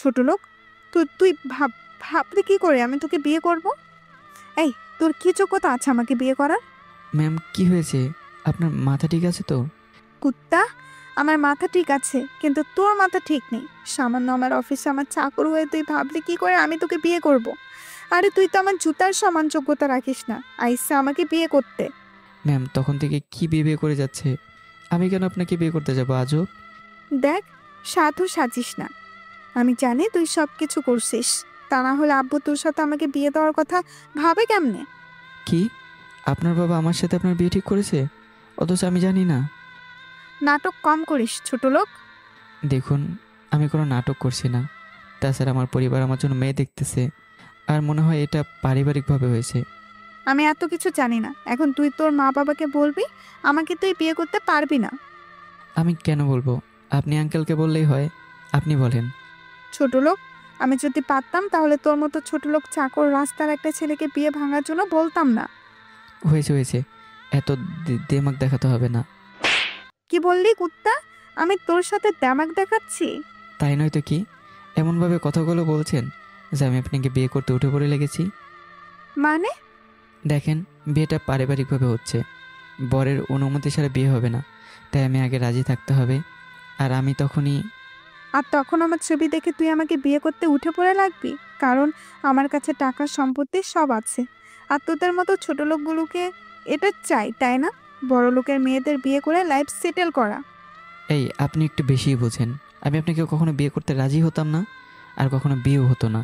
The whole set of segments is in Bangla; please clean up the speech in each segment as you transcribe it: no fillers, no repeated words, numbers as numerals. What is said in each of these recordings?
ছোট লোক, তুই ভাবলি কি করে আমি তোকে বিয়ে করব? এই, তোর কি যোগ্যতা আছে আমাকে বিয়ে করার? ম্যাম কি হয়েছে? আপনার মাথা ঠিক আছে তো? কুত্তা, আমার মাথা ঠিক আছে, কিন্তু তোর মাথা ঠিক নেই। সামান্য আমার অফিসে আমার চাকর হয়ে তুই ভাবলি কি করে আমি তোকে বিয়ে করব? আরে তুই তো আমার জুতার সমান যোগ্যতা রাখিস না আইসা আমাকে বিয়ে করতে। ম্যাম তখন থেকে কি বিয়ে বিয়ে করে যাচ্ছে? আমি কেন আপনাকে বিয়ে করতে যাবো আজব? দেখ, সাধু সাজিস না। আমি জানি তুই সব কিছু করছিস, তা না হলে আব্বু তোর সাথে আমাকে বিয়ে দেওয়ার কথা ভাবে কেমনে? কি? আপনার বাবা আমার সাথে আপনার বিয়ে ঠিক করেছে, অথচ আমি জানি না? নাটক কম করিস ছোট লোক। দেখুন, আমি কোনো নাটক করছি না। তাছাড়া আমার পরিবার আমার জন্য মেয়ে দেখতেছে, আর মনে হয় এটা পারিবারিকভাবে হয়েছে। আমি এত কিছু জানি না, এখন তুই তোর মা বাবাকে বলবি আমাকে তুই বিয়ে করতে পারবি না। আমি কেন বলবো? আপনি আঙ্কেলকে বললেই হয়। আপনি বলেন। ছোট লোক, আমি যদি পারতাম তাহলে তোর মতো ছোট লোক চাকর রাস্তার একটা ছেলেকে বিয়ে ভাঙার জন্য বলতাম না। হয়েছে হয়েছে, এত দেমাগ দেখাতে হবে না। কি বললি কুত্তা? আমি তোর সাথে দেমাক দেখাচ্ছি? তাই নয় তো কি? এমনভাবে কথাগুলো বলছেন যে আমি আপনাকে বিয়ে করতে উঠে পড়ে লেগেছি। মানে? দেখেন, বিয়েটা পারিবারিকভাবে হচ্ছে, বরের অনুমতি ছাড়া বিয়ে হবে না। তাই আমি আগে রাজি থাকতে হবে, আর আমি তখনই। আর তখন আমার ছবি দেখে তুই আমাকে বিয়ে করতে উঠে পড়ে লাগবি? কারণ আমার কাছে টাকা সম্পত্তি সব আছে। আর তোদের মতো ছোট লোকগুলোকে এটা চাই, তাই না? বড় লোকের মেয়েদের বিয়ে করে লাইফ সেটেল করা। এই আপনি একটু বেশিই বোঝেন। আমি আপনাকে কখনো বিয়ে করতে রাজি হতাম না, আর কখনো বিয়েও হতো না।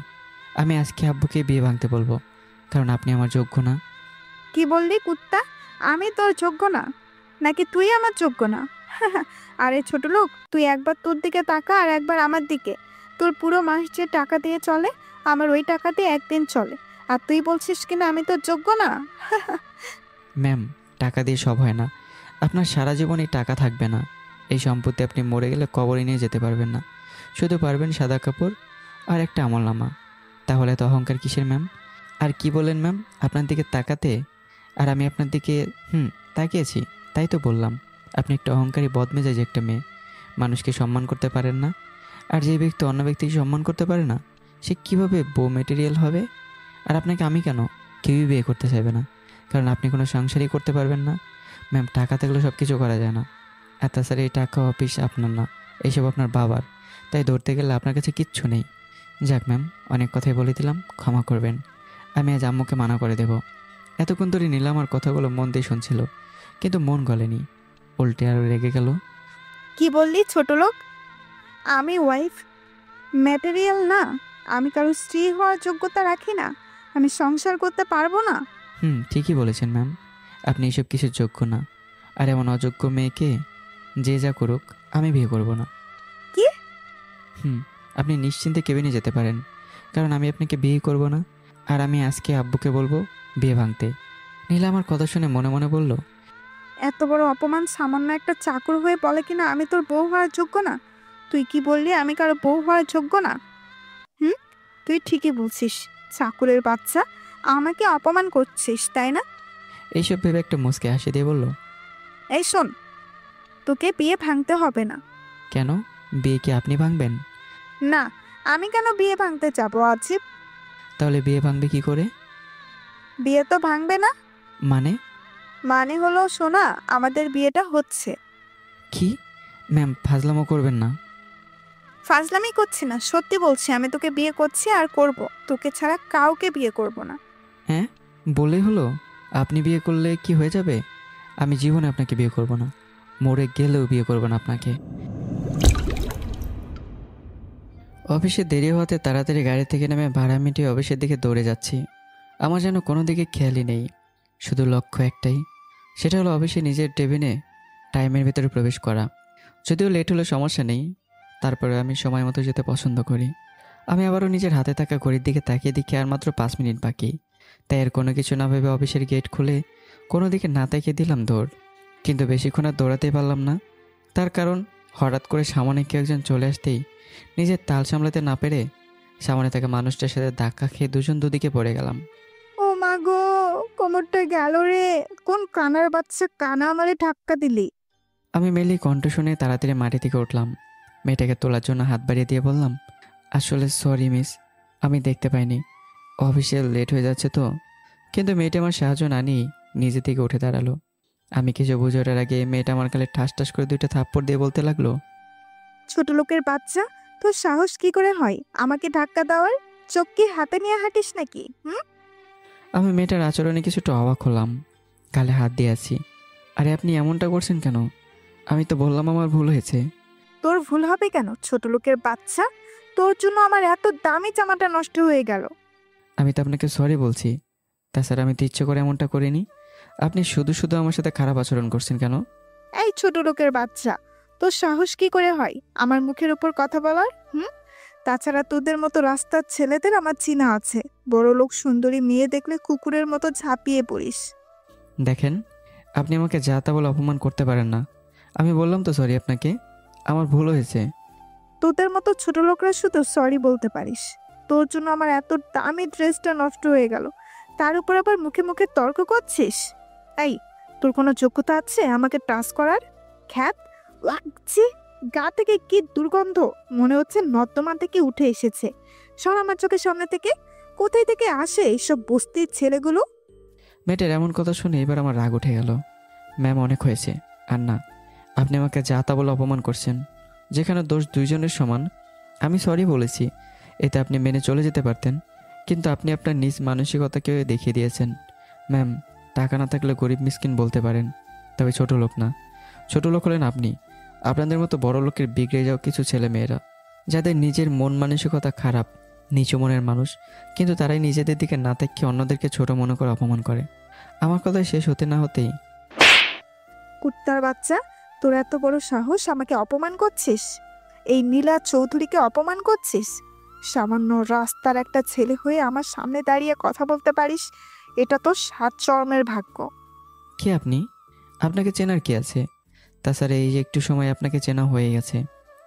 আমি আজকে আব্বুকে বিয়ে ভাঙতে বলবো, কারণ আপনি আমার যোগ্য না। কি বললি কুত্তা? আমি তোর যোগ্য না? নাকি তুই আমার যোগ্য না? আরে ছোট লোক, তুই একবার তোর দিকে তাকা আর একবার আমার দিকে। তোর পুরো মাস যে টাকা দিয়ে চলে, আমার ওই টাকা দিয়ে একদিন চলে। আর তুই বলছিস কিনা আমি তোর যোগ্য না? ম্যাম, টাকা দিয়ে সব হয় না। আপনার সারা জীবনই টাকা থাকবে না। এই সম্পত্তি আপনি মরে গেলে কবরে নিয়ে যেতে পারবেন না। শুধু পারবেন সাদা কাপড় আর একটা আমলনামা। তাহলে তো অহংকার কিসের ম্যাম? আর কি বলেন ম্যাম, আপনার দিকে তাকাতে? আর আমি আপনার দিকে তাকিয়েছি, তাই তো বললাম। আপনি একটা অহংকারী বদমেজাজি একটা মেয়ে, মানুষকে সম্মান করতে পারেন না। আর যে ব্যক্তি অন্য ব্যক্তিকে সম্মান করতে পারে না, সে কীভাবে বউ মেটেরিয়াল হবে? আর আপনাকে আমি কেন, কেউই বিয়ে করতে চাইবে না, কারণ আপনি কোনো সংসারই করতে পারবেন না। ম্যাম, টাকা থাকলে সব কিছু করা যায় না। আর তাছাড়া এই টাকা অফিস আপনার না, এইসব আপনার বাবার। তাই ধরতে গেলে আপনার কাছে কিচ্ছু নেই। যাক ম্যাম, অনেক কথাই বলে দিলাম, ক্ষমা করবেন। আমি আজ আম্মুকে মানা করে দেব। এতক্ষণ ধরে নীলা আমার কথাগুলো মন দিয়ে শুনছিল, কিন্তু মন গলেনি, উল্টে আরও রেগে গেল। কি বললি ছোট লোক? আমি ওয়াইফ ম্যাটেরিয়াল না? আমি কারো স্ত্রী হওয়ার যোগ্যতা রাখি না? আমি সংসার করতে পারবো না? ঠিকই বলেছেন ম্যাম, আপনি এসব কিছুর যোগ্য না। আর এমন অযোগ্য মেয়েকে যে যা করুক, আমি বিয়ে করব না। কি? আপনি নিশ্চিন্তে কেবিনে যেতে পারেন, কারণ আমি আপনাকে বিয়ে করব না। আর আমি আজকে আব্বুকে বলবো বিয়ে ভাঙতে। নীলা আমার কথা শুনে মনে মনে বলল, এত বড় অপমান সামান্য একটা চাকর হয়ে বলে কিনা আমি তোর বউ হওয়ার যোগ্য না? তুই কি বললি আমি কারো বউ হওয়ার যোগ্য না? হুম, তুই ঠিকই বলছিস। চাকরের বাচ্চা, আমাকে অপমান করছিস তাই না? এইসব ভেবে একটা মুচকে হাসি দিয়ে বলল, এই শোন, তোকে বিয়ে ভাঙতে হবে না। কেন? বিয়ে কি আপনি ভাঙবেন? না, আমি কেন বিয়ে ভাঙতে যাবো আজিব? তাহলে বিয়ে ভাঙবে কি করে? বিয়ে তো ভাঙবে না। মানে? মানে হলো শোনা, আমাদের বিয়েটা হচ্ছে। কি? ম্যাম, ফাজলামো করবেন না। ফাজলামি করছি না, সত্যি বলছি, আমি তোকে বিয়ে করছি আর করব। তোকে ছাড়া কাউকে বিয়ে করব না। হ্যাঁ, বলেই হলো। আপনি বিয়ে করলে কি হয়ে যাবে? আমি জীবনে আপনাকে বিয়ে করব না, মরে গেলেও বিয়ে করব না আপনাকে। অফিসে দেরি হওয়াতে তাড়াতাড়ি গাড়ি থেকে নেমে ভাড়া মিটিয়ে অফিসের দিকে দৌড়ে যাচ্ছি। আমার যেন কোনো দিকে খেয়ালই নেই, শুধু লক্ষ্য একটাই, সেটা হলো অফিসে নিজের টেবিলে টাইমের ভেতরে প্রবেশ করা। যদিও লেট হলে সমস্যা নেই, তারপরে আমি সময় মতো যেতে পছন্দ করি। আমি আবারও নিজের হাতে থাকা ঘড়ির দিকে তাকিয়ে দেখি আর মাত্র 5 মিনিট বাকি। তাই আর কোনো কিছু না ভেবে অফিসের গেট খুলে কোনো দিকে না তাকিয়ে দিলাম দৌড়। কিন্তু বেশিক্ষণ আর দৌড়াতেই পারলাম না। তার কারণ, হঠাৎ করে সামনে কেউ একজন চলে আসতেই নিজের তাল সামলাতে না পেরে সামনে থাকা মানুষটার সাথে ধাক্কা খেয়ে দুজন দুদিকে পড়ে গেলাম। ও মা গো, কোমরটা গেল রে! কোন কানার বাচ্চা কানা আমারে ধাক্কা দিলি? আমি মেলি কণ্ঠ শুনে তাড়াতাড়ি মাটি থেকে উঠলাম। মেয়েটাকে তোলার জন্য হাত বাড়িয়ে দিয়ে বললাম, আসলে সরি মিস, আমি দেখতে পাইনি। অফিসে লেট হয়ে যাচ্ছে তো। কিন্তু মেয়েটা আমার সাহায্য না নিয়েই নিজে থেকে উঠে দাঁড়ালো। আমি কিছু বুঝে ওঠার আগে মেয়েটা আমার গালে ঠাস ঠাস করে 2টা থাপ্পড় দিয়ে বলতে লাগলো, ছোট লোকের বাচ্চা, তোর সাহস কি করে হয় আমাকে ধাক্কা দেওয়ার? চোখ কি হাতে নিয়ে হাঁটিস নাকি? হুম? আমি মেয়েটার আচরণে কিছুটা অবাক হলাম। গালে হাত দিয়ে আছি। আরে আপনি এমনটা করছেন কেন? আমি তো বললাম আমার ভুল হয়েছে। তোর ভুল হবে কেন ছোট লোকের বাচ্চা? তোর জন্য আমার এত দামি জামাটা নষ্ট হয়ে গেল। আমি তো আপনাকে সরি বলছি। তাছাড়া আমি তো ইচ্ছে করে এমনটা করিনি। আপনি শুধু শুধু আমার সাথে খারাপ আচরণ করছেন কেন? এই ছোট লোকের বাচ্চা, তোর সাহস কি করে হয় আমার মুখের উপর কথা বলার? হুম? তাছাড়া তোদের মতো রাস্তার ছেলেদের আমার চিনা আছে। বড় লোক সুন্দরী মেয়ে দেখলে কুকুরের মতো ঝাঁপিয়ে পড়িস। দেখেন, আপনি আমাকে যা তা বলে অপমান করতে পারেন না। আমি বললাম তো সরি আপনাকে। আমার ভুল হয়েছে। তোদের মতো ছোট লোকরা শুধু সরি বলতে পারিস। তোর জন্য আমার এত দামি ড্রেসটা নষ্ট হয়ে গেল, তার উপর আবার মুখে মুখে তর্ক করছিস। এই, তোর কোনো যোগ্যতা আছে আমাকে টাচ করার? খ্যাত লাগছে। গা থেকে কি দুর্গন্ধ! মনে হচ্ছে নর্দমা থেকে উঠে এসেছে। সর আমার চোখের সামনে থেকে। কোথায় থেকে আসে এইসব বস্তির ছেলেগুলো? মেয়েটার এমন কথা শুনে এবার আমার রাগ উঠে গেল। ম্যাম, অনেক হয়েছে। আর না, আপনি আমাকে যা তা বলে অপমান করছেন, যেখানে দোষ দুইজনের সমান। আমি সরি বলেছি, এতে আপনি মেনে চলে যেতে পারতেন। কিন্তু আপনি আপনার নিজ মানসিকতাকে দেখিয়ে দিয়েছেন। ম্যাম, টাকা না থাকলে গরিব মিসকিন বলতে পারেন, তবে ছোট লোক না। ছোট লোক হলেন আপনি। আপনাদের মতো বড় লোকের বিগড়ে যাওয়া কিছু ছেলে মেয়েরা, যাদের নিজের মন মানসিকতা খারাপ, নিচু মনের মানুষ, কিন্তু তারাই নিজেদের দিকে না তাকিয়ে অন্যদেরকে ছোট মনে করে অপমান করে। আমার কথা শেষ হতে না হতেই কুত্তার বাচ্চা, তোর এত বড় সাহস আমাকে অপমান করছিস? এই নীলা চৌধুরীকে অপমান করছিস? সামান্য রাস্তার একটা ছেলে হয়ে আমার সামনে দাঁড়িয়ে কথা বলতে পারিস? এটা তো সাত জন্মের ভাগ্য। কে আপনি? আপনাকে চেনার কি আছে? তাছাড়া এই যে একটু সময় আপনাকে চেনা হয়ে গেছে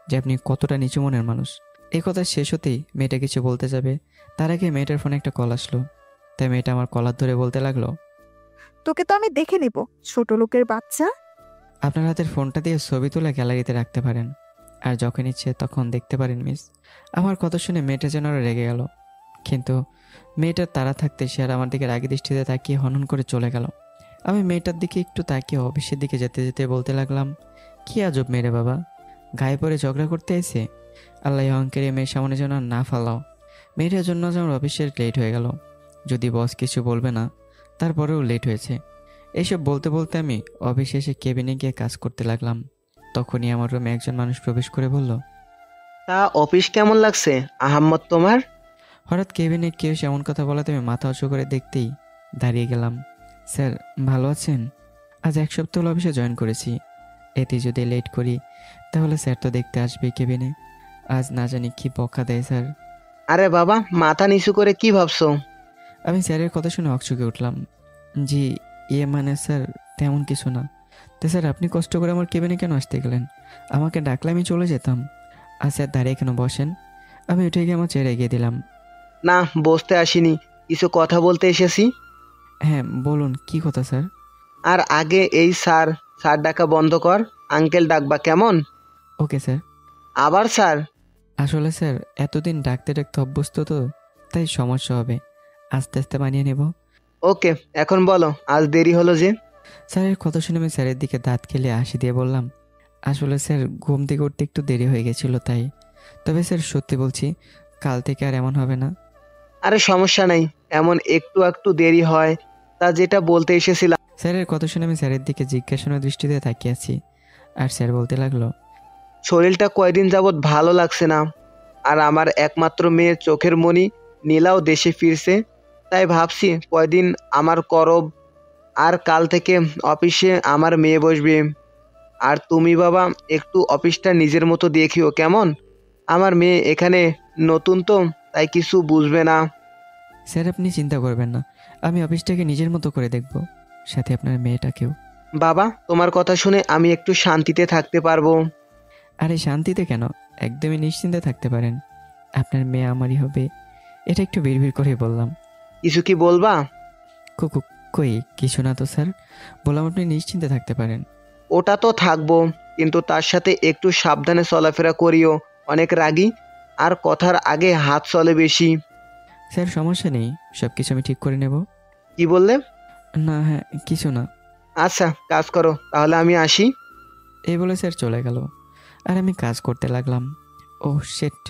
যে আপনি কতটা নিচু মনের মানুষ। এই কথা শেষ হতেই মেয়েটা কিছু বলতে যাবে, তার আগে মেয়েটার ফোনে একটা কল আসলো। তাই মেয়েটা আমার কলার ধরে বলতে লাগলো, তোকে তো আমি দেখে নেব, ছোট লোকের বাচ্চা। আপনার হাতের ফোনটা দিয়ে ছবি তুলে গ্যালারিতে রাখতে পারেন, আর যখন ইচ্ছে তখন দেখতে পারেন মিস। আমার কথা শুনে মেয়েটা যেন আরো রেগে গেল, কিন্তু মেয়েটার তাড়া থাকতে সে আর আমার দিকে রাগী দৃষ্টিতে তাকিয়ে হনন করে চলে গেল। আমি মেয়েটার দিকে একটু তাকিয়ে অফিসের দিকে যেতে যেতে বলতে লাগলাম, কি আজব মেয়ে বাবা, গায়ে পড়ে ঝগড়া করতে এসে। আল্লাহ অঙ্কের মেয়ের সামনে যেন আর না ফালাও। মেয়েটার জন্য আজ আমার অফিসের লেট হয়ে গেল। যদি বস কিছু বলবে না, তারপরেও লেট হয়েছে। এইসব বলতে বলতে আমি অফিসে এসে কেবিনে গিয়ে কাজ করতে লাগলাম। তখনই আমার রুমে একজন মানুষ প্রবেশ করে বলল, তা অফিস কেমন লাগছে আহাম্মদ তোমার? হঠাৎ কেবিনে কেউ এমন কথা বলাতে আমি মাথা উঁচু করে দেখতেই দাঁড়িয়ে গেলাম। স্যার, ভালো আছেন? আজ 1 সপ্তাহ হলো অফিসে জয়েন করেছি। এতে যদি লেট করি তাহলে স্যার তো দেখতে আসবে কেবিনে। আজ না জানি কি বকা দেয় স্যার। আরে বাবা, মাথা নিচু করে কি ভাবছো? আমি স্যারের কথা শুনে হকচকে উঠলাম। জি, মানে স্যার, তেমন কিছু না। তো স্যার, আপনি কষ্ট করে আমার কেবিনে কেন আসতে গেলেন? আমাকে ডাকলে আমি চলে যেতাম। আর স্যার, দাঁড়িয়ে কেন বসেন? আমি উঠে গিয়ে আমার চেয়ারে এগিয়ে দিলাম। না, বসতে আসিনি, কিছু কথা বলতে এসেছি। হ্যাঁ, বলুন, কি কথা স্যার? আর আগে এই স্যার স্যার ডাকা বন্ধ কর, আঙ্কেল ডাকবা কেমন? Okay sir. আবার স্যার? আসলে স্যার, এতদিন ডাকতে ডাকতে অভ্যস্ত তো, তাই সমস্যা হবে। আস্তে আস্তে মানিয়ে নেব। ওকে, এখন বলো আজ দেরি হলো যে? স্যারের কথা শুনে আমি স্যারের দিকে দাঁত খেলে হাসি দিয়ে বললাম, আসলে স্যার, ঘুম থেকে উঠতে একটু দেরি হয়ে গেছিল তাই। তবে স্যার, সত্যি বলছি, কাল থেকে আর এমন হবে না। আরে সমস্যা নাই, এমন একটু একটু দেরি হয়। তা যেটা বলতে এসেছিলাম, স্যারের কথা শুনে আমি স্যারের দিকে জিজ্ঞাসানো দৃষ্টিতে তাকিয়ে আছি। আর স্যার বলতে লাগলো, শরীরটা কয়দিন যাবৎ ভালো লাগছে না। আর আমার একমাত্র মেয়ের চোখের মণি নীলাও দেশে ফিরছে, তাই ভাবছি কয়দিন আমার করব। আর কাল থেকে অফিসে আমার মেয়ে বসবে। আর তুমি বাবা একটু অফিসটা নিজের মতো দেখিও কেমন? আমার মেয়ে এখানে নতুন তো, তাই কিছু বুঝবে না। স্যার, আপনি চিন্তা করবেন না, আমি অফিসটাকে নিজের মতো করে দেখব, সাথে আপনার মেয়েটাকেও। বাবা, তোমার কথা শুনে আমি একটু শান্তিতে থাকতে পারবো। আরে শান্তিতে কেন, একদমই নিশ্চিন্তে থাকতে পারেন। আপনার মেয়ে আমারই হবে, এটা একটু বিড়বিড় করে বললাম। কিছু কি বলবা? কুকু, কই কিছু না তো স্যার, বললাম আপনি নিশ্চিন্তে থাকতে পারেন। ওটা তো থাকবো, কিন্তু তার সাথে একটু সাবধানে চলাফেরা করিও, অনেক রাগী। আর কথার আগে হাত চলে বেশি। স্যার সমস্যা নেই, সব কিছু আমি ঠিক করে নেব। কি বললে? না হ্যাঁ কিছু না। আচ্ছা কাজ করো, তাহলে আমি আসি। এই বলে স্যার চলে গেল আর আমি কাজ করতে লাগলাম। ও শেট,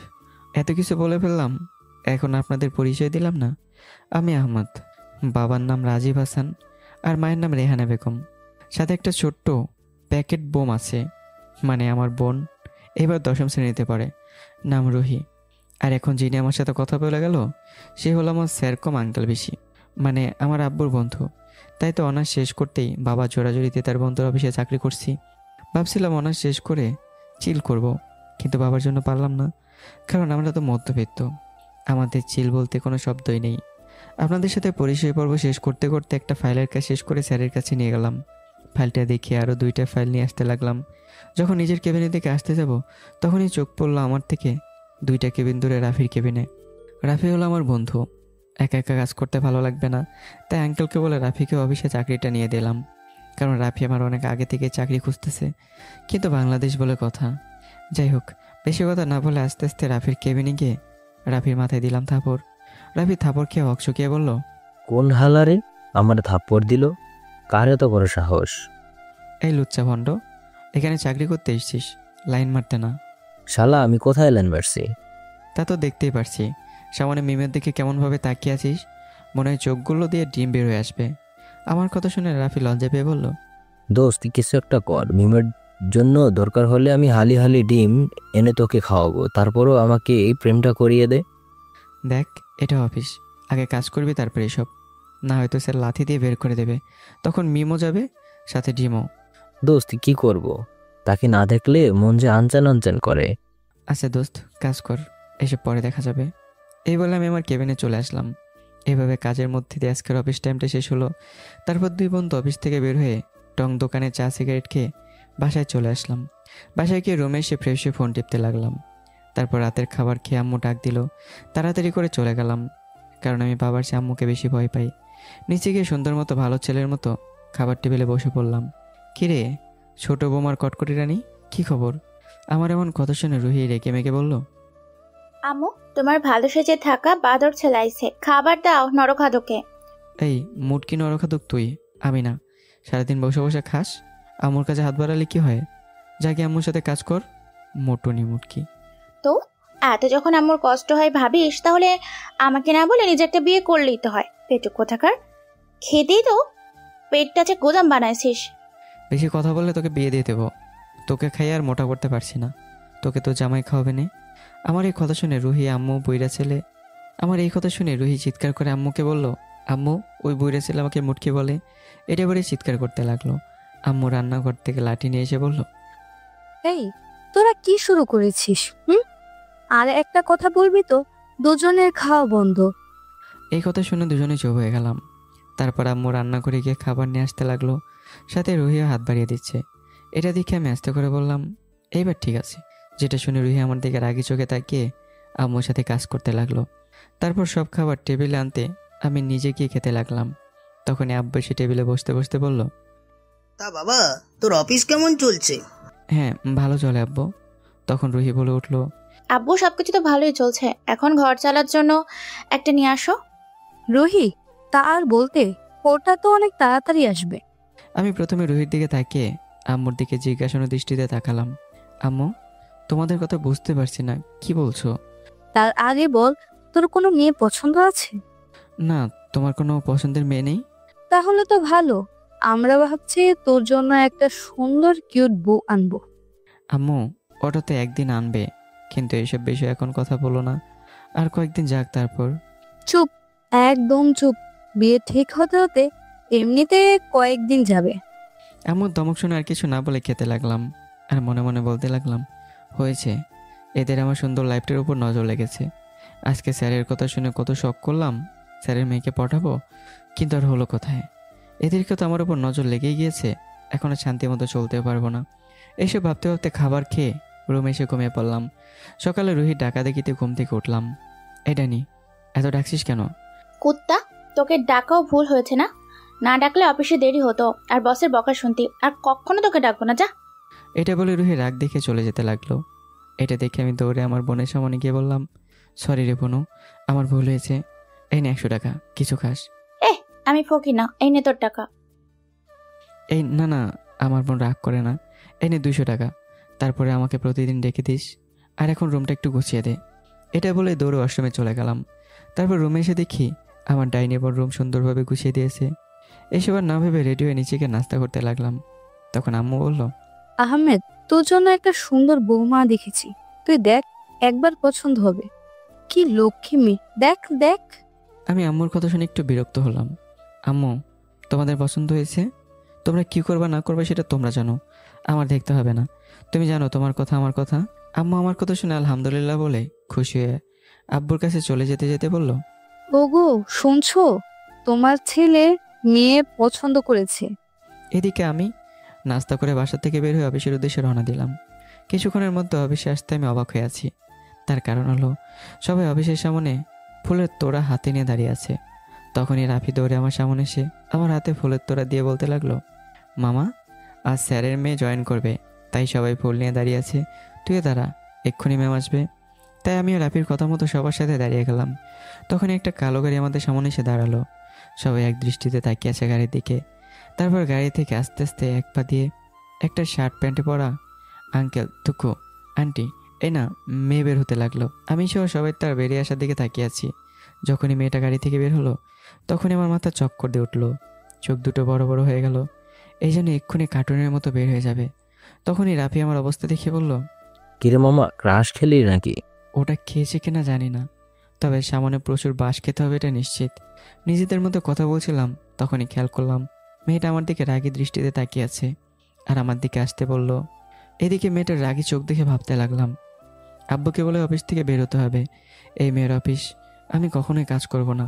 এত কিছু বলে ফেললাম, এখন আপনাদের পরিচয় দিলাম না। আমি আহমদ, বাবার নাম রাজীব হাসান আর মায়ের নাম রেহানা বেগম। সাথে একটা ছোট্ট প্যাকেট বোম আছে, মানে আমার বোন এবার 10ম শ্রেণীতে পড়ে, নাম রুহি। আর এখন যিনি আমার সাথে কথা বলে গেল সে হলো আমার স্যারকম আঙ্কেল বেশি, মানে আমার আব্বুর বন্ধু। তাই তো অনার্স শেষ করতেই বাবা জোরাজুরিতে তার বন্ধুর অফিসে চাকরি করছি। ভাবছিলাম অনার্স শেষ করে চিল করব, কিন্তু বাবার জন্য পারলাম না, কারণ আমরা তো মধ্যবিত্ত, আমাদের চিল বলতে কোনো শব্দই নেই। আপনাদের সাথে পরিচয় পর্ব শেষ করতে করতে একটা ফাইলের কাজ শেষ করে স্যারের কাছে নিয়ে গেলাম। ফাইলটা দেখে আরও 2টা ফাইল নিয়ে আসতে লাগলাম। যখন নিজের কেবিনের দিকে আসতে যাব তখনই চোখ পড়লো আমার থেকে 2টা কেবিন দূরে রাফির কেবিনে। রাফি হলো আমার বন্ধু, একা একা কাজ করতে ভালো লাগবে না, তাই আঙ্কেলকে বলে রাফিকে অফিসে চাকরিটা নিয়ে দিলাম। কারণ রাফি আমার অনেক আগে থেকে চাকরি খুঁজতেছে, কিন্তু বাংলাদেশ বলে কথা। যাই হোক, বেশি কথা না বলে আস্তে আস্তে রাফির কেবিনে গিয়ে রাফির মাথায় দিলাম থাপড়। রাফি থাপড় খেয়ে অকচকিয়ে বলল, কোন হালারে আমার থাপ্পড় দিল? কার এত বড় সাহস? এই লুচ্চা ভণ্ড, এখানে চাকরি করতে এসেছিস, লাইন মারতে না। শালা আমি কোথায় লাইন মারছি? তা তো দেখতেই পারছি, সামনে মিমের দিকে কেমনভাবে তাকিয়ে আছিস, মনে হয় চোখগুলো দিয়ে ডিম বের হয়ে আসবে। আমার কথা শুনে রাফি লজ্জা পেয়ে বলল, দোস্ত কিছু একটা কর, মিমের জন্য দরকার হলে আমি হালি হালি ডিম এনে তোকে খাওয়াবো, তারপরও আমাকে এই প্রেমটা করিয়ে দে। দেখ এটা অফিস, আগে কাজ করবি তারপরে এসব, না হয়তো স্যার লাথি দিয়ে বের করে দেবে, তখন মিমও যাবে সাথে ডিমও। দোস্ত কি করব? তাকে না দেখলে মন যে আনচান আনচান করে। আচ্ছা দোস্ত কাজ কর, এসব পরে দেখা যাবে। এই বলে আমি আমার কেবিনে চলে আসলাম। এভাবে কাজের মধ্যে দিয়ে আজকের অফিস টাইমটা শেষ হলো। তারপর 2 বন্ধু অফিস থেকে বের হয়ে টং দোকানে চা সিগারেট খেয়ে বাসায় চলে আসলাম। বাসায় গিয়ে রুমে এসে ফ্রেশ হয়ে ফোন টিপতে লাগলাম। তারপর রাতের খাবার খেয়ে আম্মু ডাক দিল, তাড়াতাড়ি করে চলে গেলাম, কারণ আমি বাবার চেয়ে আম্মুকে বেশি ভয় পাই। নিচে গিয়ে সুন্দর মতো ভালো ছেলের মতো খাবার টেবিলে বসে পড়লাম। কিরে ছোট বৌমার কটকটি রানী, কি খবর? আমার এমন কথা শুনে রুহি রেগে মেগে বলল, আম্মু, তোমার ভালো সেজে থাকা বাদর ছেলাইছে, খাবার দাও নরখাদকে। এই মুটকি নরখাদক তুই, আমি না। সারাদিন বসে বসে খাস, আম্মুর কাছে হাত বাড়ালে কি হয়? যা গিয়ে আম্মুর সাথে কাজ কর, মোটুনি মুটকি। তো এত যখন আম্মুর কষ্ট হয় ভাবিস, তাহলে আমাকে না বলে নিজে একটা বিয়ে করলেই তো হয়। পেটুক কোথাকার, খেতেই তো পেটটা যে গোদাম বানাইছিস। বেশি কথা বললে তোকে বিয়ে দিয়ে দেবো, তোকে খাইয়ে আর মোটা করতে পারছি না, তোকে তো জামাই খাওয়াবে না। আমার এই কথা শুনে রুহি আম্মু বইরা ছেলে আমার এই কথা শুনে রুহি চিৎকার করে আম্মুকে বলল, আম্মু ওই বইরা ছেলে আমাকে মুটকি বলে। এটা বলে চিৎকার করতে লাগলো। আম্মু রান্নাঘর থেকে লাঠি নিয়ে এসে বলল, এই তোরা কি শুরু করেছিস? আর একটা কথা বলবি তো, দুজনের খাওয়া বন্ধ। এই কথা শুনে দুজনে চুপ হয়ে গেলাম। তারপর আম্মু রান্নাঘরে গিয়ে খাবার নিয়ে আসতে লাগলো, সাথে রুহিও হাত বাড়িয়ে দিচ্ছে। এটা দেখে আমি আস্তে করে বললাম, এইবার ঠিক আছে। যেটা শুনে রুহি আমার দিকে রাগি চোখে তাকিয়ে আম্মুর সাথে কাজ করতে লাগলো। তারপর সব খাবার টেবিলে আনতে আমি নিজে গিয়ে খেতে লাগলাম। তখনই আব্বু এসে টেবিলে বসতে বসতে বলল, তা বাবা, তোর অফিস কেমন চলছে? হ্যাঁ ভালো চলে আব্বু। তখন রুহি বলে উঠলো, আব্বু সবকিছু তো ভালোই চলছে, এখন ঘর চালার জন্য একটা নিয়ে আসো। রুহি, তা আর বলতে, ওটা তো অনেক তাড়াতাড়ি আসবে। আমি প্রথমে রুহির দিকে তাকিয়ে আম্মুর দিকে জিজ্ঞাসানো দৃষ্টিতে তাকালাম। আম্মু তোমাদের কথা বুঝতে পারছি না, কি বলছো? তার আগে বল, তোর কোনো মেয়ে পছন্দ আছে? না, তোমার কোনো পছন্দের মেয়ে নেই? তাহলে তো ভালো, আমরা ভাবছি তোর জন্য একটা সুন্দর কিউট বউ আনবো। আম্মু ওটা তো একদিন আনবে, কিন্তু এইসব বিষয়ে এখন কথা বলো না, আর কয়েকদিন যাক তারপর। চুপ, একদম চুপ। বিয়ে ঠিক হতে হতে এমনিতে কয়েকদিন যাবে। আম্মুর ধমক শুনে আর কিছু না বলে খেতে লাগলাম, আর মনে মনে বলতে লাগলাম, হয়েছে, এদের আমার সুন্দর লাইফটার উপর নজর লেগেছে। আজকে স্যারের কথা শুনে কত শখ করলাম, স্যারের মেয়েকে পটাবো, কিন্তু আর হলো কোথায়? এদেরকে তো আমার উপর নজর লেগেই গিয়েছে, এখন আর শান্তি মতো চলতেও পারবো না। এইসব ভাবতে ভাবতে খাবার খেয়ে রুমে এসে ঘুমিয়ে পড়লাম। সকালে রুহির ডাকা দেখিতে ঘুম থেকে উঠলাম। এটা নি, এত ডাকছিস কেন? কুত্তা, তোকে ডাকাও ভুল হয়েছে না? না ডাকলে অফিসে দেরি হতো আর বসের বকা শুনতি, আর কখনো তোকে ডাকবো না, যা। এটা বলে রুহি রাগ দেখে চলে যেতে লাগলো। এটা দেখে আমি দৌড়ে আমার বোনের সামনে গিয়ে বললাম, সরি রে বোনু, আমার ভুল হয়েছে। এই নে 100 টাকা, কিছু খাস? আমি ফকি না, এই নে তোর টাকা। এই না না, আমার বোন রাগ করে না। এই নে 200 টাকা, তারপরে আমাকে প্রতিদিন ডেকে দিস। আর এখন রুমটা একটু গুছিয়ে দে। এটা বলে দৌড়ে ওয়াশরুমে চলে গেলাম। তারপর রুমে এসে দেখি আমার ডাইনিং রুম সুন্দরভাবে গুছিয়ে দিয়েছে। এসব আর না ভেবে রেডি হয়ে নিচে গিয়ে নাস্তা করতে লাগলাম। তখন আম্মু বলল, আহমেদ, তোর জন্য একটা সুন্দর বৌমা দেখেছি, তুই দেখ, একবার পছন্দ হবে। কি লক্ষ্মী মেয়ে, দেখ দেখ। আমি আম্মুর কথা শুনে একটু বিরক্ত হলাম। আম্মু, তোমাদের পছন্দ হয়েছে, তোমরা কি করবা না করবা সেটা তোমরা জানো, আমার দেখতে হবে না। তুমি জানো তোমার কথা আমার কথা। আম্মু আমার কথা শুনে আলহামদুলিল্লাহ বলে খুশি হয়ে আব্বুর কাছে চলে যেতে যেতে বলল, ওগো, শুনছো, তোমার ছেলে মেয়ে পছন্দ করেছে। এদিকে আমি নাস্তা করে বাসা থেকে বের হয়ে অফিসের উদ্দেশ্যে রওনা দিলাম। কিছুক্ষণের মধ্যে অফিসে আসতে আমি অবাক হয়ে আছি। তার কারণ হলো সবাই অফিসের সামনে ফুলের তোড়া হাতে নিয়ে দাঁড়িয়ে আছে। তখনই রাফি দৌড়ে আমার সামনে এসে আমার হাতে ফুলের তোড়া দিয়ে বলতে লাগলো, মামা, আজ স্যারের মেয়ে জয়েন করবে, তাই সবাই ফুল নিয়ে দাঁড়িয়ে আছে, তুইও দাঁড়া, এক্ষুনি ম্যাম আসবে। তাই আমিও রাফির কথা মতো সবার সাথে দাঁড়িয়ে গেলাম। তখন একটা কালো গাড়ি আমাদের সামনে এসে দাঁড়ালো। সবাই এক দৃষ্টিতে তাকিয়ে আছে গাড়ির দিকে। তারপর গাড়ি থেকে আস্তে আস্তে এক পা দিয়ে একটা শার্ট প্যান্টে পরা আঙ্কেল, তুকু, আন্টি, এই না মেয়ে বের হতে লাগলো। আমি সহ সবাই তার বেরিয়ে আসার দিকে তাকিয়ে আছি। যখনই মেয়েটা গাড়ি থেকে বের হলো তখনই আমার মাথা চক্কর দিয়ে উঠলো, চোখ দুটো বড় বড় হয়ে গেল, এই জন্য এক্ষুনি কার্টুনের মতো বের হয়ে যাবে। তখনই রাফি আমার অবস্থা দেখে বলল, কিরে মামা, ক্রাশ খেলি নাকি? ওটা খেয়েছে কিনা জানি না, তবে সামনে প্রচুর বাঁশ খেতে হবে এটা নিশ্চিত। নিজেদের মধ্যে কথা বলছিলাম, তখনই খেয়াল করলাম মেয়েটা আমার দিকে রাগী দৃষ্টিতে তাকিয়ে আছে আর আমার দিকে আসতে বলল। এদিকে মেয়েটার রাগী চোখ দেখে ভাবতে লাগলাম, আব্বুকে বলে অফিস থেকে বের হতে হবে, এই মেয়ের অফিস, আমি কখনোই কাজ করব না।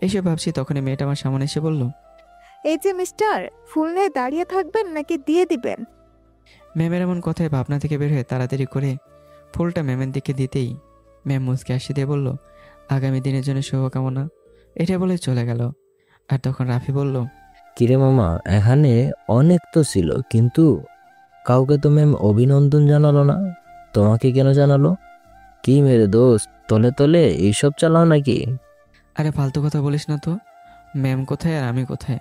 এইসব ভাবছি তখনই মেয়েটা আমার সামনে এসে বলল, এই যে মিস্টার, ফুল নিয়ে দাঁড়িয়ে থাকবেন নাকি দিয়ে দিবেন? ম্যামের এমন কথায় ভাবনা থেকে বের হয়ে তাড়াতাড়ি করে ফুলটা ম্যামের দিকে দিতেই ম্যাম মুচকে হাসি দিয়ে বলল, আগামী দিনের জন্য শুভকামনা। এটা বলে চলে গেল। আর তখন রাফি বলল, কিরে মামা, এখানে অনেক তো ছিল, কিন্তু কাউকে তো ম্যাম অভিনন্দন জানালো না, তোমাকে কেন জানালো? কি মেরে দোস্ত, তলে তলে এইসব চালাও নাকি? আরে ফালতু কথা বলিস না তো, ম্যাম কোথায় আর আমি কোথায়?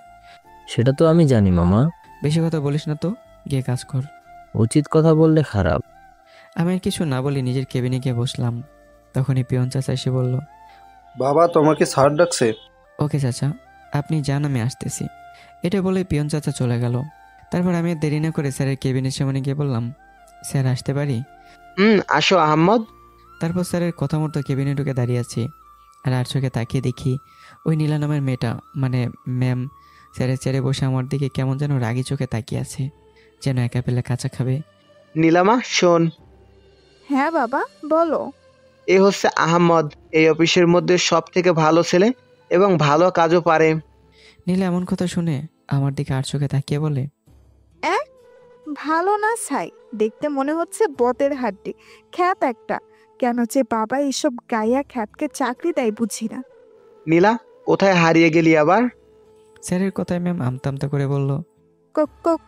সেটা তো আমি জানি মামা। বেশি কথা বলিস না তো, গিয়ে কাজ কর। উচিত কথা বললে খারাপ। আমি আর কিছু না বলে নিজের কেবিনে গিয়ে বসলাম। তখনই পিয়ন চাচা এসে বলল, বাবা তোমাকে স্যার ডাকছে। ওকে চাচা, আপনি যান, আমি আসতেছি। এটা বলে পিয়ন চাচা চলে গেল। তারপর আমি আর দেরি না করে স্যারের কেবিনের সামনে গিয়ে বললাম, স্যার আসতে পারি? আসো আহমদ। তারপর স্যারের কথা মতো কেবিনে ঢুকে দাঁড়িয়ে আছি। আর চোখে তাকিয়ে দেখি ওই নীলা নামের মেয়েটা, মানে ম্যাম, স্যারের চেয়ারে বসে আমার দিকে কেমন যেন রাগি চোখে তাকিয়ে আছে, যেন একা পেলে কাঁচা খাবে। নীলামা শোন, হ্যাঁ বাবা, বলো। এ হচ্ছে আহমদ, এই অফিসের মধ্যে সব থেকে ভালো ছেলে এবং ভালো কাজও পারে। নীলা এমন কথা শুনে আমার দিকে আর চোখে তাকিয়ে বলে, ভালো না ছাই, দেখতে মনে হচ্ছে বতের হাড্ডি, খ্যাত একটা। কেন যে বাবা এইসব গাইয়া খ্যাতকে চাকরি দেয় বুঝি না। নীলা, কোথায় হারিয়ে গেলি আবার? স্যারের কথায় ম্যাম আমতা আমতা করে বলল,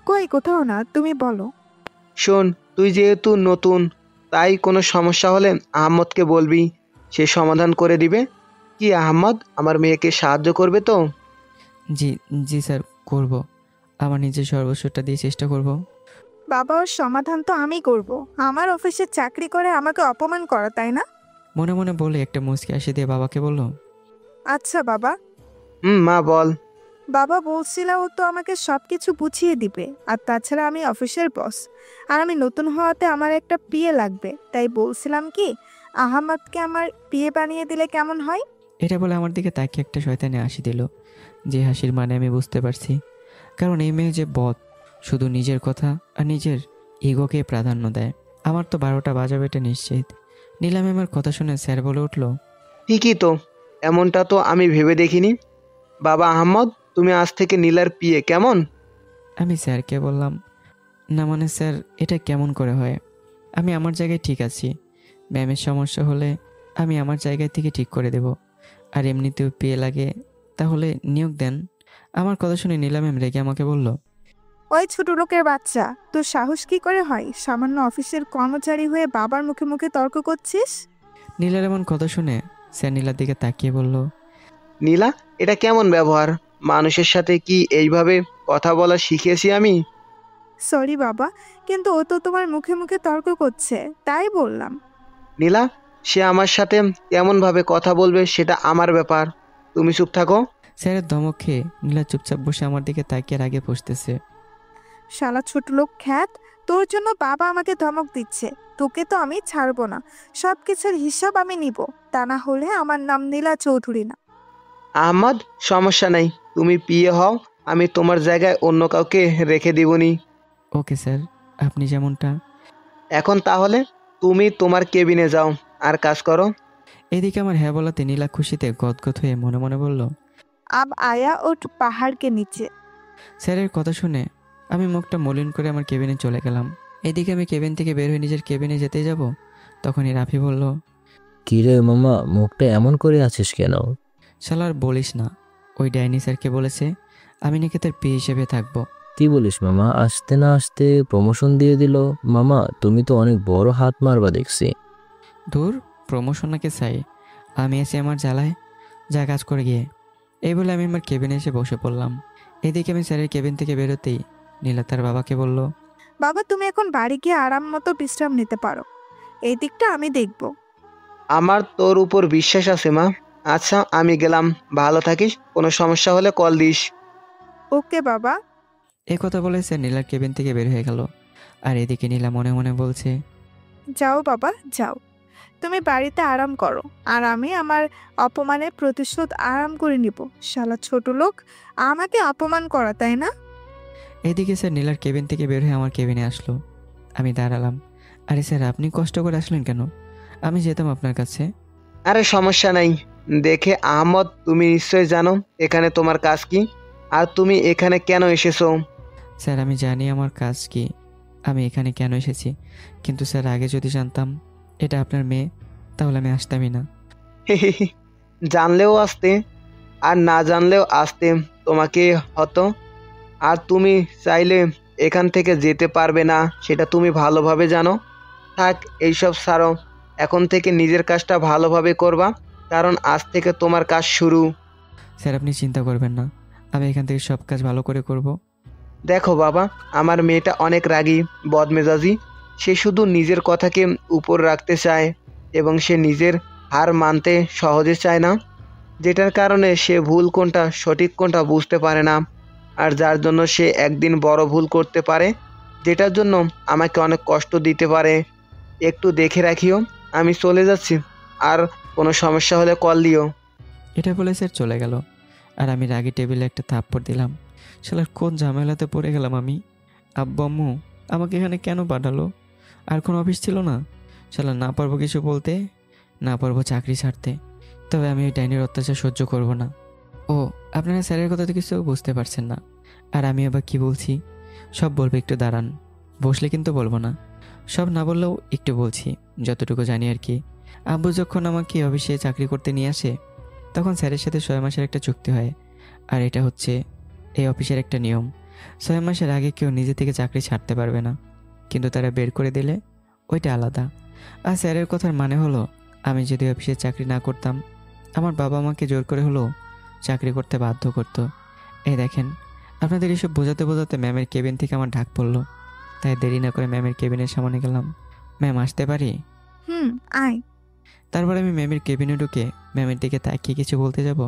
কই কোথাও না, তুমি বলো। শোন, তুই যেহেতু নতুন, তাই কোনো সমস্যা হলে আহমদকে বলবি, সে সমাধান করে দিবে। কি আহমদ, আমার মেয়েকে সাহায্য করবে তো? জি জি স্যার, করব, আমার নিজের সর্বস্বটা দিয়ে চেষ্টা করব। বাবা, ওর সমাধান তো আমি করব। আমার অফিসে চাকরি করে আমাকে অপমান করা, তাই না? মনে মনে বলে একটা মুচকি হাসি দিয়ে বাবাকে বলল, আচ্ছা বাবা। মা বল। বাবা বলছিল ও তো আমাকে সবকিছু বুঝিয়ে দিবে, আর তাছাড়া আমি অফিসের বস, আর আমি নতুন হওয়াতে আমার একটা পিএ লাগবে, তাই বলছিলাম কি আহমদকে আমার পিএ বানিয়ে দিলে কেমন হয়? এটা বলে আমার দিকে তাকিয়ে একটা শয়তানি হাসি দিল, যে হাসির মানে আমি বুঝতে পারছি। কারণ এই মেয়ে যে বদ, শুধু নিজের কথা আর নিজের ইগোকে প্রাধান্য দেয়। আমার তো 12টা বাজাবে এটা নিশ্চিত। নীলা ম্যামের কথা শুনে স্যার বলে উঠল, ঠিকই তো, এমনটা তো আমি ভেবে দেখিনি। বাবা আহমদ, তুমি আজ থেকে নীলার পিএ, কেমন? আমি স্যারকে বললাম, না মানে স্যার, এটা কেমন করে হয়? আমি আমার জায়গায় ঠিক আছি, ম্যামের সমস্যা হলে আমি আমার জায়গায় থেকে ঠিক করে দেব, আর এমনিতেও পেয়ে লাগে, তাহলে নিয়োগ দেন। আমার কথা শুনে নীলা ম্যাম রেগে আমাকে বলল, ওই ছোট লোকের বাচ্চা, তোর সাহস কি করে হয় সামান্য অফিসের কর্মচারী হয়ে বাবার মুখে মুখে তর্ক করছিস? নীলার এমন কথা শুনে স্যার নীলার দিকে তাকিয়ে বলল, নীলা, এটা কেমন ব্যবহার? মানুষের সাথে কি এইভাবে কথা বলা শিখিয়েছি আমি? সরি বাবা, কিন্তু ও তো তোমার মুখে মুখে তর্ক করছে, তাই বললাম। নীলা, সে আমার সাথে কেমনভাবে কথা বলবে সেটা আমার ব্যাপার, তুমি চুপ থাকো। স্যারের ধমক খেয়ে নীলা চুপচাপ বসে আমার দিকে তাকিয়ে আগে বসতেছে। শালা ছোট লোক খ্যাত, তোর জন্য বাবা আমাকে ধমক দিচ্ছে। তোকে তো আমি ছাড়বো না, সব কিছুর হিসাব আমি নিব, তা না হলে আমার নাম নীলা চৌধুরী না। আহমদ, সমস্যা নাই, তুমি পিয়ে হও, আমি তোমার জায়গায় অন্য কাউকে রেখে দিবনি। ওকে স্যার, আপনি যেমনটা। এখন তাহলে তুমি তোমার কেবিনে যাও আর কাজ করো। এদিকে আমার হ্যাঁ বলাতে নীলা খুশিতে গদগদ হয়ে মনে মনে বলল, আব আয়া ওঠ পাহাড় কে নিচে। স্যারের কথা শুনে আমি মুখটা মলিন করে আমার কেবিনে চলে গেলাম। এদিকে আমি কেবিন থেকে বের হয়ে নিজের কেবিনে যেতে যাব, তখনই রাফি বলল, কি রে মামা, মুখটা এমন করে আছিস কেন? শালা আর বলিস না, ওই ডাইনি স্যারকে বলেছে আমি নাকি তার পি হিসেবে থাকবো। কি বলিস মামা, আসতে না আসতে প্রমোশন দিয়ে দিল? মামা তুমি তো অনেক বড় হাত মারবা দেখছি। দূর, প্রমোশন নাকি চাই, আমি এসে আমার জ্বালায় যা কাজ করে গিয়ে। এই বলে আমি আমার কেবিনে এসে বসে পড়লাম। এদিকে আমি স্যারের কেবিন থেকে বেরোতেই নীলা তার বাবাকে বলল, বাবা, তুমি এখন বাড়ি গিয়ে আরাম মতো বিশ্রাম নিতে পারো, এই দিকটা আমি দেখব। আমার তোর উপর বিশ্বাস আছে মা। আচ্ছা, আমি গেলাম, ভালো থাকিস, কোনো সমস্যা হলে কল দিস। ওকে বাবা। এই কথা বলে স্যার নীলার কেবিন থেকে বের হয়ে গেল। আর এদিকে নীলা মনে মনে বলছে, যাও বাবা যাও, তুমি বাড়িতে আরাম করো, আর আমি আমার অপমানের প্রতিশোধ আরাম করে নিব। শালা ছোট লোক, আমাকে অপমান করা, তাই না? এদিকে স্যার নীলার কেবিন থেকে বের হয়ে আমার কেবিনে আসলো। আমি দাঁড়ালাম। আরে স্যার, আপনি কষ্ট করে আসলেন কেন? আমি যেতাম আপনার কাছে। আরে সমস্যা নাই। দেখে আহমদ, তুমি নিশ্চয় জানো এখানে তোমার কাজ কি, আর তুমি এখানে কেন এসেছো। স্যার, আমি জানি আমার কাজ কি, আমি এখানে কেন এসেছি, কিন্তু স্যার আগে যদি জানতাম এটা আপনার মেয়ে, তাহলে আমি আসতামই না। জানলেও আসতে, আর না জানলেও আসতে তোমাকে হতো। আর তুমি চাইলে এখান থেকে যেতে পারবে না, সেটা তুমি ভালোভাবে জানো। থাক, এইসব ছাড়ো, এখন থেকে নিজের কাজটা ভালোভাবে করবা, কারণ আজ থেকে তোমার কাজ শুরু। স্যার, আপনি চিন্তা করবেন না, আমি এখান থেকে সব কাজ ভালো করে করব। দেখো বাবা, আমার মেয়েটা অনেক রাগী, বদমেজাজি। সে শুধু নিজের কথাকে উপর রাখতে চায়, এবং সে নিজের হার মানতে সহজে চায় না, যেটার কারণে সে ভুল কোনটা সঠিক কোনটা বুঝতে পারে না, আর যার জন্য সে একদিন বড় ভুল করতে পারে, যেটার জন্য আমাকে অনেক কষ্ট দিতে পারে। একটু দেখে রাখিও, আমি চলে যাচ্ছি, আর কোনো সমস্যা হলে কল দিও। এটা বলে স্যার চলে গেল। আর আমি রাগে টেবিলে একটা থাপ্পড় দিলাম। শালার কোন ঝামেলাতে পড়ে গেলাম আমি। আব্বু আম্মু আমাকে এখানে কেন পাঠালো? আর কোনো অফিস ছিল না? শালা না পারবো কিছু বলতে, না পারবো চাকরি ছাড়তে, তবে আমি ওই ডাইনির অত্যাচার সহ্য করব না। ও, আপনারা স্যারের কথা তো কিছু বুঝতে পারছেন না, আর আমি আবার কি বলছি সব বলবো, একটু দাঁড়ান। বসলে কিন্তু বলবো না, সব না বললেও একটু বলছি, যতটুকু জানি আর কি। আব্বু যখন আমাকে অফিসে চাকরি করতে নিয়ে আসে, তখন স্যারের সাথে 6 মাসের একটা চুক্তি হয়। আর এটা হচ্ছে এই অফিসের একটা নিয়ম, 6 মাসের আগে কেউ নিজে থেকে চাকরি ছাড়তে পারবে না, কিন্তু তারা বের করে দিলে ওইটা আলাদা। আর স্যারের কথার মানে হলো, আমি যদি অফিসে চাকরি না করতাম, আমার বাবা আমাকে জোর করে হলো চাকরি করতে বাধ্য করতো। এই দেখেন, আপনাদের এসব বোঝাতে বোঝাতে ম্যামের কেবিন থেকে আমার ঢাক পড়লো। তাই দেরি না করে ম্যামের কেবিনের সামনে গেলাম। ম্যাম, আসতে পারি? আয়। তারপর আমি ম্যামের কেবিনে ঢুকে ম্যামের দিকে তাকিয়ে কিছু বলতে যাব,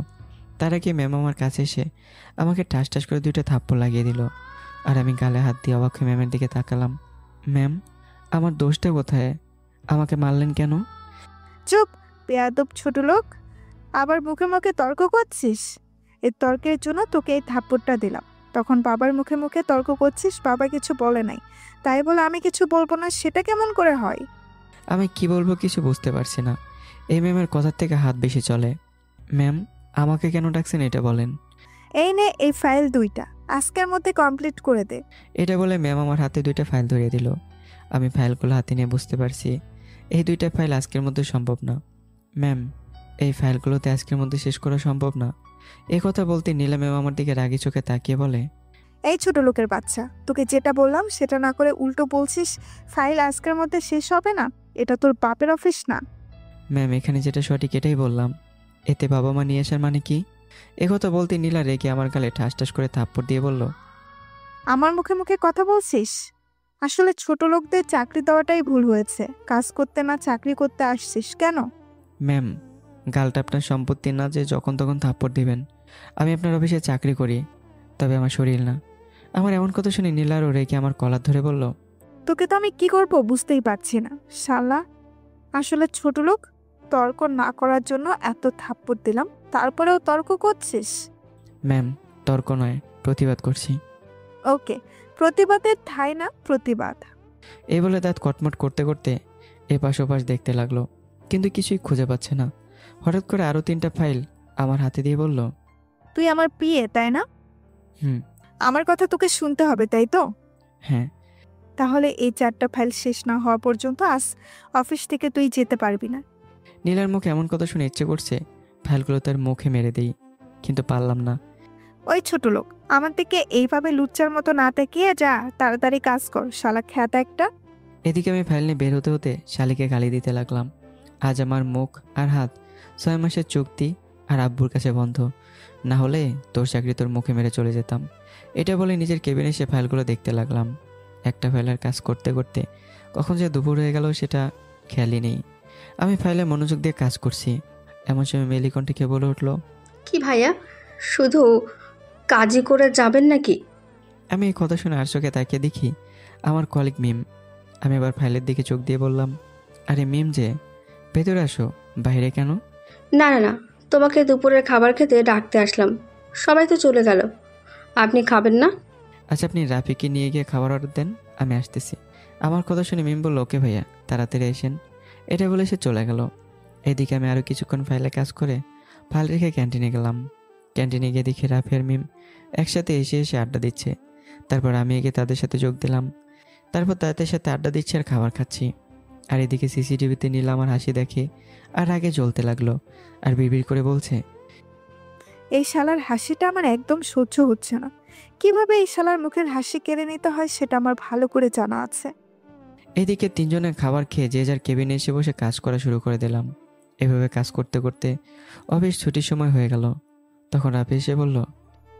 তার আগে ম্যাম আমার কাছে এসে আমাকে ঠাস ঠাস করে 2টা থাপ্পড় লাগিয়ে দিল। আর আমি গালে হাত দিয়ে অবাক হয়ে ম্যামের দিকে তাকালাম। ম্যাম, আমার দোষটা কোথায়? আমাকে মারলেন কেন? চুপ, বেয়াদব ছোট লোক, আবার মুখে মুখে তর্ক করছিস। এই তর্কের জন্য তোকে এই থাপ্পড়টা দিলাম। তখন বাবার মুখে মুখে তর্ক করছিস, বাবা কিছু বলে নাই, তাই বলে আমি কিছু বলবো না, সেটা কেমন করে হয়? আমি কি বলবো কিছু বুঝতে পারছি না। এই ম্যামের কথার থেকে হাত বেশি চলে। ম্যাম, আমাকে কেন ডাকছেন এটা বলেন। এই নে, এই ফাইল 2টা আজকের মধ্যে কমপ্লিট করে দে। এটা বলে ম্যাম আমার হাতে 2টা ফাইল ধরিয়ে দিল। আমি ফাইলগুলো হাতে নিয়ে বুঝতে পারছি এই 2টা ফাইল আজকের মধ্যে সম্ভব না। ম্যাম, এই ফাইলগুলোতে আজকের মধ্যে শেষ করা সম্ভব না। এই কথা বলতে নীলা ম্যাম আমার দিকে রাগি চোখে তাকিয়ে বলে, এই ছোট লোকের বাচ্চা, তোকে যেটা বললাম সেটা না করে উল্টো বলছিস ফাইল আজকের মধ্যে শেষ হবে না। এটা তোর বাপের অফিস না। ম্যাম এখানে যেটা সঠিক এটাই বললাম। এতে বাবা মা নিয়ে আসার মানে কি? একথা বলতে নীলা রেগে আমার গালে ঠাস ঠাস করে থাপ্পড় দিয়ে বলল, আমার মুখে মুখে কথা বলছিস? আসলে ছোট লোকদের চাকরি দেওয়াটাই ভুল হয়েছে। কাজ করতে না চাকরি করতে আসছিস কেন? ম্যাম গালটা আপনার সম্পত্তি না যে যখন তখন থাপ্পড় দিবেন। আমি আপনার অফিসে চাকরি করি, তবে আমার শরীর না। আমার এমন কথা শুনে নীলা আরও রেগে আমার কলার ধরে বলল, তোকে তো আমি কি করব বুঝতেই পারছি না শালা। আসলে ছোট লোক, তর্ক না করার জন্য এত থাপ্পড় দিলাম, তারপরেও তর্ক করছিস। ম্যাম তর্ক নয়, প্রতিবাদ করছি। ওকে, প্রতিবাদের ঠাঁই না প্রতিবাদ। এই বলে দাঁত কটমট করতে করতে এপাশ ওপাশ দেখতে লাগলো, কিন্তু কিছুই খুঁজে পাচ্ছে না। হঠাৎ করে আরও 3টা ফাইল আমার হাতে দিয়ে বলল, তুই আমার পিয়ে, তাই না? হুম। আমার কথা তোকে শুনতে হবে, তাই তো? হ্যাঁ। তাহলে এই 4টা ফাইল শেষ না হওয়া পর্যন্ত আজ অফিস থেকে তুই যেতে পারবি না। নীলার মুখে এমন কথা শুনে ইচ্ছে করছে ফাইলগুলো তার মুখে মেরে দিই, কিন্তু পারলাম না। ওই ছোট লোক, আমার দিকে এইভাবে লুচ্চার মতো না তাকিয়ে যা, তাড়াতাড়ি কাজ কর শালা খ্যাতা একটা। এদিকে আমি ফাইল নিয়ে বের হতে হতে শালিকে গালি দিতে লাগলাম। আজ আমার মুখ আর হাত 6 মাসের চুক্তি আর আব্বুর কাছে বন্ধ, না হলে তোর চাকরি তোর মুখে মেরে চলে যেতাম। এটা বলে নিজের কেবিনে এসে ফাইলগুলো দেখতে লাগলাম। একটা ফাইলের কাজ করতে করতে কখন যে দুপুর হয়ে গেল সেটা খেয়ালই নেই। আমি ফাইলে মনোযোগ দিয়ে কাজ করছি, এমন সময় মেলিকণ্ঠীকে বলে উঠলো, কি ভাইয়া, শুধু কাজই করে যাবেন নাকি? আমি এই কথা শুনে আর চোখে তাকিয়ে দেখি আমার কলিগ মিম। আমি আবার ফাইলের দিকে চোখ দিয়ে বললাম, আরে মিম যে, ভেতরে আসো। বাইরে কেন? না না না, তোমাকে দুপুরের খাবার খেতে ডাকতে আসলাম। সবাই তো চলে গেল, আপনি খাবেন না? আচ্ছা আপনি রাফিকে নিয়ে গিয়ে খাবার অর্ডার দেন, আমি আসতেছি। আমার কথা শুনে মিম বলল, ওকে ভাইয়া তাড়াতাড়ি আসেন। এটা বলে সে চলে গেল। এদিকে আমি আরও কিছুক্ষণ ফাইলে কাজ করে ফাইল রেখে ক্যান্টিনে গেলাম। ক্যান্টিনে গিয়ে দেখি রাফি আর মিম একসাথে এসে এসে আড্ডা দিচ্ছে। তারপর আমি এগিয়ে তাদের সাথে যোগ দিলাম। তারপর তাদের সাথে আড্ডা দিচ্ছি আর খাবার খাচ্ছি। আর এদিকে সিসিটিভিতে নীলা আমার হাসি দেখে আর আগে জ্বলতে লাগলো আর বিড়বিড় করে বলছে, এই শালার হাসিটা আমার একদম সহ্য হচ্ছে না। কিভাবে এই শালার মুখের হাসি কেড়ে নিতে হয় সেটা আমার ভালো করে জানা আছে। এদিকে 3 জনের খাবার খেয়ে যে যার কেবিনে এসে বসে কাজ করা শুরু করে দিলাম। এভাবে কাজ করতে করতে অফিস ছুটির সময় হয়ে গেল। তখন রাফি এসে বলল,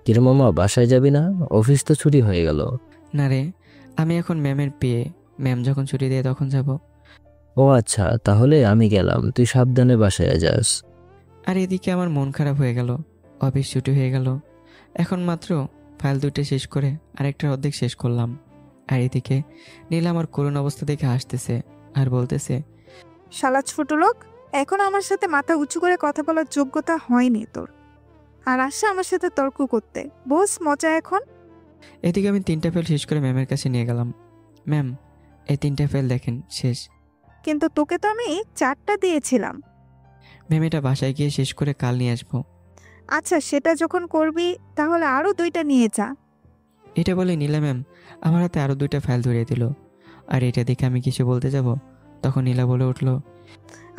কিরে মামা, বাসায় যাবি না? অফিস তো ছুটি হয়ে গেল। না রে, আমি এখন ম্যামের পেয়ে, ম্যাম যখন ছুটি দেয় তখন যাব। ও আচ্ছা, তাহলে আমি গেলাম, তুই সাবধানে বাসায় যাস। আর এদিকে আমার মন খারাপ হয়ে গেল। অফিস ছুটি হয়ে গেল, এখন মাত্র ফাইল 2টা শেষ করে আরেকটার অর্ধেক শেষ করলাম। আর এদিকে নীলা আমার করুণ অবস্থা দেখে হাসতেছে আর বলতেছে, শালা ছোট লোক, এখন আমার সাথে মাথা উঁচু করে কথা বলার যোগ্যতা হয়নি তোর, আর আসে আমার সাথে তর্ক করতে। বস মজা এখন। এদিকে আমি 3টা ফাইল শেষ করে ম্যামের কাছে নিয়ে গেলাম। ম্যাম এই 3টা ফাইল দেখেন, শেষ। কিন্তু তোকে তো আমি 4টা দিয়েছিলাম। ম্যাম এটা বাসায় গিয়ে শেষ করে কাল নিয়ে আসবো। আচ্ছা সেটা যখন করবি তাহলে আরো 2টা নিয়ে যা। এটা বলে নীলা ম্যাম আমার হাতে আরও 2টা ফাইল ধরিয়ে দিল। আর এটা দেখে আমি কিছু বলতে যাব, তখন নীলা বলে উঠল,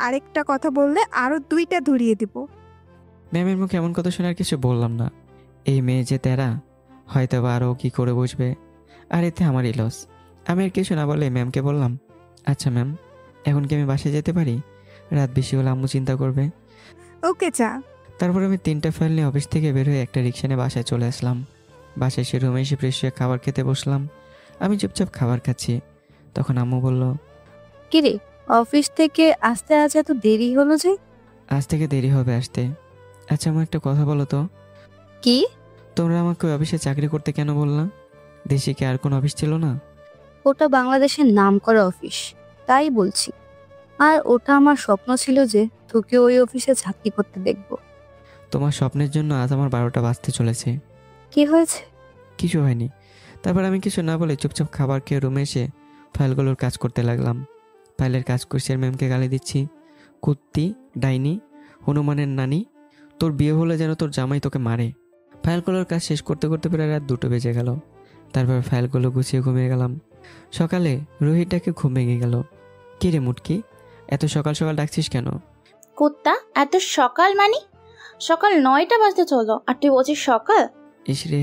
আরেকটা কথা বললে আরো 2টা ধরিয়ে দিব। ম্যামের মুখে এমন কথা শুনে আর কিছু বললাম না। এই মেয়ে যে তেরা, হয়তো বা আরও কী করে বসবে, আর এতে আমারই লস। আমি আর কিছু না বলে ম্যামকে বললাম, আচ্ছা ম্যাম এখন কি আমি বাসায় যেতে পারি? রাত বেশি হলে আম্মু চিন্তা করবে। ওকে যা। তারপর আমি 3টা ফাইল নিয়ে অফিস থেকে বের হয়ে একটা রিক্সা নিয়ে বাসায় চলে আসলাম। বাসায় এসে রুমে এসে ফ্রেশ হয়ে খাবার খেতে বসলাম। আমি চুপচাপ খাবার খাচ্ছি, তখন আম্মু বলল, কিরে, অফিস থেকে আসতে আজ এত দেরি হলো যে? আজ থেকে দেরি হবে আসতে। আচ্ছা আমার একটা কথা বলো তো, কি? তোমরা আমাকে ওই অফিসে চাকরি করতে কেন বললা? দেশে কি আর কোনো অফিস ছিল না? ওটা বাংলাদেশের নামকরা অফিস, তাই বলছি। আর ওটা আমার স্বপ্ন ছিল যে তোকে ওই অফিসে চাকরি করতে দেখব। তোমার স্বপ্নের জন্য আজ আমার 12টা বাজতে চলেছে। কি হয়েছে? কিছু হয়নি। তারপর আমি কিছু না বলে চুপচাপ খাবার খেয়ে রুমে এসে ফাইলগুলোর কাজ করতে লাগলাম। ফাইলের কাজ করছি আর ম্যামকে গালি দিচ্ছি, কুত্তি, ডাইনি, হনুমানের নানি, তোর বিয়ে হলে যেন তোর জামাই তোকে মারে। ফাইলগুলোর কাজ শেষ করতে করতে প্রায় রাত 2টো বেজে গেল। তারপর ফাইলগুলো গুছিয়ে ঘুমিয়ে গেলাম। সকালে রোহিতটাকে ঘুম ভেঙে গেল। কী রে মুটকি, এত সকাল সকাল ডাকছিস কেন? কুত্তা, এত সকাল মানে? সকাল 9টা বাজতে চলো আর তুই বলছিস সকাল? ইস রে,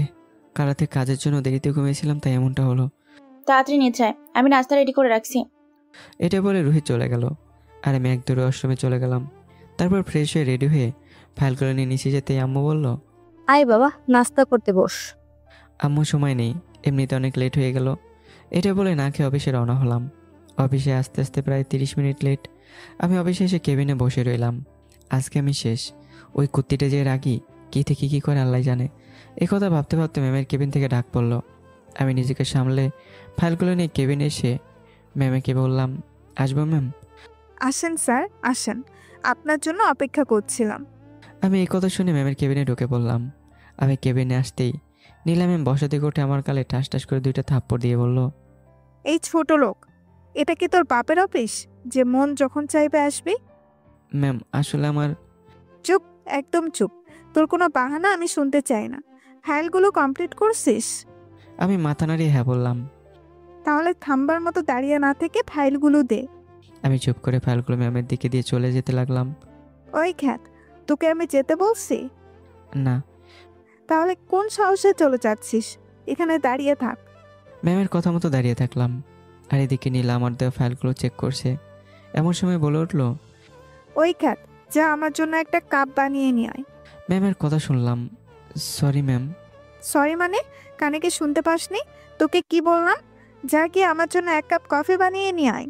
কাল রাতে কাজের জন্য দেরিতে ঘুমিয়েছিলাম, তাই এমনটা হলো। তাড়াতাড়ি নিয়ে যায়, আমি নাস্তা রেডি করে রাখছি। এটা বলে রোহিত চলে গেল আর আমি এক দৌড়ে ওয়াশরুমে চলে গেলাম। তারপর ফ্রেশ হয়ে রেডি হয়ে ফাইলগুলো নিয়ে নিচে যেতেই আম্মু বলল, আয় বাবা, নাস্তা করতে বস। আম্মু সময় নেই, এমনিতে অনেক লেট হয়ে গেল। এটা বলে না খেয়ে অফিসে রওনা হলাম। অফিসে আস্তে আস্তে প্রায় 30 মিনিট লেট। আমি অফিসে এসে কেবিনে বসে রইলাম। আজকে আমি শেষ। ওই কুত্তিটা যে রাগি, কী থেকে কী করে আল্লাহ জানে। এই কথা ভাবতে ভাবতে ম্যামের কেবিন থেকে ডাক পড়লো। আমি নিজেকে সামলে ফাইলগুলো নিয়ে কেবিনে এসে ম্যামেকে বললাম, আসবো ম্যাম? আসেন স্যার, আসেন, আপনার জন্য অপেক্ষা করছিলাম। আমি এই কথা শুনে ম্যামের কেবিনে ঢুকে পড়লাম। আমি কেবিনে আসতেই নীলা ম্যাম বসা থেকে উঠে আমার গালে ঠাস ঠাস করে 2টা থাপ্পড় দিয়ে বলল, এই ছোট লোক, এটা কি তোর বাপের অফিস যে মন যখন চাইবে আসবি? ম্যাম আসলে আমার... চুপ, একদম চুপ। তোর কোনো বাহানা আমি শুনতে চাই না। ফাইলগুলো কমপ্লিট করছিস? আমি মাথা নাড়িয়ে হ্যাঁ বললাম। তাহলে থাম্বার মতো দাঁড়িয়ে না থেকে ফাইলগুলো দে। আমি চুপ করে ফাইলগুলো ম্যামের দিকে দিয়ে চলে যেতে লাগলাম। ওই খ্যাত, তোকে আমি যেতে বলছি? না। তাহলে কোন সাহসে চলে যাচ্ছিস? এখানে দাঁড়িয়ে থাক। ম্যামের কথা মতো দাঁড়িয়ে থাকলাম। আর এদিকে নীলা আমার দেওয়া ফাইলগুলো চেক করছে। এমন সময় বলে উঠলো, ওই খ্যাত, যা আমার জন্য একটা কাপ বানিয়ে নিয়ে আয়। ম্যামের কথা শুনলাম। Sorry ma'am. সরি মানে? কানে কি শুনতে পাসনি? তোকে কি বললাম? যা গিয়ে আমার জন্য 1 কাপ কফি বানিয়ে নিয়ে আয়।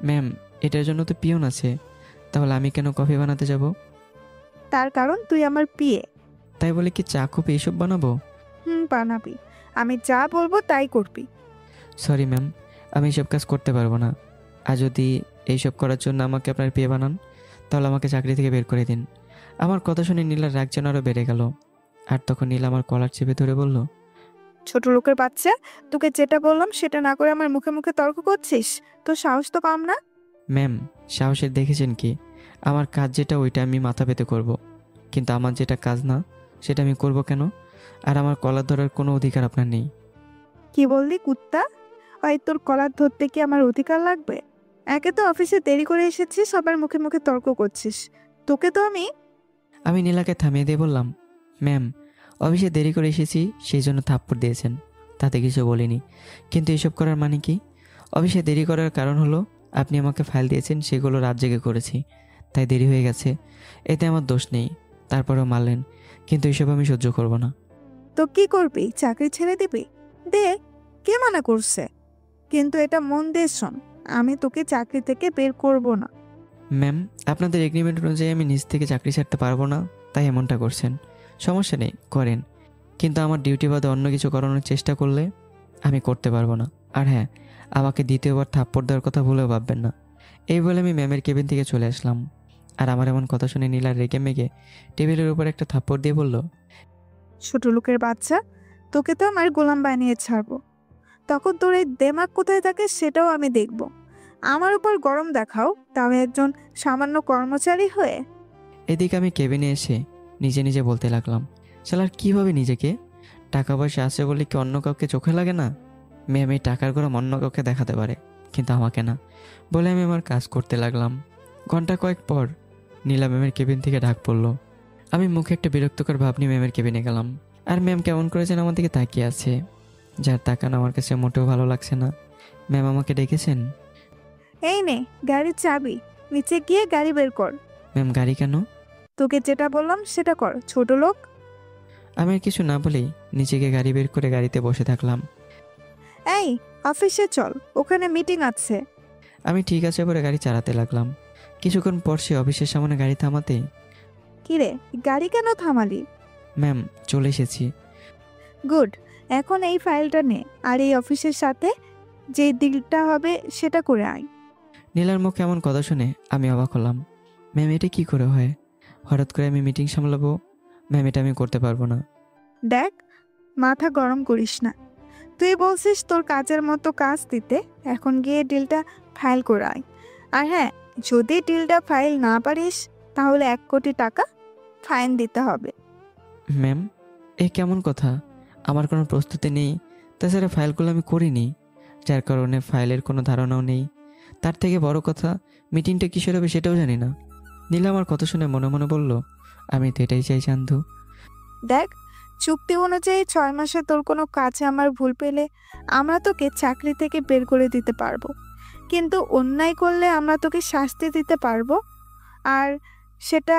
ম্যাম, এটার জন্য তো পিয়ন আছে, তাহলে আমি কেন কফি বানাতে যাব? তার কারণ তুই আমার পিয়ে। তাই বলে কি চা কফি এসব বানাবো? বানাবি। আমি যা বলবো তাই করবি। সরি ম্যাম, আমি এসব কাজ করতে পারবো না। আর যদি এইসব করার জন্য আমাকে আপনার পেয়ে বানান, তাহলে আমাকে চাকরি থেকে বের করে দিন। আমার কথা শুনে নীলার রাগ যেন আরও বেড়ে গেল। আর তখন নীলা আমার কলার চেপে ধরে বলল, ছোট লোকের বাচ্চা, তোকে যেটা বললাম সেটা না করে আমার মুখে মুখে তর্ক করছিস? তোর সাহস তো কম না। ম্যাম, সাহসের দেখেছেন কি? আমার কাজ যেটা ওইটা আমি মাথা পেতে করব, কিন্তু আমার যেটা কাজ না সেটা আমি করব কেন? আর আমার কলার ধরার কোনো অধিকার আপনার নেই। কি বললি কুত্তা? ওই তোর কলার ধরতে কি আমার অধিকার লাগবে? একে তো অফিসে দেরি করে এসেছিস, সবার মুখে মুখে তর্ক করছিস। তোকে তো আমি নীলাকে থামিয়ে দিয়ে বললাম, ম্যাম, অফিসে দেরি করে এসেছি সেই জন্য থাপ্পড় দিয়েছেন, তাতে কিছু বলিনি। কিন্তু এসব করার মানে কি? অফিসে দেরি করার কারণ হলো আপনি আমাকে ফাইল দিয়েছেন, সেগুলো রাত জেগে করেছি, তাই দেরি হয়ে গেছে। এতে আমার দোষ নেই। তারপরেও মারলেন, কিন্তু এসব আমি সহ্য করব না। তো কি করবি? চাকরি ছেড়ে দিবি? দে, কে মানা করছে? কিন্তু এটা মন দিয়ে শোন, আমি তোকে চাকরি থেকে বের করব না। ম্যাম, আপনাদের এগ্রিমেন্ট অনুযায়ী আমি নিজ থেকে চাকরি ছাড়তে পারবো না, তাই এমনটা করছেন। সমস্যা নেই, করেন, কিন্তু আমার ডিউটি বাদে অন্য কিছু করানোর চেষ্টা করলে আমি করতে পারবো না। আর হ্যাঁ, আমাকে দ্বিতীয়বার থাপ্পড় দেওয়ার কথা ভুলেও ভাববেন না। এই বলে আমি ম্যামের কেবিন থেকে চলে আসলাম। আর আমার এমন কথা শুনে নীলা রেগে মেগে টেবিলের উপর একটা থাপ্পড় দিয়ে বলল, ছোট লোকের বাচ্চা, তোকে তো আমার গোলাম বানিয়ে ছাড়বো। তখন তোর এই দেমাগ কোথায় থাকে সেটাও আমি দেখব। আমার উপর গরম দেখাও, তাও একজন সামান্য কর্মচারী হয়ে। এদিকে আমি কেবিনে এসে নিজে নিজে বলতে লাগলাম, শালার কীভাবে নিজেকে? টাকা পয়সা আছে বলে কি অন্য কাউকে চোখে লাগে না? ম্যাম এই টাকার গরম অন্য কাউকে দেখাতে পারে, কিন্তু আমাকে না। বলে আমি আমার কাজ করতে লাগলাম। ঘন্টা কয়েক পর নীলা ম্যামের কেবিন থেকে ডাক পড়লো। আমি মুখে একটা বিরক্তকর ভাব নিয়ে ম্যামের কেবিনে গেলাম। আর ম্যাম কেমন করেছেন আমার দিকে তাকিয়ে আছে, যার তাকানো আমার কাছে মোটেও ভালো লাগছে না। ম্যাম আমাকে ডেকেছেন। এই নে গাড়ির চাবি, নিচে গিয়ে গাড়ি বের কর। ম্যাম, গাড়ি কেন? তোকে যেটা বললাম সেটা কর, ছোট লোক। আমি আর কিছু না বলেই নিচে গিয়ে গাড়ি বের করে গাড়িতে বসে থাকলাম। এই, অফিসে চল, ওখানে মিটিং আছে। আমি ঠিক আছে বলে গাড়ি চালাতে লাগলাম। কিছুক্ষণ পর সে অফিসের সামনে গাড়ি থামাতেই, কিরে, গাড়ি কেন থামালি? ম্যাম, চলে এসেছি। গুড, এখন এই ফাইলটা নে, আর এই অফিসের সাথে যে ডিলটা হবে সেটা করে আয়। নীলার মুখে এমন কথা শুনে আমি অবাক হলাম। ম্যাম, এটা কী করে হয়? হঠাৎ করে আমি মিটিং সামলাবো? ম্যাম, এটা আমি করতে পারবো না। দেখ, মাথা গরম করিস না। তুই বলছিস তোর কাজের মতো কাজ দিতে, এখন গিয়ে ডিলটা ফাইল করে আয়। আর হ্যাঁ, যদি ডিলটা ফাইল না পারিস তাহলে 1 কোটি টাকা ফাইন দিতে হবে। ম্যাম, এ কেমন কথা? আমার কোনো প্রস্তুতি নেই, তাছাড়া ফাইলগুলো আমি করিনি, যার কারণে ফাইলের কোনো ধারণাও নেই। তার থেকে বড় কথা, মিটিংটা কিসের হবে সেটাও জানি না। নীলা আমার কথা শুনে মনে মনে বলল, আমি তো এটাই চাই চান্দু। দেখ, চুক্তি অনুযায়ী 6 মাসে তোর কোনো কাজে আমার ভুল পেলে আমরা তোকে চাকরি থেকে বের করে দিতে পারবো, কিন্তু অন্যায় করলে আমরা তোকে শাস্তি দিতে পারবো। আর সেটা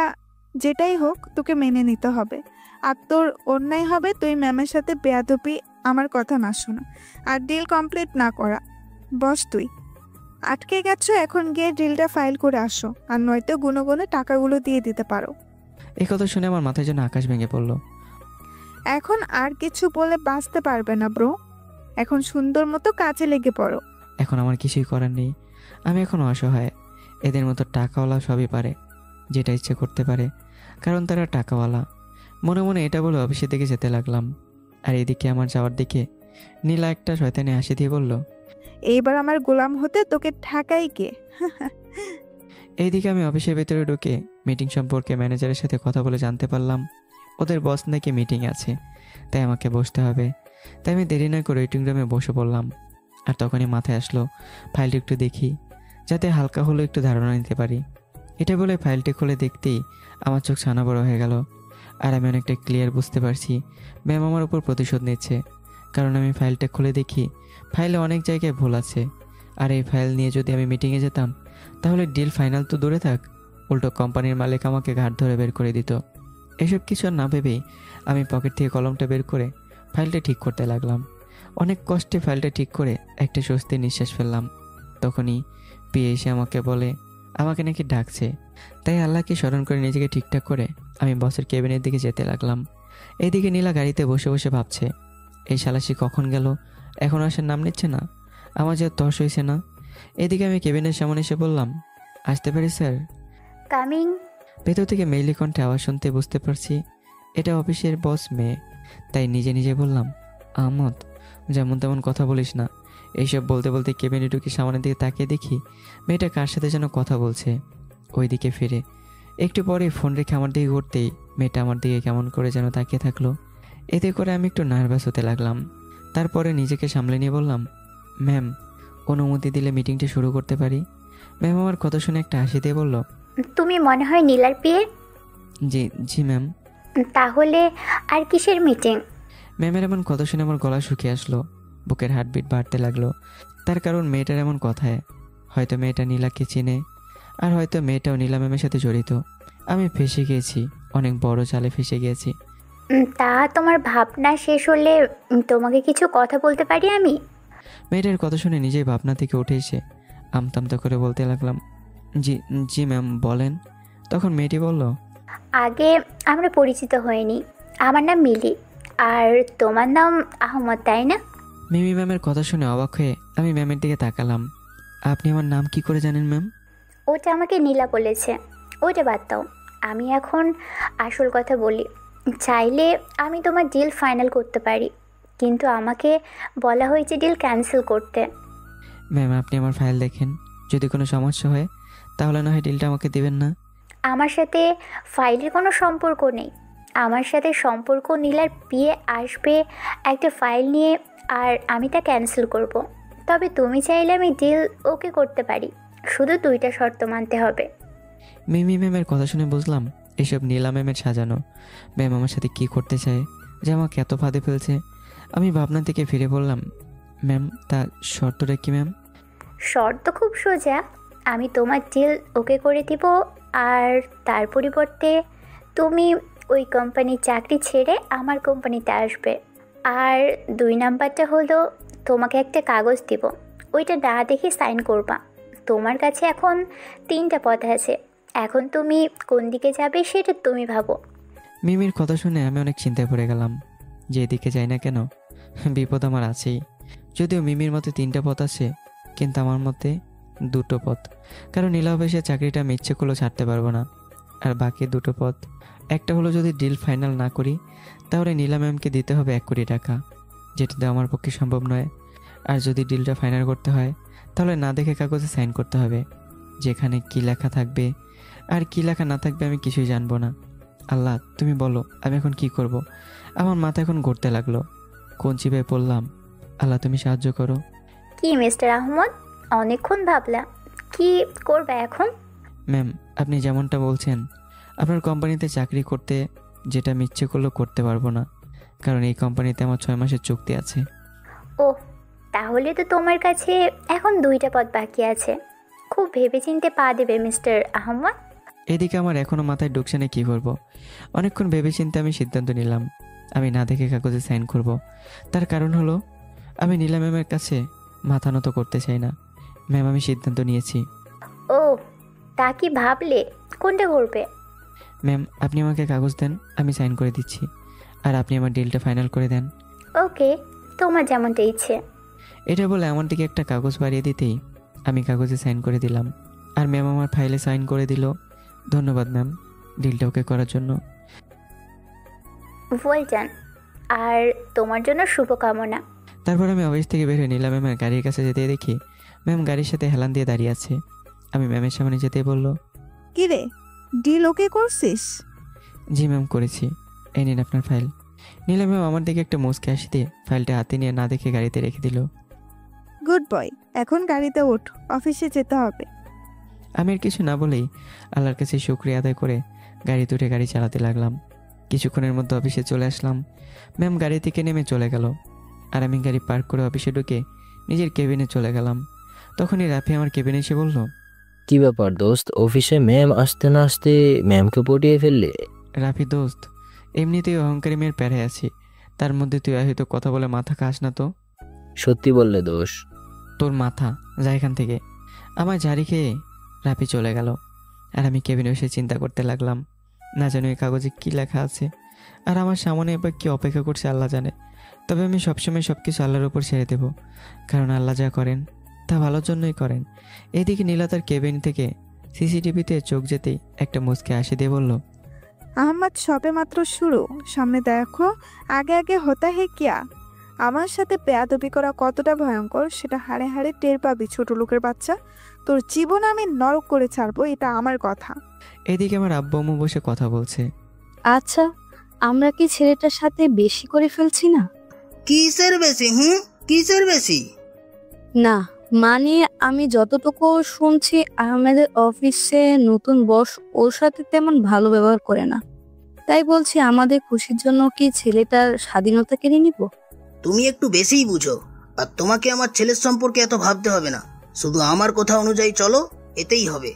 যেটাই হোক তোকে মেনে নিতে হবে। আর তোর অন্যায় হবে তুই ম্যামের সাথে বেয়াদবি, আমার কথা না শোনা আর ডিল কমপ্লিট না করা। বস তুই আটকে গেছো, এখন গিয়ে ডিলটা ফাইল করে আসো, আর নয়তো গুনে গুনে টাকাগুলো দিয়ে দিতে পারো। এই কথা শুনে আমার মাথায় যেন আকাশ ভেঙে পড়লো। এখন আর কিছু বলে বাঁচতে পারবে না ব্রো, এখন সুন্দর মতো কাজে লেগে পড়ো। এখন আমার কিছুই করার নেই, আমি এখন অসহায়। এদের মতো টাকাওয়ালা সবই পারে, যেটা ইচ্ছে করতে পারে, কারণ তারা টাকাওয়ালা। মনে মনে এটা বলে অফিসের দিকে যেতে লাগলাম। আর এদিকে আমার যাওয়ার দিকে নীলা একটা শয়তানি হাসি দিয়ে বলল, এইবার আমার গোলাম হতে তোকে ঠাকাই কে? এইদিকে আমি অফিসের ভেতরে ঢুকে মিটিং সম্পর্কে ম্যানেজারের সাথে কথা বলে জানতে পারলাম ওদের বস নাকি মিটিং আছে, তাই আমাকে বসতে হবে। তাই আমি দেরি না করে ওয়েটিং রুমে বসে পড়লাম। আর তখনই মাথায় আসলো ফাইলটা একটু দেখি, যাতে হালকা হলেও একটু ধারণা নিতে পারি। এটা বলে ফাইলটি খুলে দেখতেই আমার চোখ ছানা বড় হয়ে গেল। আর আমি অনেকটা ক্লিয়ার বুঝতে পারছি ম্যাম আমার উপর প্রতিশোধ নিচ্ছে, কারণ আমি ফাইলটা খুলে দেখি ফাইলে অনেক জায়গায় ভুল আছে। আর এই ফাইল নিয়ে যদি আমি মিটিংয়ে যেতাম তাহলে ডিল ফাইনাল তো দূরে থাক, উল্টো কোম্পানির মালিক আমাকে ঘাট ধরে বের করে দিত। এসব কিছু আর না ভেবেই আমি পকেট থেকে কলমটা বের করে ফাইলটা ঠিক করতে লাগলাম। অনেক কষ্টে ফাইলটা ঠিক করে একটা স্বস্তির নিঃশ্বাস ফেললাম। তখনই পিএ এসে আমাকে বলে আমাকে নাকি ডাকছে। তাই আল্লাহকে স্মরণ করে নিজেকে ঠিকঠাক করে আমি বসের কেবিনের দিকে যেতে লাগলাম। এইদিকে নীলা গাড়িতে বসে বসে ভাবছে, এই শালাসি কখন গেল, এখন আসার নাম নিচ্ছে না, আমার যে তর্স হয়েছে না। এদিকে আমি কেবিনের সামনে এসে বললাম, আসতে পারি স্যার? কামিং। ভেতর থেকে মেইলি কণ্ঠে আওয়াজ শুনতে বুঝতে পারছি এটা অফিসের বস মেয়ে। তাই নিজে নিজে বললাম, আহমদ যেমন তেমন কথা বলিস না। এইসব বলতে বলতে কেবিনে ঢুকে সামনের দিকে তাকিয়ে দেখি মেয়েটা কার সাথে যেন কথা বলছে। ওই দিকে ফিরে একটু পরে ফোন রেখে আমার দিকে ঘুরতেই মেয়েটা আমার দিকে কেমন করে যেন তাকিয়ে থাকলো। এতে করে আমি একটু নার্ভাস হতে লাগলাম। তারপরে নিজেকে সামলে নিয়ে বললাম, ম্যাম অনুমতি দিলে মিটিংটা শুরু করতে পারি? ম্যাম আমার কথা শুনে একটা হাসি দিয়ে বলল, তুমি মনে হয় নীলার পিয়ে? জি জি ম্যাম। তাহলে আর কিসের মিটিং? ম্যামের এমন কথা শুনে আমার গলা শুকিয়ে আসলো, বুকের হার্টবিট বাড়তে লাগলো। তার কারণ মেয়েটার এমন কথায় হয়তো মেয়েটা নীলাকে চিনে, আর হয়তো মেয়েটাও নীলা ম্যামের সাথে জড়িত। আমি ফেঁসে গিয়েছি, অনেক বড় জালে ফেঁসে গিয়েছি। তা তোমার ভাবনা শেষ হলে তোমাকে কিছু কথা বলতে পারি আমি? মেয়েটার কথা শুনে নিজেই ভাবনা থেকে উঠে এসে আমতামতা করে বলতে লাগলাম, জি জি ম্যাম বলেন। তখন মেয়েটি বলল, আগে আমরা পরিচিত হইনি, আমার নাম মিলি আর তোমার নাম আহমদ, তাই না? মিমি ম্যামের কথা শুনে অবাক হয়ে আমি ম্যামের দিকে তাকালাম। আপনি আমার নাম কি করে জানেন ম্যাম? ওটা আমাকে নীলা বলেছে, ওটা বাদ দাও। আমি এখন আসল কথা বলি। চাইলে আমি তোমার ডিল ফাইনাল করতে পারি, কিন্তু আমাকে বলা হয়েছে ডিল ক্যান্সেল করতে। ম্যাম আপনি আমার ফাইল দেখেন, যদি কোনো সমস্যা হয় তাহলে না হয় ডিলটা আমাকে দিবেন না? আমার সাথে ফাইলের কোনো সম্পর্ক নেই। আমার সাথে সম্পর্ক নীলার বিয়ে আসবে একটা ফাইল নিয়ে, আর আমি তা ক্যান্সেল করব। তবে তুমি চাইলে আমি ডিল ওকে করতে পারি, শুধু 2টা শর্ত মানতে হবে। মিমি ম্যামের কথা শুনে বুঝলাম এসব নীলা ম্যামের সাজানো। ম্যাম আমার সাথে কি করতে চায় যে আমাকে এত ফাঁদে ফেলছে? আমি ভাবনা থেকে ফিরে বললাম, ম্যাম তা শর্তটা কি ম্যাম? শর্ত খুব সোজা, আমি তোমার ডিল ওকে করে দিব, আর তার পরিবর্তে তুমি ওই কোম্পানির চাকরি ছেড়ে আমার কোম্পানিতে আসবে। আর 2 নাম্বারটা হলো, তোমাকে একটা কাগজ দিব, ওইটা না দেখে সাইন করবা। তোমার কাছে এখন 3টা পথ আছে, এখন তুমি কোন দিকে যাবে সেটা তুমি ভাবো। মিমির কথা শুনে আমি অনেক চিন্তায় পড়ে গেলাম যে এদিকে যাই না কেন, বিপদ আমার আছেই। যদিও মিমির মতে 3টা পথ আছে, কিন্তু আমার মতে 2টো পথ, কারণ নীলা অফিসের চাকরিটা আমি ইচ্ছে করলেও ছাড়তে পারবো না। আর বাকি 2টো পথ, একটা হলো যদি ডিল ফাইনাল না করি তাহলে নীলা ম্যামকে দিতে হবে 1 কোটি টাকা, যেটাতে আমার পক্ষে সম্ভব নয়। আর যদি ডিলটা ফাইনাল করতে হয় তাহলে না দেখে কাগজে সাইন করতে হবে, যেখানে কী লেখা থাকবে আর কী লেখা না থাকবে আমি কিছুই জানবো না। আল্লাহ তুমি বলো আমি এখন কি করব? আমার মাথা এখন ঘুরতে লাগলো, কোন চিপায় পড়লাম। আল্লাহ তুমি সাহায্য করো। কি মিস্টার আহমদ, অনেকক্ষণ ভাবলা, কি করবে এখন? ম্যাম আপনি যেমনটা বলছেন আপনার কোম্পানিতে চাকরি করতে, যেটা আমি ইচ্ছে করলেও করতে পারবো না। কারণ এই কোম্পানিতে আমার 6 মাসের চুক্তি আছে। ও, তাহলে তো তোমার কাছে এখন 2টা পদ বাকি আছে। খুব ভেবেচিন্তে পা দেবে মিস্টার আহমদ। এদিকে আমার এখনও মাথায় ঢুকছে না কী করব। অনেকক্ষণ ভেবেচিন্তে আমি সিদ্ধান্ত নিলাম আমি না দেখে কাগজে সাইন করব। তার কারণ হলো আমি নীলা ম্যামের কাছে মাথা নত করতে চাই না। ম্যাম, আমি সিদ্ধান্ত নিয়েছি। ও, তা কি ভাবলে? কোনটা করবে? ম্যাম, আপনি আমাকে কাগজ দেন, আমি সাইন করে দিচ্ছি। আর আপনি আমার ডিলটা ফাইনাল করে দেন। ওকে, তোমার যেমনটা ইচ্ছে। এটা বলে আমার দিকে একটা কাগজ বাড়িয়ে দিতেই আমি কাগজে সাইন করে দিলাম। আর ম্যাম আমার ফাইলে সাইন করে দিল। ধন্যবাদ ম্যাম ডিলটা ওকে করার জন্য। ওয়েল ডান, আর তোমার জন্য শুভকামনা। তারপর আমি অফিস থেকে বের হয়ে নীলা ম্যামের গাড়ির কাছে যেতে দেখি ম্যাম গাড়ির সাথে হেলান দিয়ে দাঁড়িয়ে আছে। আমি ম্যামের সামনে যেতেই বলল, কি রে, ডিল ওকে করছিস? জি ম্যাম, করেছি। এই নিন আপনার ফাইল। নীলা ম্যাম আমার দিকে একটা মুচকি হাসি দিয়ে ফাইলটা হাতে নিয়ে না দেখে গাড়িতে রেখে দিল। গুড বয়, এখন গাড়িতে ওঠ, অফিসে যেতে হবে। আমি আর কিছু না বলেই আল্লাহর কাছে শুকরিয়া আদায় করে গাড়ি তুলে গাড়ি চালাতে লাগলাম। কিছুক্ষণের মধ্যে অফিসে চলে আসলাম। ম্যাম গাড়ি থেকে নেমে চলে গেল। আর আমি গাড়ি পার্ক করে অফিসে ঢুকে নিজের কেবিনে চলে গেলাম। তখনই রাফি আমার কেবিনে এসে বলল, কি ব্যাপার দোস্ত, অফিসে ম্যাম আসতে না আসতে ম্যামকে পটিয়ে ফেললে? রাফি দোস্ত, এমনিতেই অহংকারী মেয়ের প্যারে আছি, তার মধ্যে তুই হয়তো কথা বলে মাথা খাস না তো? সত্যি বললে দোষ। তোর মাথা যা এখান থেকে। আমার ঝাড়ি খেয়ে রাফি চলে গেল। আর আমি কেবিনে এসে চিন্তা করতে লাগলাম, না জানি এই কাগজে কী লেখা আছে আর আমার সামনে এবার কী অপেক্ষা করছে আল্লাহ জানে। তবে আমি সবসময় সব কিছু আল্লাহর উপর ছেড়ে দেব, কারণ আল্লাহ যা করেন তা ভালোর জন্যই করেন। এইদিকে নীলা তার কেবিন থেকে সিসিটিভিতে চোখ যেতেই একটা মুচকি হাসি দিয়ে বলল, আহমদ সবে মাত্র শুরু, সামনে দেখো আগে আগে হতা হে কিয়া। আমার সাথে বেয়াদবি করা কতটা ভয়ঙ্কর সেটা হাড়ে হাড়ে টের পাবি ছোট লোকের বাচ্চা। তোর জীবন আমি নরক করে ছাড়বো, এটা আমার কথা। এদিকে আমার আব্বু আম্মু বসে কথা বলছে। আচ্ছা, আমরা কি ছেলেটার সাথে বেশি করে ফেলছি না? কিসের বেশি? কিসের বেশি? না, মানে আমি যতটুকু শুনছি আহমেদের অফিসে নতুন বস ওর সাথে তেমন ভালো ব্যবহার করে না। তাই বলছি, আমাদের খুশির জন্য কি ছেলেটার স্বাধীনতা কেড়ে নিব? তুমি একটু বেশিই বুঝো। আর তোমাকে আমার ছেলের সম্পর্কে এত ভাবতে হবে না, শুধু আমার কথা অনুযায়ী চলো, এতেই হবে।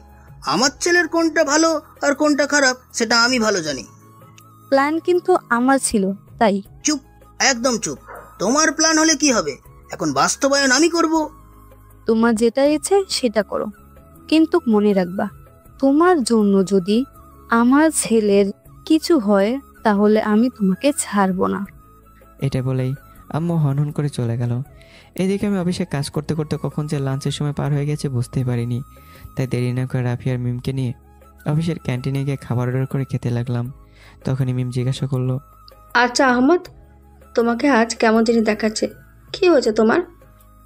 আমার ছেলের কোনটা ভালো আর কোনটা খারাপ সেটা আমি ভালো জানি। প্ল্যান কিন্তু আমার ছিল, তাই। চুপ, একদম চুপ। তোমার প্ল্যান হলে কি হবে, এখন বাস্তবায়ন আমি করব। তোমার যেটা ইচ্ছে সেটা করো, কিন্তু মনে রাখবা, তোমার জন্য যদি আমার ছেলের কিছু হয় তাহলে আমি তোমাকে ছাড়বো না। এটা বলেই আম্মু হনহন করে চলে গেল। এদিকে আমি অফিসে কাজ করতে করতে কখন যে লাঞ্চের সময় পার হয়ে গেছে বুঝতেই পারিনি। তাই দেরি না করে রাফি আর মিমকে নিয়ে অফিসের ক্যান্টিনে গিয়ে খাবার অর্ডার করে খেতে লাগলাম। তখনই মিম জিজ্ঞাসা করলো, আচ্ছা আহমদ, তোমাকে আজ কেমন জিনিস দেখাচ্ছে? কি হয়েছে তোমার?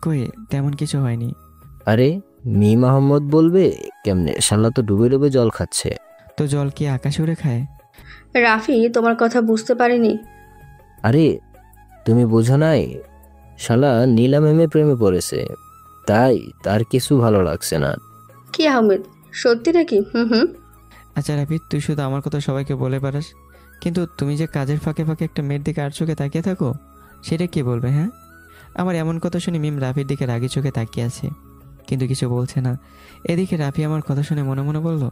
কই তেমন কিছু হয়নি। আরে মিম আহমদ বলবে কেমনে, শালা তো ডুবে ডুবে জল খাচ্ছে। তো জল কি আকাশে উড়ে খায়? রাফি তোমার কথা বুঝতে পারিনি। আরে তুমি বোঝো নাই, শালা নীলা ম্যামে প্রেমে পড়েছে, তাই তার কিছু ভালো লাগছে না। কি আহমেদ, সত্যি নাকি? আচ্ছা রাফি, তুই শুধু আমার কথা সবাইকে বলে পারাস, কিন্তু তুমি যে কাজের ফাঁকে ফাঁকে একটা মেয়ের দিকে আর চোখে তাকিয়ে থাকো, সেটা কে বলবে? হ্যাঁ, আমার এমন কথা শুনে মিম রাফির দিকে রাগি চোখে তাকিয়ে আছে, কিন্তু কিছু বলছে না। এদিকে রাফি আমার কথা শুনে মনে মনে বলল,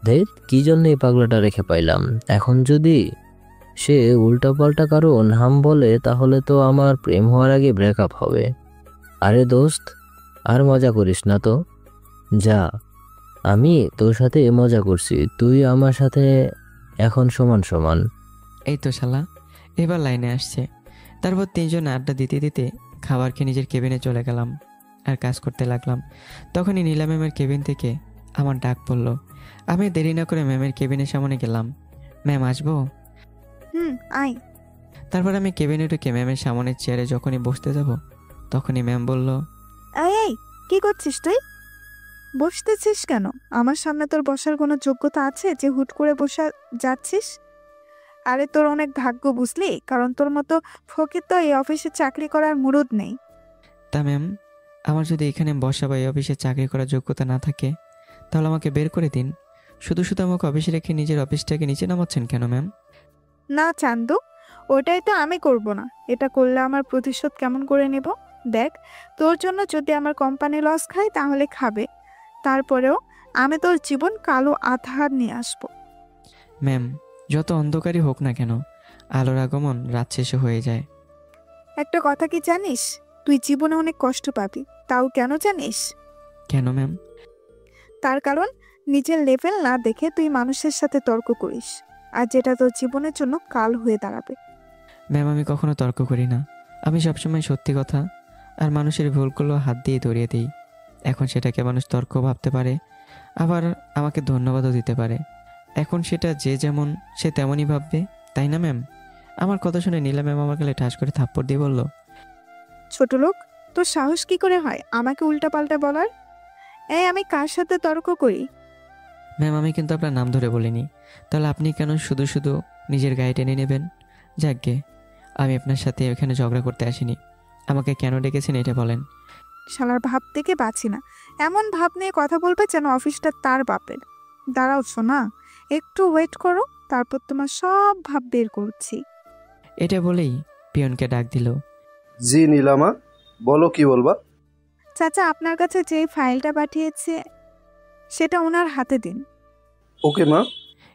ধের কি জন্য এই পাগলাটা রেখে পাইলাম। এখন যদি সে উল্টাপাল্টা কারো নাম বলে তাহলে তো আমার প্রেম হওয়ার আগে ব্রেকআপ হবে। আরে দোস্ত, আর মজা করিস না তো, যা। আমি তোর সাথে মজা করছি, তুই আমার সাথে এখন সমান সমান। এই তো শালা এবার লাইনে আসছে। তারপর তিনজন আড্ডা দিতে দিতে খাবার খেয়ে নিজের কেবিনে চলে গেলাম আর কাজ করতে লাগলাম। তখনই নীলা ম্যামের কেবিন থেকে আমার ডাক পড়লো। আমি দেরি না করে ম্যামের কেবিনের সামনে গেলাম। ম্যাম আসবো? আয়। তারপর আমি কেবিনে ঢুকে ম্যামের সামনের চেয়ারে যখনই বসতে যাব তখনই ম্যাম বলল, এই কি করছিস তুই? বসতেছিস কেন? আমার সামনে তোর বসার কোনো যোগ্যতা আছে যে হুট করে বসা যাচ্ছিস? আরে তোর অনেক ভাগ্য বুঝলি, কারণ তোর মতো ফকির তো এই অফিসে চাকরি করার মুরুদ নেই। তা ম্যাম, আমার যদি এখানে বসা বা এই অফিসে চাকরি করার যোগ্যতা না থাকে তাহলে আমাকে বের করে দিন। শুধু শুধু আমাকে অফিসে রেখে নিজের অফিসটাকে নিচে নামাচ্ছেন কেন ম্যাম? না চান্দু, ওটাই তো আমি করব না। এটা করলে আমার প্রতিশোধ কেমন করে নেব? দেখ, তোর জন্য যদি আমার কোম্পানি লস খায় তাহলে খাবে, তারপরেও আমি তোর জীবন কালো আধার নিয়ে আসবো। ম্যাম, যত অন্ধকারই হোক না কেন, আলোর আগমন রাত শেষে হয়ে যায়। একটা কথা কি জানিস? তুই জীবনে অনেক কষ্ট পাবি। তাও কেন জানিস? কেন ম্যাম? তার কারণ নিজের লেভেল না দেখে তুই মানুষের সাথে তর্ক করিস, আর যেটা তোর জীবনের জন্য কাল হয়ে দাঁড়াবে। ম্যাম, আমি কখনো তর্ক করি না। আমি সবসময় সত্যি কথা আর মানুষের ভুলগুলো হাত দিয়ে ধরিয়ে দিই। এখন সেটাকে মানুষ তর্ক ভাবতে পারে, আবার আমাকে ধন্যবাদও দিতে পারে। এখন সেটা যে যেমন সে তেমনই ভাববে, তাই না ম্যাম? আমার কথা শুনে নীলা ম্যাম আমার গালে ঠাস করে থাপ্পড় দিয়ে বলল, ছোট লোক, তোর সাহস কি করে হয় আমাকে উল্টাপাল্টা বলার? এই, আমি কার সাথে তর্ক করি? ম্যাম, আমি কিন্তু আপনার নাম ধরে বলিনি। তাহলে আপনি কেন শুধু শুধু নিজের গায়ে টেনে নেবেন? যাকগে, আমি আপনার সাথে এখানে ঝগড়া করতে আসিনি। আমাকে কেন ডেকেছেন এটা বলেন। শালার ভাব থেকে বাঁচি না। এমন ভাব নিয়ে কথা বলবে যেন অফিসটা তার বাপের। দাঁড়াও শোনা, একটু ওয়েট করো, তারপর তোমার সব ভাব বের করছি। এটা বলেই পিয়নকে ডাক দিল। জি নীলামা, বলো কি বলবা? চাচা আপনার কাছে যে ফাইলটা পাঠিয়েছে সেটা ওনার হাতে দিন। ওকে মা।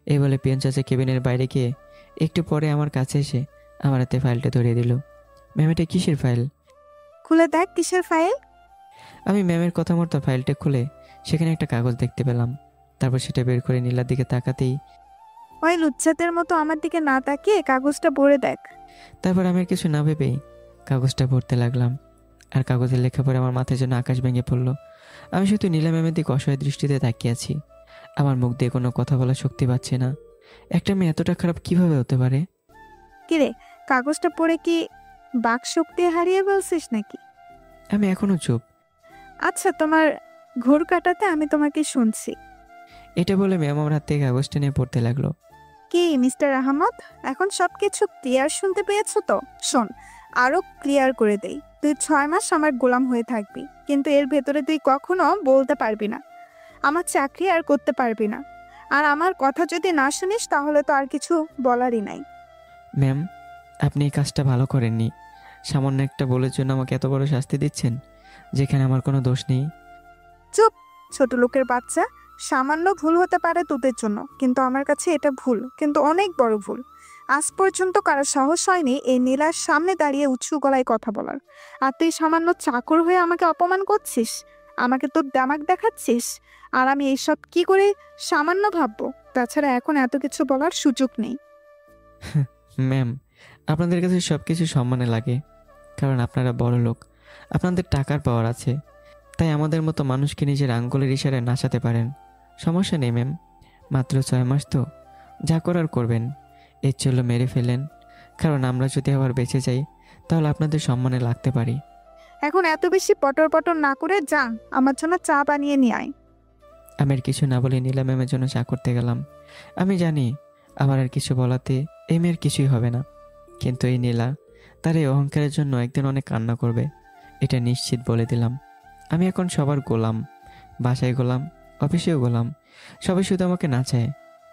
এই বলে পিয়ন চাচা কেবিনের বাইরে গিয়ে একটু পরে আমার কাছে এসে আমার হাতে ফাইলটা ধরিয়ে দিল। ম্যাম, এটা কিসের ফাইল? খুলে দেখ কিসের ফাইল। আমি ম্যামের কথা মতো ফাইলটা খুলে সেখানে একটা কাগজ দেখতে পেলাম। তারপর সেটা বের করে নীলার দিকে তাকাতেই ওই লুচ্চাদের মতো আমার দিকে না তাকিয়ে কাগজটা পড়ে দেখ। তারপর আমি আর কিছু না ভেবেই কাগজটা পড়তে লাগলাম। আর কাগজের লেখা পড়ে আমার মাথায় যেন আকাশ ভেঙে পড়ল। আমি শুধু নীলা ম্যামের দিকে অসহায় দৃষ্টিতে তাকিয়ে আছি। আমার মুখ দিয়ে কোনো কথা বলার শক্তি পাচ্ছে না। একটা মেয়ে এতটা খারাপ কিভাবে হতে পারে? কিরে, কাগজটা পড়ে কি বাক শক্তি হারিয়ে বলছিস নাকি? আমি এখনো চুপ। আচ্ছা, তোমার ঘোর কাটাতে আমি তোমাকে শুনছি। এটা বলে ম্যাম আমার হাত থেকে কাগজটা নিয়ে পড়তে লাগলো। কি মিস্টার আহমদ, এখন সবকিছু ক্লিয়ার শুনতে পেয়েছো তো? শোন, আরো ক্লিয়ার করে দেই। তুই 6 মাস আমার গোলাম হয়ে থাকবি, কিন্তু এর ভেতরে তুই কখনো বলতে পারবি না, আমার চাকরি আর করতে পারবি না। আর আমার কথা যদি না শুনিস তাহলে তো আর কিছু বলারই নাই। ম্যাম, আপনি এই কাজটা ভালো করেননি। সামান্য একটা বলের জন্য আমাকে এত বড় শাস্তি দিচ্ছেন, যেখানে আমার কোনো দোষ নেই। চুপ, ছোট লোকের বাচ্চা। সামান্য ভুল হতে পারে তোদের জন্য, কিন্তু আমার কাছে এটা ভুল, কিন্তু অনেক বড় ভুল। আজ পর্যন্ত কারো সাহস হয়নি এই নীলার সামনে দাঁড়িয়ে উঁচু গলায় কথা বলার। আর তুই সামান্য চাকর হয়ে আমাকে অপমান করছিস, আমাকে তোর দামাক দেখাচ্ছিস। আর আমি এইসব কি করে সামান্য ভাববো? তাছাড়া এখন এত কিছু বলার সুযোগ নেই। ম্যাম, আপনাদের কাছে সব কিছু সম্মানে লাগে, কারণ আপনারা বড় লোক, আপনাদের টাকার পাওয়ার আছে, তাই আমাদের মতো মানুষকে নিজের আঙ্গুলের ইশারায় নাচাতে পারেন। সমস্যা নেই ম্যাম, মাত্র 6 মাস তো, যা করার করবেন। এর জন্য মেরে ফেলেন, কারণ আমরা যদি আবার বেঁচে যাই তাহলে আপনাদের সম্মানে লাগতে পারি। এখন এত বেশি পটর পটর না করে যা, আমার জন্য চা বানিয়ে নিয়ে আয়। আমি আর কিছু না বলে নীলা ম্যামের জন্য চা করতে গেলাম। আমি জানি আমার আর কিছু বলাতে এই মেয়ের কিছুই হবে না, কিন্তু এই নীলা তার এই অহংকারের জন্য একদিন অনেক কান্না করবে, এটা নিশ্চিত বলে দিলাম। আমি এখন সবার গোলাম, বাসায় গোলাম, অফিসেও গোলাম। সবাই শুধু আমাকে নাচায়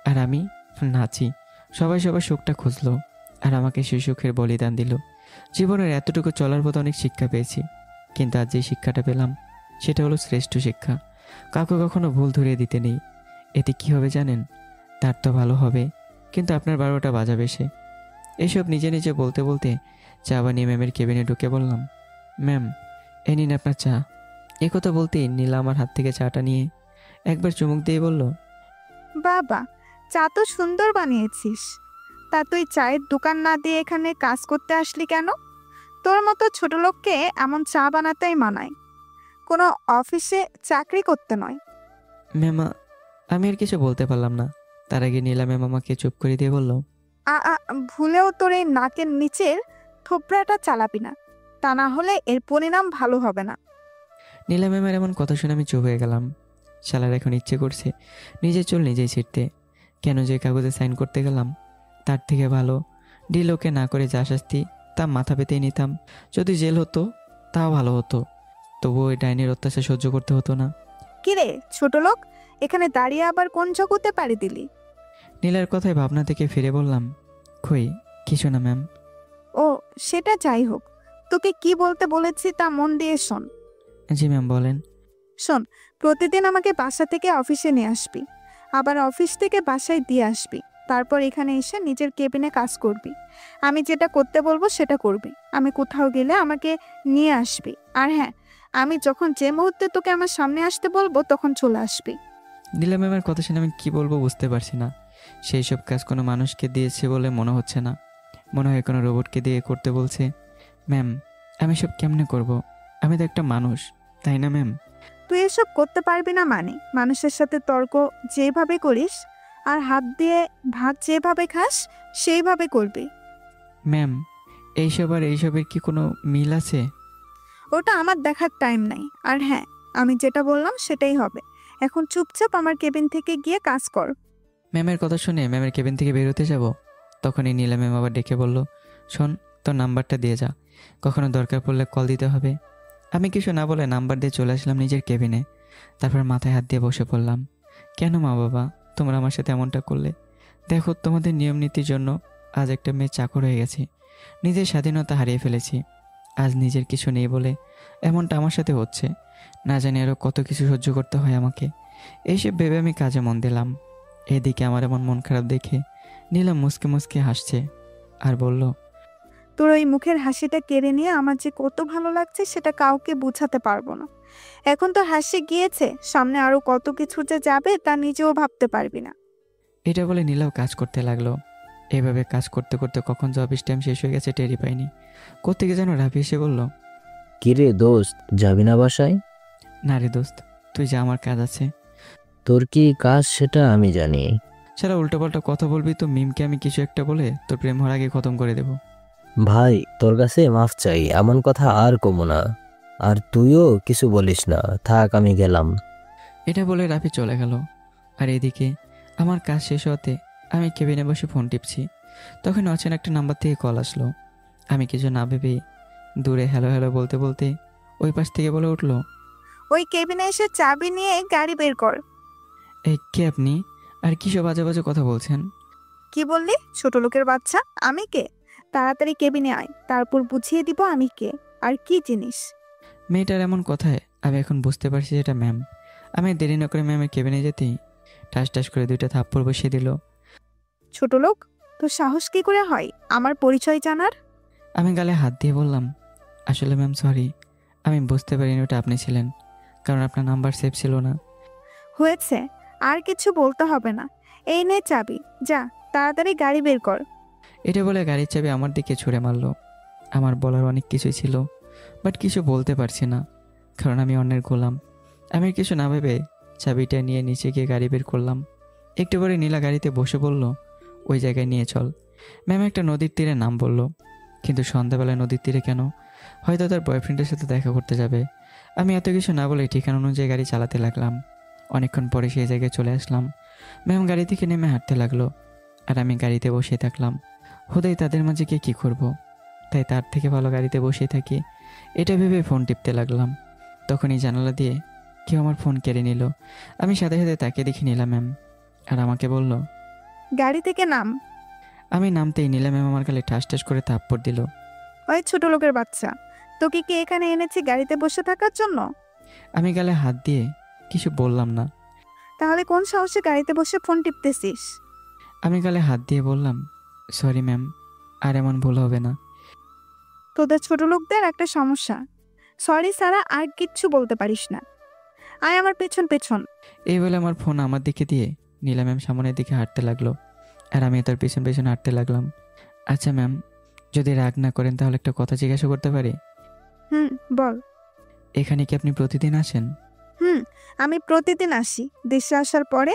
আর আমি নাচি। সবাই সবার সুখটা খুঁজলো আর আমাকে সেই সুখের বলিদান দিল। জীবনের এতটুকু চলার পথে অনেক শিক্ষা পেয়েছি, কিন্তু আজ যে শিক্ষাটা পেলাম সেটা হলো শ্রেষ্ঠ শিক্ষা। কাউকে কখনো ভুল ধরিয়ে দিতে নেই। এতে কি হবে জানেন? তার তো ভালো হবে, কিন্তু আপনার 12টা বাজাবে সে। এইসব নিজে নিজে বলতে বলতে চা বানিয়ে ম্যামের কেবিনে ঢুকে বললাম, ম্যাম, এ নিন আপনার চা। একথা বলতেই নীলা আমার হাত থেকে চাটা নিয়ে একবার চুমুক দিয়ে বলল, বাবা, চা তো সুন্দর বানিয়েছিস। তা তুই চায়ের দোকান না দিয়ে এখানে কাজ করতে আসলি কেন? তোর মতো ছোট লোককে এমন চা বানাতেই মানায়, কোনো অফিসে চাকরি করতে নয়। ম্যাম, আমি আর কিছু বলতে পারলাম না। তার আগে নীলা ম্যাম আমাকে চুপ করে দিয়ে বলল, ভুলেও তোর এই নাকের নিচের থোবড়াটা চালাবি না, তা না হলে এর পরিণাম ভালো হবে না। নীলা ম্যামের এমন কথা শুনে আমি চুপ হয়ে গেলাম। শালার এখন ইচ্ছে করছে নিজের চুল নিজেই ছিঁড়তে। কেন যে কাগজে সাইন করতে গেলাম? তার থেকে ভালো ডিল ওকে না করে যা শাস্তি তা মাথা পেতেই নিতাম। যদি জেল হতো তাও ভালো হতো, তবুও ওই ডাইনির অত্যাচার সহ্য করতে হতো না। কিরে ছোট লোক, এখানে দাঁড়িয়ে আবার কোন জগতে পাড়ি দিলি? নীলার কথায় ভাবনা থেকে ফিরে বললাম, কই কিছু না ম্যাম। ও, সেটা যাই হোক, তোকে কি বলতে বলেছি তা মন দিয়ে শোন। জি ম্যাম, বলেন। শোন, প্রতিদিন আমাকে বাসা থেকে অফিসে নিয়ে আসবি, আবার অফিস থেকে বাসায় দিয়ে আসবি। তারপর এখানে এসে নিজের কেবিনে কাজ করবি। আমি যেটা করতে বলবো সেটা করবি। আমি কোথাও গেলে আমাকে নিয়ে আসবি। আর হ্যাঁ, আমি যখন যে মুহূর্তে তোকে আমার সামনে আসতে বলবো তখন চলে আসবি। নীলা ম্যামের কথা শুনে আমি কি বলবো বুঝতে পারছি না। সেই সব কাজ কোনো মানুষকে দিয়েছে বলে মনে হচ্ছে না, মনে হয় কোনো রোবটকে দিয়ে করতে বলছে। ম্যাম, আমি সব কেমনে করব? আমি তো একটা মানুষ, তাই না ম্যাম? তুই এসব করতে পারবি না মানে? মানুষের সাথে তর্ক যেভাবে করিস আর হাত দিয়ে ভাত যেভাবে খাস সেইভাবে করবি। ম্যাম, এইসব আর এইসবের কি কোনো মিল আছে? ওটা আমার দেখার টাইম নাই। আর হ্যাঁ, আমি যেটা বললাম সেটাই হবে। এখন চুপচাপ আমার কেবিন থেকে গিয়ে কাজ কর। ম্যামের কথা শুনে ম্যামের কেবিন থেকে বের হতে যাব, তখনই নীলা ম্যাম আবার ডেকে বলল, শোন, তোর নাম্বারটা দিয়ে যা, কখনো দরকার পড়লে কল দিতে হবে। আমি কিছু না বলে নাম্বার দিয়ে চলে আসলাম নিজের কেবিনে। তারপর মাথায় হাত দিয়ে বসে পড়লাম। কেন মা বাবা তোমরা আমার সাথে এমনটা করলে? দেখো, তোমাদের নিয়ম নীতির জন্য আজ একটা মেয়ে চাকর হয়ে গেছে, নিজের স্বাধীনতা হারিয়ে ফেলেছি। আজ নিজের কিছু নেই বলে এমনটা আমার সাথে হচ্ছে। না জানি আরও কত কিছু সহ্য করতে হয় আমাকে। এইসব ভেবে আমি কাজে মন দিলাম। এদিকে আমার এমন মন খারাপ দেখে নীলা মুসকে মুসকে হাসছে আর বলল, তোর ওই মুখের হাসিটা কেড়ে নিয়ে আমার যে কত ভালো লাগছে সেটা কাউকে বোঝাতে পারবো না। এখন তো হাসি গিয়েছে, সামনে আরো কত কিছু যে যাবে তা নিজেও ভাবতে পারবি না। এটা বলে নীলাও কাজ করতে লাগলো। এভাবে কাজ করতে করতে কখন যে অফিস টাইম শেষ হয়ে গেছে টেরই পাইনি। কোত্থেকে যেন রাফি এসে বলল, কিরে দোস্ত, যাবি না বাসায়? না রে দোস্ত, তুই যা, আমার কাজ আছে। তোর কি কাজ সেটা আমি জানি। সারা উল্টোপাল্টা কথা বলবি তো মিমকে আমি কিছু একটা বলে তোর প্রেম হওয়ার আগে খতম করে দেব। ভাই, তোর কাছে মাফ চাই, এমন কথা আর কমো না। আর তুইও কিছু বলিস না, থাক, আমি গেলাম। এটা বলে রাফি চলে গেল। আর এদিকে আমার কাজ শেষ হতে আমি কেবিনে বসে ফোন টিপছি, তখন অচেনা একটা নাম্বার থেকে কল আসলো। আমি কিছু না ভেবেই দূরে হ্যালো হ্যালো বলতে বলতে ওই পাশ থেকে বলে উঠলো, ওই কেবিনে এসে চাবি নিয়ে গাড়ি বের কর। এই কে আপনি? আর কিসব বাজে বাজে কথা বলছেন? কি বললি? ছোট লোকের বাচ্চা, আমি কে? তাড়াতাড়ি কেবিনে আয়, তারপর বুঝিয়ে দিব আমি কে আর কি জিনিস। মেয়েটার এমন কথায় আমি এখন বুঝতে পারছি যেটা ম্যাম। আমি দেরি না করে ম্যামের কেবিনে যেতেই ঠাস ঠাস করে 2টা থাপ্পড় বসিয়ে দিল। ছোট লোক, তোর সাহস কি করে হয় আমার পরিচয় জানার? আমি গালে হাত দিয়ে বললাম, আসলে ম্যাম সরি, আমি বুঝতে পারিনি ওটা আপনি ছিলেন, কারণ আপনার নাম্বার সেভ ছিল না। হয়েছে, আর কিছু বলতে হবে না। এই নে চাবি, যা তাড়াতাড়ি গাড়ি বের কর। এটা বলে গাড়ির চাবি আমার দিকে ছুঁড়ে মারলো। আমার বলার অনেক কিছুই ছিল, বাট কিছু বলতে পারছি না, কারণ আমি অন্যের গোলাম। আমি কিছু না ভেবে চাবিটা নিয়ে নিচে গিয়ে গাড়ি বের করলাম। একটু পরে নীলা গাড়িতে বসে বলল, ওই জায়গায় নিয়ে চল। ম্যাম একটা নদীর তীরে নাম বলল, কিন্তু সন্ধ্যাবেলায় নদীর তীরে কেন? হয়তো তার বয়ফ্রেন্ডের সাথে দেখা করতে যাবে। আমি এত কিছু না বলে ঠিকানা অনুযায়ী গাড়ি চালাতে লাগলাম। অনেকক্ষণ পরে সেই জায়গায় চলে আসলাম। ম্যাম গাড়ি থেকে নেমে হাঁটতে লাগলো, আর আমি গাড়িতে বসে থাকলাম। হুদাই তাদের মাঝে গিয়ে কী করবো, তাই তার থেকে ভালো গাড়িতে বসে থাকি, এটা ভেবে ফোন টিপতে লাগলাম। তখনই জানালা দিয়ে কেউ আমার ফোন কেড়ে নিল। আমি সাথে সাথে তাকে দেখে নিলাম ম্যাম, আর আমাকে বলল, গাড়ি থেকে নাম। আমি নামতেই নীলা ম্যাম আমার গালে ঠাস ঠাস করে থাপ্পড় দিল। ওই ছোট লোকের বাচ্চা, তোকে কি এখানে এনেছি গাড়িতে বসে থাকার জন্য? আমি গালে হাত দিয়ে কিছু বললাম না। তাহলে কোন সাহসে গাড়িতে বসে ফোন টিপতেছিস? আমি গালে হাত দিয়ে বললাম, সরি ম্যাম, আর এমন ভুল হবে না। তোদের ছোট লোকদের একটা সমস্যা, সরি ছাড়া আর কিচ্ছু বলতে পারিস না। আয় আমার পেছন পেছন। এই বলে আমার ফোন আমার দিকে দিয়ে নীলা ম্যাম সামনের দিকে হাঁটতে লাগলো, আর আমি তার পেছন পেছন হাঁটতে লাগলাম। আচ্ছা ম্যাম, যদি রাগ না করেন তাহলে একটা কথা জিজ্ঞাসা করতে পারি? বল। এখানে কি আপনি প্রতিদিন আসেন? আমি প্রতিদিন আসি। দেশে আসার পরে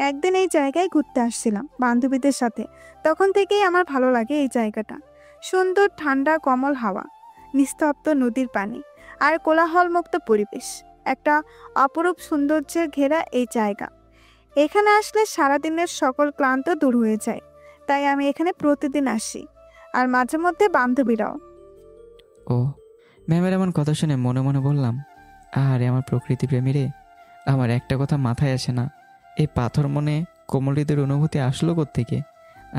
একদিন এই জায়গায় ঘুরতে আসছিলাম বান্ধবীদের সাথে। তখন থেকেই আমার ভালো লাগে এই জায়গাটা। সুন্দর ঠান্ডা কমল হাওয়া, নিস্তব্ধ নদীর পানি, আর কোলাহলমুক্ত পরিবেশ। একটা অপরূপ সৌন্দর্যের ঘেরা এই জায়গা। এখানে আসলে সারাদিনের সকল ক্লান্ত দূর হয়ে যায়। তাই আমি এখানে প্রতিদিন আসি, আর মাঝে মধ্যে বান্ধবীরাও। ও, ম্যামের এমন কথা শুনে মনে মনে বললাম, আরে আমার প্রকৃতি প্রেমী রে, আমার একটা কথা মাথায় আসে না, এই পাথর মনে কোমলিদের অনুভূতি আসলো কোত্থেকে?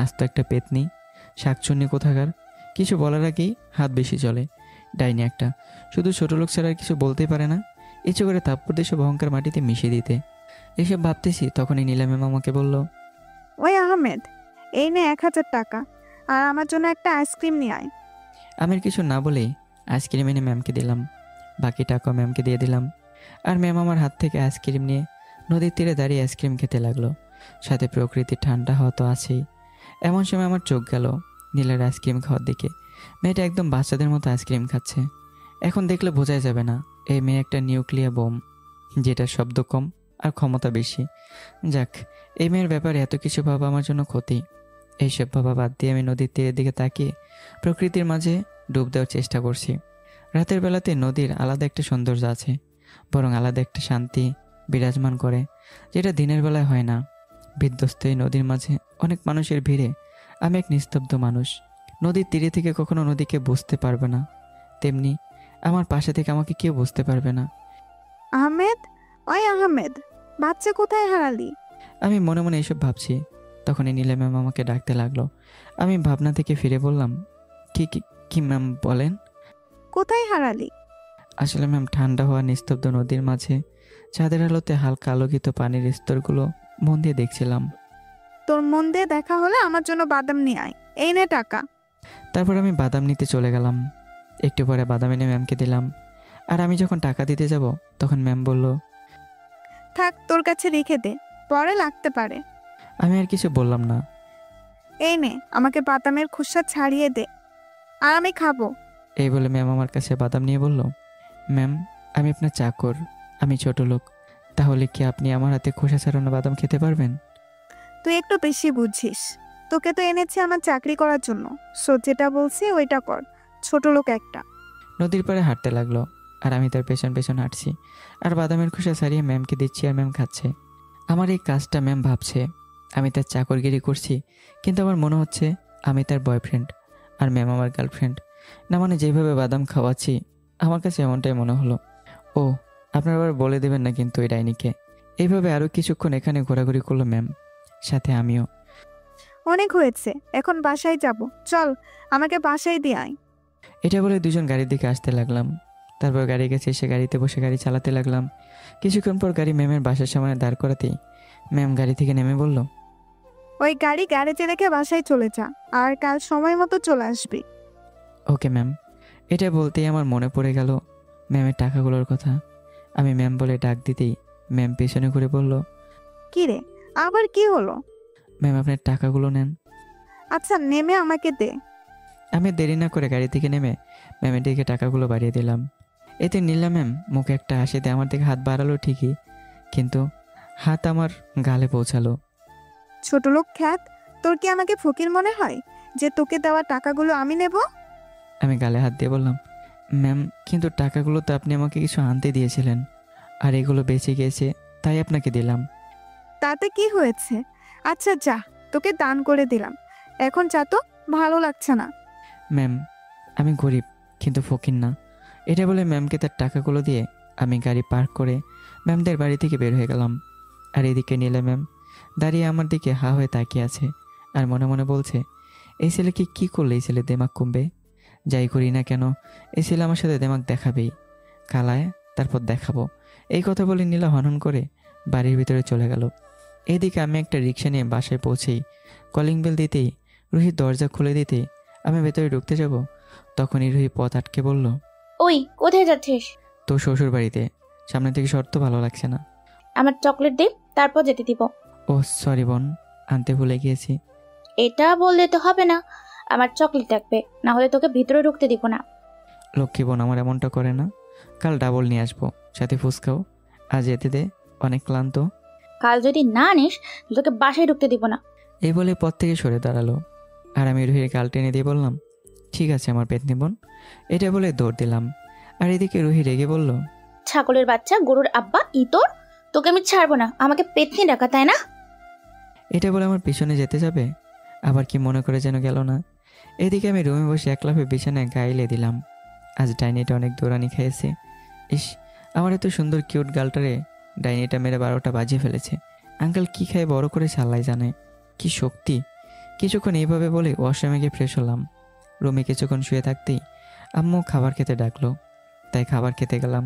আজ তো একটা পেতনি, শাকচুন্নি কোথাকার। কিছু বলার আগেই হাত বেশি চলে। ডাইনি একটা, শুধু ছোট লোক ছাড়া আর কিছু বলতেই পারে না। ইচ্ছে করে থাপ্পড় দিয়ে সব অহংকার মাটিতে মিশিয়ে দিতে। এসব ভাবতেছি তখনই নীলা ম্যাম আমাকে বলল, ওই আহমেদ, এই নে 1000 টাকা, আর আমার জন্য একটা আইসক্রিম নিয়ে আয়। আমি আর কিছু না বলেই আইসক্রিম এনে ম্যামকে দিলাম। বাকি টাকা ম্যামকে দিয়ে দিলাম। আর ম্যাম আমার হাত থেকে আইসক্রিম নিয়ে নদীর তীরে দাঁড়িয়ে আইসক্রিম খেতে লাগলো। সাথে প্রকৃতির ঠান্ডা হওয়া তো আছেই। এমন সময় আমার চোখ গেল নীলার আইসক্রিম খাওয়ার দিকে। মেয়েটা একদম বাচ্চাদের মতো আইসক্রিম খাচ্ছে। এখন দেখলে বোঝাই যাবে না এই মেয়ে একটা নিউক্লিয়ার বোম, যেটার শব্দ কম আর ক্ষমতা বেশি। যাক, এই মেয়ের ব্যাপারে এত কিছু ভাবা আমার জন্য ক্ষতি। এইসব ভাবা বাদ দিয়ে আমি নদীর তীরের দিকে তাকিয়ে প্রকৃতির মাঝে ডুব দেওয়ার চেষ্টা করছি। রাতের বেলাতে নদীর আলাদা একটা সৌন্দর্য আছে, বরং আলাদা একটা শান্তি বিরাজমান করে, যেটা দিনের বেলায় হয় না। বিধ্বস্ত এই নদীর মাঝে অনেক মানুষের ভিড়ে আমি এক নিস্তব্ধ মানুষ। নদীর তীরে থেকে কখনো নদীকে বুঝতে পারবে না, তেমনি আমার পাশে থেকে আমাকে কেউ বুঝতে পারবে না। আহমেদ, ওই আহমেদ, বাচ্চা কোথায় হারালি? আমি মনে মনে এসব ভাবছি, তখনই নীলা ম্যাম আমাকে ডাকতে লাগলো। আমি ভাবনা থেকে ফিরে বললাম, কি কি কি ম্যাম বলেন? কোথায় হারালি? আসলে ম্যাম, ঠান্ডা হওয়া নিস্তব্ধ নদীর মাঝে চাঁদের আলোতে হালকা আলোকিত পানির স্তরগুলো মন দিয়ে দেখছিলাম। তোর মন দিয়ে দেখা হলে আমার জন্য বাদাম নিয়ে আয়। এই নে টাকা। তারপর আমি বাদাম নিতে চলে গেলাম। একটু পরে বাদাম এনে ম্যামকে দিলাম। আর আমি যখন টাকা দিতে যাব তখন ম্যাম বলল, থাক, তোর কাছে রেখে দে, পরে লাগতে পারে। আমি আর কিছু বললাম না। এই নে, আমাকে বাদামের খোসা ছাড়িয়ে দে, আর আমি খাবো। এই বলে ম্যাম আমার কাছে বাদাম নিয়ে বলল, ম্যাম, আমি আপনার চাকর, আমি ছোট লোক, তাহলে কি আপনি আমার হাতে খোসা ছাড়ানো বাদাম খেতে পারবেন? তুই একটু বেশি বুঝিস। তোকে তো এনেছি আমার চাকরি করার জন্য, সো যেটা বলছি ওইটা কর, ছোট লোক একটা। নদীর পাড়ে হাঁটতে লাগলো, আর আমি তার পেছন পেছন হাঁটছি আর বাদামের খোসা ছাড়িয়ে ম্যামকে দিচ্ছি, আর ম্যাম খাচ্ছে। আমার এই কাজটা ম্যাম ভাবছে আমি তার চাকরগিরি করছি, কিন্তু আমার মনে হচ্ছে আমি তার বয়ফ্রেন্ড আর ম্যাম আমার গার্লফ্রেন্ড। না মানে যেভাবে বাদাম খাওয়াচ্ছি আমার কাছে এমনটাই মনে হলো। ও, আপনারা আবার বলে দেবেন না কিন্তু এই ডাইনিকে। এইভাবে আরও কিছুক্ষণ এখানে ঘোরাঘুরি করলো ম্যাম, সাথে আমিও। অনেক হয়েছে, এখন বাসায় যাব, চল আমাকে বাসায় দিয়ে আয়। এটা বলে দুজন গাড়ির দিকে আসতে লাগলাম। তারপর গাড়ি গেছে, এসে গাড়িতে বসে গাড়ি চালাতে লাগলাম। কিছুক্ষণ পর গাড়ি ম্যামের বাসার সামনে দাঁড় করাতেই ম্যাম গাড়ি থেকে নেমে বলল, ওই গাড়ি গ্যারেজে রেখে বাসায় চলে যা, আর কাল সময় মতো চলে আসবি। Okay ma'am. এটা বলতেই আমার মনে পড়ে গেল ম্যামের টাকাগুলোর কথা। আমি ম্যাম বলে ডাক দিতেই ম্যাম পেছনে ঘুরে বলল, কি রে, আবার কি হলো? ম্যাম, আপনার টাকাগুলো নেন। আচ্ছা, নেমে আমাকে দে। আমি দেরি না করে গাড়ি থেকে নেমে ম্যামের দিকে টাকাগুলো বাড়িয়ে দিলাম। এতে নীলা ম্যাম মুখে একটা হাসিতে আমার দিকে হাত বাড়ালো ঠিকই, কিন্তু হাত আমার গালে পৌঁছালো। ছোট লোক খ্যাত, তোর কি আমাকে ফকির মনে হয় যে তোকে দেওয়া টাকাগুলো আমি নেব? আমি গালে হাত দিয়ে বললাম, ম্যাম, কিন্তু টাকাগুলো তো আপনি আমাকে কিছু আনতে দিয়েছিলেন, আর এগুলো বেঁচে গিয়েছে তাই আপনাকে দিলাম। তাতে কি হয়েছে? আচ্ছা যা, তোকে দান করে দিলাম, এখন যা তো, ভালো লাগছে না। ম্যাম, আমি গরিব কিন্তু ফকির না। এটা বলে ম্যামকে তার টাকাগুলো দিয়ে আমি গাড়ি পার্ক করে ম্যামদের বাড়ি থেকে বের হয়ে গেলাম। আর এদিকে নীলা ম্যাম দাঁড়িয়ে আমার দিকে হা হয়ে তাকিয়ে আছে, আর মনে মনে বলছে, এই ছেলেকে কি করলে এই ছেলে দেমাগ কমবে? যাই করি না কেন, এই ছেলে আমার সাথে দেমাগ দেখাবেই, কালায় তারপর দেখাবো। এই কথা বলে নীলা হনন করে বাড়ির ভিতরে চলে গেল। এদিকে আমি একটা রিক্সা নিয়ে বাসায় পৌঁছেই কলিং বেল দিতেই রুহি দরজা খুলে দিতেই আমি ভেতরে ঢুকতে যাব, তখনই রুহি পথ আটকে বলল, ওই কোথায় যাচ্ছিস? তোর শ্বশুর বাড়িতে, সামনে থেকে শর্ত ভালো লাগছে না। আমার চকলেট দে, তারপর যেতে দিব। ও সরি বোন, আনতে ভুলে গিয়েছি। এটা বললে তো হবে না, আমার চকলেট লাগবে, না হলে তোকে ভিতরে ঢুকতে দিব না। লক্ষ্মী বোন আমার এমনটা করে না, কাল ডাবল নিয়ে আসবো, সাথে ফুচকাও। আজ যেতে দে, অনেক ক্লান্ত। কাল যদি না আনিস তোকে বাসায় ঢুকতে দিব না। এই বলে পথ থেকে সরে দাঁড়ালো, আর আমি রুহির গাল টেনে দিয়ে বললাম, ঠিক আছে আমার পেতনি বোন। এটা বলে দৌড় দিলাম। আর এদিকে রুহি রেগে বলল, ছাগলের বাচ্চা, গরুর আব্বা, ইতর, তোকে আমি ছাড়বো না, আমাকে পেতনি ডাকা, তাই না? এটা বলে আমার পিছনে যেতে যাবে, আবার কি মনে করে যেন গেল না। এদিকে আমি রুমে বসে একলাফে বিছানায় গাইলে দিলাম। আজ ডাইনিটা অনেক দৌড়ানি খেয়েছে। ইস, আমার এত সুন্দর কিউট গালটারে ডাইনিটা মেরে 12টা বাজিয়ে ফেলেছে। আঙ্কেল কি খায় বড় করে সাল্লাই জানে, কি শক্তি, কিছুক্ষণ এইভাবে বলে ওয়াশরুমে গিয়ে ফ্রেশ হলাম। রুমে কিছুক্ষণ শুয়ে থাকতেই আম্মু খাবার খেতে ডাকলো, তাই খাবার খেতে গেলাম।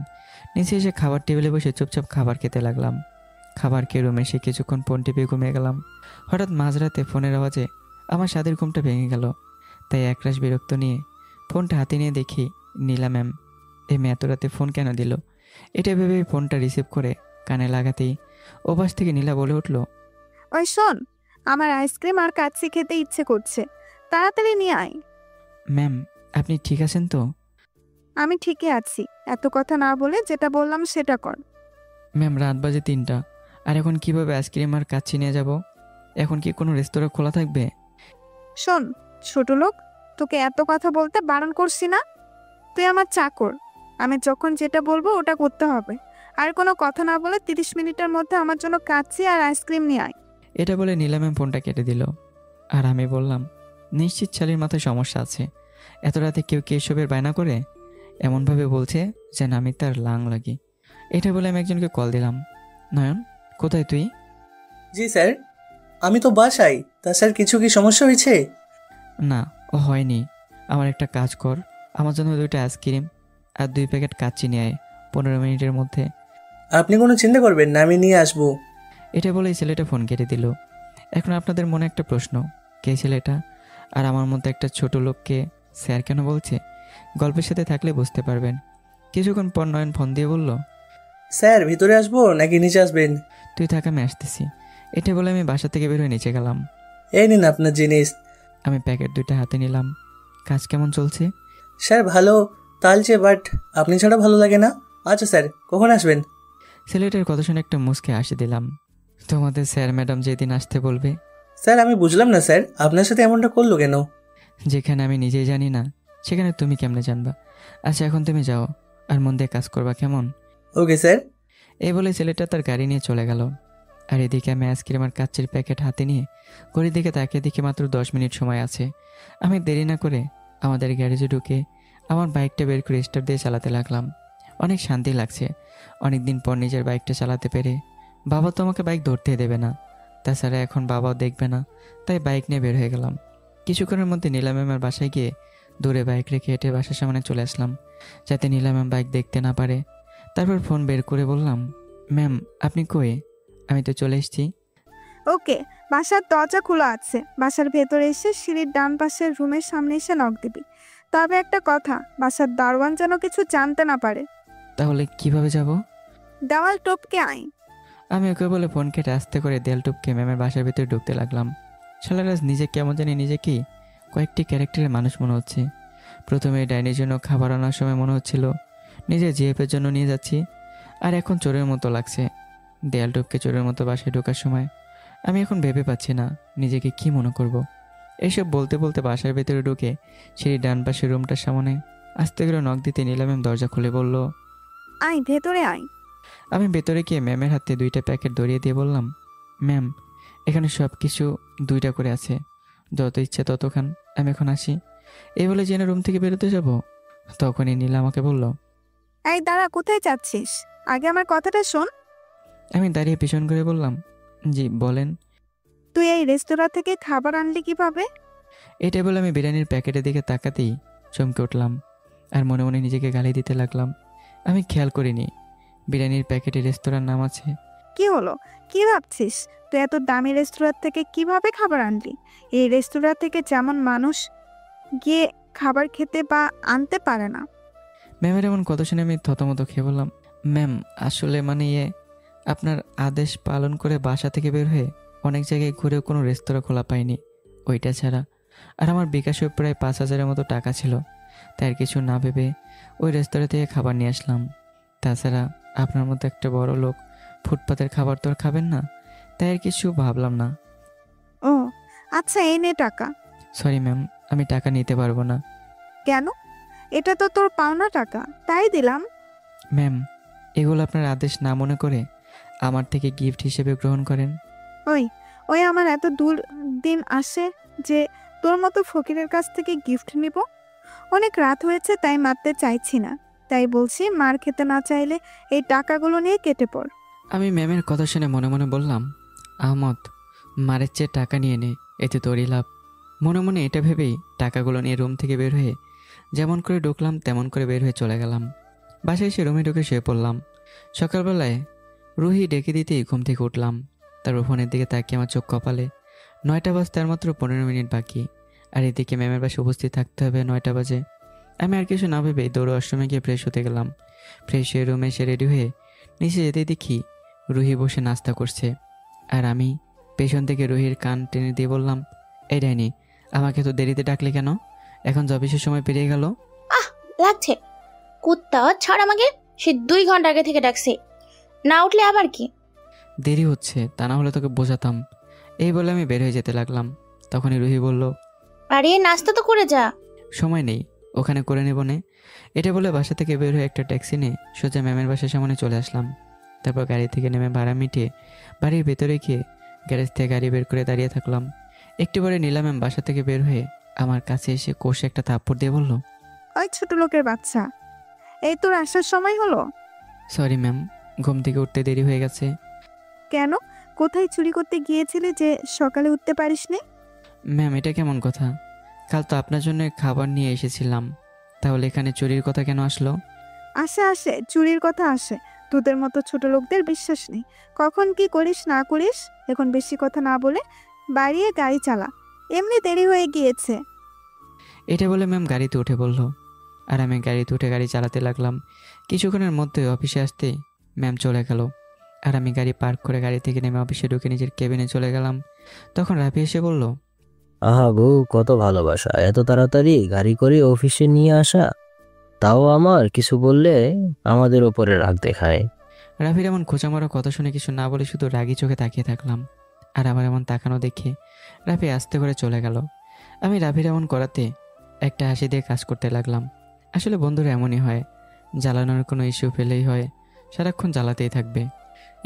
নিচে এসে খাবার টেবিলে বসে চুপচাপ খাবার খেতে লাগলাম। খাবার খেয়ে রুমে এসে কিছুক্ষণ ফোন টিপে ঘুমিয়ে গেলাম। হঠাৎ মাঝরাতে ফোনের আওয়াজে আমার স্বাদের ঘুমটা ভেঙে গেল। তাই একরাশ বিরক্ত নিয়ে ফোনটা হাতে নিয়ে দেখি নীলা ম্যাম। এই মেয়ে এত রাতে ফোন কেন দিল, এটা ভেবে ফোনটা রিসিভ করে কানে লাগাতেই ওপাশ থেকে নীলা বলে উঠল, ওই শোন, আমার আইসক্রিম আর কাচ্চি খেতে ইচ্ছে করছে, তাড়াতাড়ি নিয়ে আয়। ম্যাম আপনি ঠিক আছেন তো? আমি ঠিকই আছি, এত কথা না বলে যেটা বললাম সেটা কর। ম্যাম রাত বাজে 3টা, আর এখন কিভাবে আইসক্রিম আর কাচ্চি নিয়ে যাব? এখন কি কোনো রেস্তোরাঁ খোলা থাকবে? শোন ছোট লোক, তোকে এত কথা বলতে বারণ করছি না? তুই আমার চাকর, আমি যখন যেটা বলবো ওটা করতে হবে। আর কোনো কথা না বলে 30 মিনিটের মধ্যে আমার জন্য কাচ্চি আর আইসক্রিম নিয়ে আয়। এটা বলে নীলা ম্যাম ফোনটা কেটে দিল। আর আমি বললাম, নিশ্চিত শালির মাথায় সমস্যা আছে, এত রাতে কেউ কি এসবের বায়না করে? এমনভাবে বলছে যেন আমি তার লাং লাগি। এটা বলে আমি একজনকে কল দিলাম। নয়ন, কোথায় তুই? জি স্যার, আমি তো বাসায়। তা স্যার কিছু কি সমস্যা হয়েছে? না, ও হয়নি। আমার একটা কাজ কর, আমার জন্য 2টা আইসক্রিম আর 2 প্যাকেট কাচ্চি নিয়ে আয় 15 মিনিটের মধ্যে। আপনি কোনো চিন্তা করবেন না, আমি নিয়ে আসবো। এটা বলেই ছেলেটা ফোন কেটে দিল। এখন আপনাদের মনে একটা প্রশ্ন, কে ছেলেটা? আর আমার মধ্যে একটা ছোট লোককে স্যার কেন বলছে? গল্পের সাথে থাকলে বুঝতে পারবেন। কিছুক্ষণ পর নয়ন ফোন দিয়ে বলল, স্যার ভিতরে আসবো নাকি নিচে আসবেন? তুই থাক, আমি আসতেছি। এটা বলে আমি বাসা থেকে বের হয়ে নিচে গেলাম। এই নিন আপনার জিনিস। আমি প্যাকেট 2টা হাতে নিলাম। কাজ কেমন চলছে? স্যার ভালো তালছে, বাট আপনি ছাড়া ভালো লাগে না। আচ্ছা স্যার, কখন আসবেন? ছেলেটার কথা শুনে একটা মুচকে হাসি দিলাম। তোমাদের স্যার ম্যাডাম যেদিন আসতে বলবে। স্যার আমি বুঝলাম না স্যার, আপনার সাথে এমনটা করলো কেন? যেখানে আমি নিজেই জানি না সেখানে তুমি কেমনে জানবা? আচ্ছা এখন তুমি যাও, আর মন দিয়ে কাজ করবা, কেমন? Okay sir. এই বলে ছেলেটা তার গাড়ি নিয়ে চলে গেল। আর এদিকে আমি আইসক্রিম আর কাচ্চির প্যাকেট হাতে নিয়ে ঘড়ির দিকে তাকিয়ে দেখি মাত্র 10 মিনিট সময় আছে। আমি দেরি না করে আমাদের গ্যারেজে ঢুকে আমার বাইকটা বের করে স্টার্ট দিয়ে চালাতে লাগলাম। অনেক শান্তি লাগছে অনেক দিন পর নিজের বাইকটা চালাতে পেরে। বাবা তো আমাকে বাইক ধরতে দেবে না, তাছাড়া এখন বাবাও দেখবে না, তাই বাইক নিয়ে বের হয়ে গেলাম। কিছুক্ষণের মধ্যে নীলা ম্যামের বাসায় গিয়ে দূরে বাইক রেখে হেঁটে বাসার সামনে চলে আসলাম, যাতে নীলা ম্যাম বাইক দেখতে না পারে। তারপর ফোন বের করে বললাম, ম্যাম আপনি কই? আমি তো চলে এসেছি। ওকে, বাসার দরজা খোলা আছে, বাসার ভেতরে এসে সিঁড়ির ডান পাশের রুমের সামনে এসে নক দিবি। তবে একটা কথা, বাসার দারোয়ান যেন কিছু জানতে না পারে। তাহলে কিভাবে যাব? দেওয়াল টপকে আয়। আমি ওকে বলে ফোন কেটে আস্তে করে দেয়াল টপকে ম্যামের বাসার ভিতরে ঢুকতে লাগলাম। শালারাজ নিজে কেমন জানি নিজেকেই কয়েকটি ক্যারেক্টারের মানুষ মনে হচ্ছে। প্রথমে ডাইনির জন্য খাবার আনার সময় মনে হচ্ছিল নিজের জিএফের জন্য নিয়ে যাচ্ছি, আর এখন চোরের মতো লাগছে। দেয়াল টপকে চোরের মতো বাসায় ঢোকার সময় আমি এখন ভেবে পাচ্ছি না নিজেকে কি মনে করব। এইসব বলতে বলতে বাসার ভেতরে ঢুকে সেই ডান পাশের রুমটার সামনে আস্তে করে নখ দিতে নিলাম। ম্যাম দরজা খুলে বলল, আয় ভেতরে আয়। আমি ভেতরে গিয়ে ম্যামের হাতে 2টা প্যাকেট ধরিয়ে দিয়ে বললাম, ম্যাম এখানে সব কিছু 2টা করে আছে, যত ইচ্ছে তত খান, আমি এখন আসি। এই বলে জেনে রুম থেকে বেরোতে যাব, তখনই নীলা আমাকে বলল, এই দাঁড়া, কোথায় যাচ্ছিস? আগে আমার কথাটা শোন। আমি দাঁড়িয়ে পিছন করে বললাম, জি বলেন। তুই এই রেস্তোরাঁ থেকে খাবার আনলি কিভাবে? এটা বলে আমি বিরিয়ানির প্যাকেটের দিকে তাকাতেই চমকে উঠলাম, আর মনে মনে নিজেকে গালি দিতে লাগলাম। আমি খেয়াল করিনি বিরিয়ানির প্যাকেটে রেস্তোরাঁর নাম আছে। কি হলো, কি ভাবছিস? তুই এত দামি রেস্তোরাঁ থেকে কিভাবে খাবার আনলি? এই রেস্তোরাঁ থেকে যেমন মানুষ গিয়ে খাবার খেতে বা আনতে পারে না। ম্যামের এমন কথা শুনে আমি থতমত খেয়ে বললাম, ম্যাম আসলে মানে আপনার আদেশ পালন করে বাসা থেকে বের হয়ে অনেক জায়গায় ঘুরেও কোনো রেস্তোরাঁ খোলা পাইনি, ওইটা ছাড়া। আর আমার বিকাশে প্রায় 5,000-এর মতো টাকা ছিল, তাই আর কিছু না ভেবে ওই রেস্তোরাঁ থেকে খাবার নিয়ে আসলাম। তাছাড়া আপনার মতো একটা বড় লোক ফুটপাতের খাবার তো আর খাবেন না, তাই আর কিছু ভাবলাম না। ও আচ্ছা, এই নে টাকা। সরি ম্যাম, আমি টাকা নিতে পারবো না। কেন? এটা তো তোর পাওনা টাকা, তাই দিলাম। ম্যাম এগুলো আপনার আদেশ না মনে করে আমার থেকে গিফট হিসেবে গ্রহণ করেন। ওই ওই আমার এত দূর দিন আসে যে তোর মতো ফকিরের কাছ থেকে গিফট নিব? অনেক রাত হয়েছে, তাই মারতে চাইছি না, তাই বলছি মার খেতে না চাইলে এই টাকাগুলো নিয়ে কেটে পড়। আমি ম্যামের কথা শুনে মনে মনে বললাম, আহমদ মারের চেয়ে টাকা নিয়ে নে, এতে তোরই লাভ। মনে মনে এটা ভেবেই টাকাগুলো নিয়ে রুম থেকে বের হয়ে যেমন করে ঢুকলাম তেমন করে বের হয়ে চলে গেলাম। বাসায় এসে রুমে ঢুকে শুয়ে পড়লাম। সকালবেলায় রুহি ডেকে দিতেই ঘুম থেকে উঠলাম। তারপর ফোনের দিকে তাকিয়ে আমার চোখ কপালে। 9টা বাজতে আর মাত্র 15 মিনিট বাকি। আর এদিকে ম্যামের পাশে উপস্থিত থাকতে হবে 9টা বাজে। আমি আর কিছু না ভেবে দৌড়ে ওয়াশরুমে গিয়ে ফ্রেশ হতে গেলাম। ফ্রেশ হয়ে রুমে এসে রেডি হয়ে নিচে যেতে দেখি রুহি বসে নাস্তা করছে। আর আমি পেছন থেকে রুহির কান টেনে দিয়ে বললাম, এই ডাইনি, আমাকে তো দেরিতে ডাকলে কেন? এখন অফিসের সময় পেরিয়ে গেল। লাগছে কুত্তা, ছাড় আমাকে। সে 2 ঘন্টা আগে থেকে ডাকছে, না উঠলে আবার কি? দেরি হচ্ছে, তা না হলে তোকে বোঝাতাম। এই বলে আমি বের হয়ে যেতে লাগলাম। তখনই রুহি বলল, আরে নাস্তা তো করে যা। সময় নেই, ওখানে করে নেব নে। এটা বলে বাসা থেকে বের হয়ে একটা ট্যাক্সি নিয়ে সোজা ম্যামের বাসার সামনে চলে আসলাম। তারপর গাড়ি থেকে নেমে ভাড়া মিটিয়ে বাড়ির ভেতরে গিয়ে গ্যারেজ থেকে গাড়ি বের করে দাঁড়িয়ে থাকলাম। একটু পরে নীলা ম্যাম বাসা থেকে বের হয়ে আমার কাছে এসে কষে একটা থাপ্পড় দিয়ে বলল, ওই ছোট লোকের বাচ্চা, এই তোর আসার সময় হলো? সরি ম্যাম, ঘুম থেকে উঠতে দেরি হয়ে গেছে। কেন? কোথায় চুরি করতে গিয়েছিলে যে সকালে উঠতে পারিসনি? ম্যাম, এটা কেমন কথা? কাল তো আপনার জন্য খাবার নিয়ে এসেছিলাম, তাহলে এখানে চুরির কথা কেন আসলো? আসে, চুরির কথা আসে। তোদের মতো ছোট লোকদের বিশ্বাস নেই, কখন কি করিস না করিস। এখন বেশি কথা না বলে বাড়িয়ে গাড়ি চালা, এমনি দেরি হয়ে গিয়েছে। এটা বলে ম্যাম গাড়িতে উঠে বলল। আর আমি গাড়িতে উঠে গাড়ি চালাতে লাগলাম। কিছুক্ষণের মধ্যে অফিসে আসতে ম্যাম চলে গেল। আর আমি গাড়ি পার্ক করে গাড়ি থেকে নেমে অফিসে ঢুকে নিজের কেবিনে চলে গেলাম। তখন রাফি এসে বলল, আহা গো, কত ভালোবাসা, এত তাড়াতাড়ি গাড়ি করে অফিসে নিয়ে আসা। তাও আমার কিছু বললে আমাদের ওপরে রাগ দেখায়। রাফির এমন খোঁচা মারা কথা শুনে কিছু না বলে শুধু রাগি চোখে তাকিয়ে থাকলাম। আর আমার এমন তাকানো দেখে রাফি আস্তে করে চলে গেল। আমি রাফির এমন করাতে একটা হাসি দিয়ে কাজ করতে লাগলাম। আসলে বন্ধুরা এমনই হয়, জ্বালানোর কোনো ইস্যু পেলেই হয় সারাক্ষণ জ্বালাতেই থাকবে।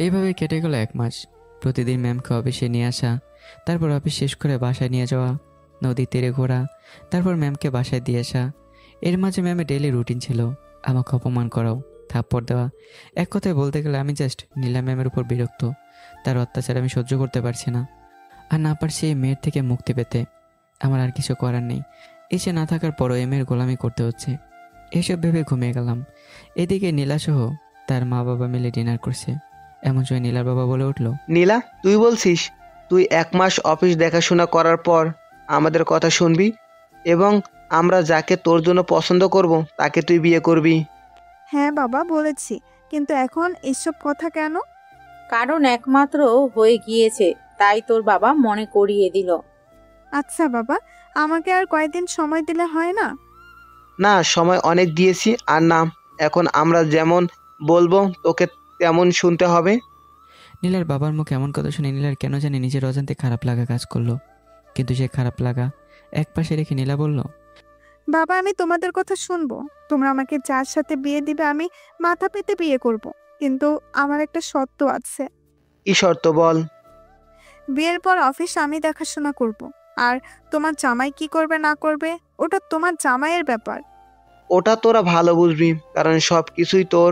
এইভাবে কেটে গেল 1 মাস। প্রতিদিন ম্যামকে অফিসে নিয়ে আসা, তারপর অফিস শেষ করে বাসায় নিয়ে যাওয়া, নদীর তীরে ঘোরা, তারপর ম্যামকে বাসায় দিয়ে আসা। এর মাঝে ম্যামের ডেইলি রুটিন ছিল আমাকে অপমান করাও, থাপ্পড় দেওয়া। এক কথায় বলতে গেলে আমি জাস্ট নীলা ম্যামের উপর বিরক্ত। তার অত্যাচার আমি সহ্য করতে পারছি না। আর না পারছি এই মেয়ের থেকে মুক্তি পেতে। আমার আর কিছু করার নেই, এসে না থাকার পরও এই মেয়ের গোলামি করতে হচ্ছে। এসব ভেবে ঘুমিয়ে গেলাম। এদিকে নীলাসহ তার মা বাবা মিলে ডিনার করছে। এমন সময় নীলার বাবা বলে উঠল, নীলা, তুই বলছিস তুই 1 মাস অফিস দেখাশোনা করার পর আমাদের কথা শুনবি এবং আমরা যাকে তোর জন্য পছন্দ করব তাকে তুই বিয়ে করবি? হ্যাঁ বাবা, বলেছি, কিন্তু এখন এসব কথা কেন? কারণ একমাত্র হয়ে গিয়েছে, তাই তোর বাবা মনে করিয়ে দিল। আচ্ছা বাবা, আমাকে আর কয়েকদিন সময় দিলে হয় না? না, সময় অনেক দিয়েছি। আর না, এখন আমরা যেমন বলবো তোকে তেমন শুনতে হবে। নীলার বাবার মুখে এমন কথা শুনে নীলার কেন জানি নিজের অজান্তে খারাপ লাগা কাজ করলো। কিন্তু সে খারাপ লাগা এক পাশে রেখে নীলা বলল, বাবা, আমি তোমাদের কথা শুনবো। তোমরা আমাকে যার সাথে বিয়ে দিবে আমি মাথা পেতে বিয়ে করব। কিন্তু আমার একটা শর্ত আছে। কি শর্ত বল? বিয়ের পর অফিস আমি দেখাশোনা করব। আর তোমার জামাই কি করবে না করবে ওটা তোমার জামাইয়ের ব্যাপার। ওটা তোরা ভালো বুঝবি, কারণ সব কিছুই তোর।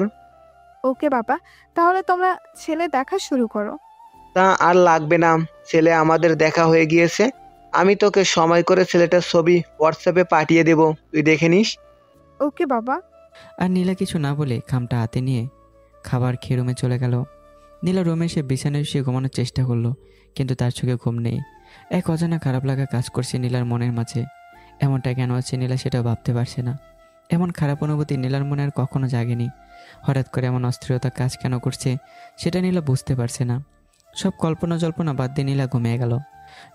ওকে বাবা, তাহলে তোমরা ছেলে দেখা শুরু করো। তা আর লাগবে না, ছেলে আমাদের দেখা হয়ে গিয়েছে। আমি তোকে সময় করে ছেলেটার ছবি হোয়াটসঅ্যাপে পাঠিয়ে দেব, তুই দেখে নিস। ওকে বাবা। আর নীলা কিছু না বলে খামটা হাতে নিয়ে খাবার খেয়ে রুমে চলে গেল। নীলা রুমে এসে বিছানায় শুয়ে ঘুমানোর চেষ্টা করলো, কিন্তু তার চোখে ঘুম নেই। এক অজানা খারাপ লাগা কাজ করছে নীলার মনের মাঝে। এমনটা কেন হচ্ছে নীলা সেটাও ভাবতে পারছে না। এমন খারাপ অনুভূতি নীলার মনে আর কখনো জাগেনি। হঠাৎ করে এমন অস্থিরতা কাজ কেন করছে সেটা নীলা বুঝতে পারছে না। সব কল্পনা জল্পনা বাদ দিয়ে নীলা ঘুমিয়ে গেল।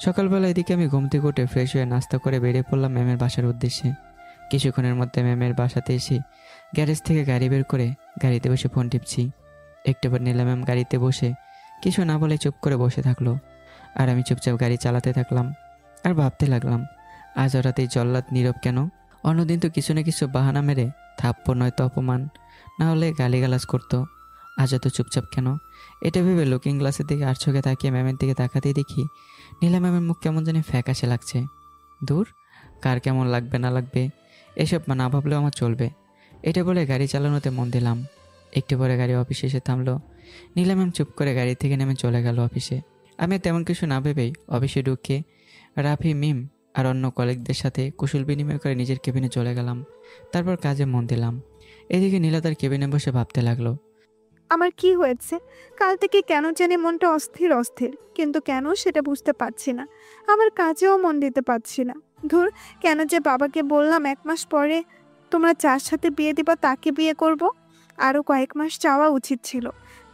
সকালবেলা এদিকে আমি ঘুম থেকে উঠে ফ্রেশ হয়ে নাস্তা করে বেরিয়ে পড়লাম ম্যামের বাসার উদ্দেশ্যে। কিছুক্ষণের মধ্যে ম্যামের বাসাতে এসে গ্যারেজ থেকে গাড়ি বের করে গাড়িতে বসে ফোন টিপছি। একটু পর নীলা ম্যাম গাড়িতে বসে কিছু না বলে চুপ করে বসে থাকলো। আর আমি চুপচাপ গাড়ি চালাতে থাকলাম আর ভাবতে লাগলাম, আজ হঠাৎ এই জল্লাদ নীরব কেন? অন্যদিন তো কিছু না কিছু বাহানা মেরে থাপ্পড় নয়তো অপমান না হলে গালিগালাজ করতো, আজ এত চুপচাপ কেন? এটা ভেবে লুকিং গ্লাসের দিকে আর চোখে তাকিয়ে ম্যামের দিকে তাকাতেই দেখি নীলা ম্যামের মুখ কেমন জানি ফ্যাকাশে লাগছে। দূর, কার কেমন লাগবে না লাগবে এসব না ভাবলেও আমার চলবে। এটা বলে গাড়ি চালানোতে মন দিলাম। একটু পরে গাড়ি অফিসে এসে থামলো। নীলা ম্যাম চুপ করে গাড়ি থেকে নেমে চলে গেল অফিসে। আমি তেমন কিছু না ভেবেই অফিসে ঢুকে রাফি, মিম আর অন্য কলিগদের সাথে কুশল বিনিময় করে নিজের কেবিনে চলে গেলাম। তারপর কাজে মন দিলাম। এদিকে নীলা তার কেবিনে বসে ভাবতে লাগলো, আমার কি হয়েছে? কাল থেকে কেন জানি মনটা অস্থির অস্থির, কিন্তু কেন সেটা বুঝতে পারছি না। আমার কাজেও মন দিতে পারছি না। ধুর, কেন যে বাবাকে বললাম 1 মাস পরে তোমরা যার সাথে বিয়ে দিবা তাকে বিয়ে করব। আরও কয়েক মাস চাওয়া উচিত ছিল,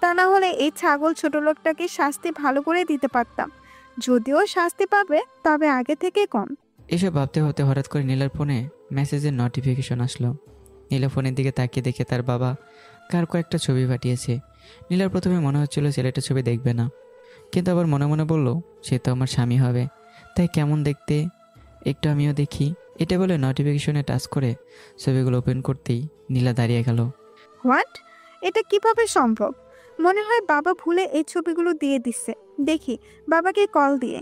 তা না হলে এই ছাগল ছোট লোকটাকে শাস্তি ভালো করে দিতে পারতাম। যদিও শাস্তি পাবে, তবে আগে থেকে কম। এসব ভাবতে ভাবতে হঠাৎ করে নীলার ফোনে মেসেজের নোটিফিকেশন আসলো। নীলা ফোনের দিকে তাকিয়ে দেখে তার বাবা কার কয়েকটা ছবি পাঠিয়েছে। নীলার প্রথমে মনে হচ্ছিল ছেলেটা ছবি দেখবে না, কিন্তু আবার মনে মনে বলল, সে তো আমার স্বামী হবে, তাই কেমন দেখতে একটু আমিও দেখি। এটা বলে নোটিফিকেশনে টাচ করে ছবিগুলো ওপেন করতেই নীলা দাঁড়িয়ে গেল। হোয়াট? এটা কিভাবে সম্ভব? মনে হয় বাবা ভুলে এই ছবিগুলো দিয়ে দিচ্ছে। দেখি বাবাকে কল দিয়ে।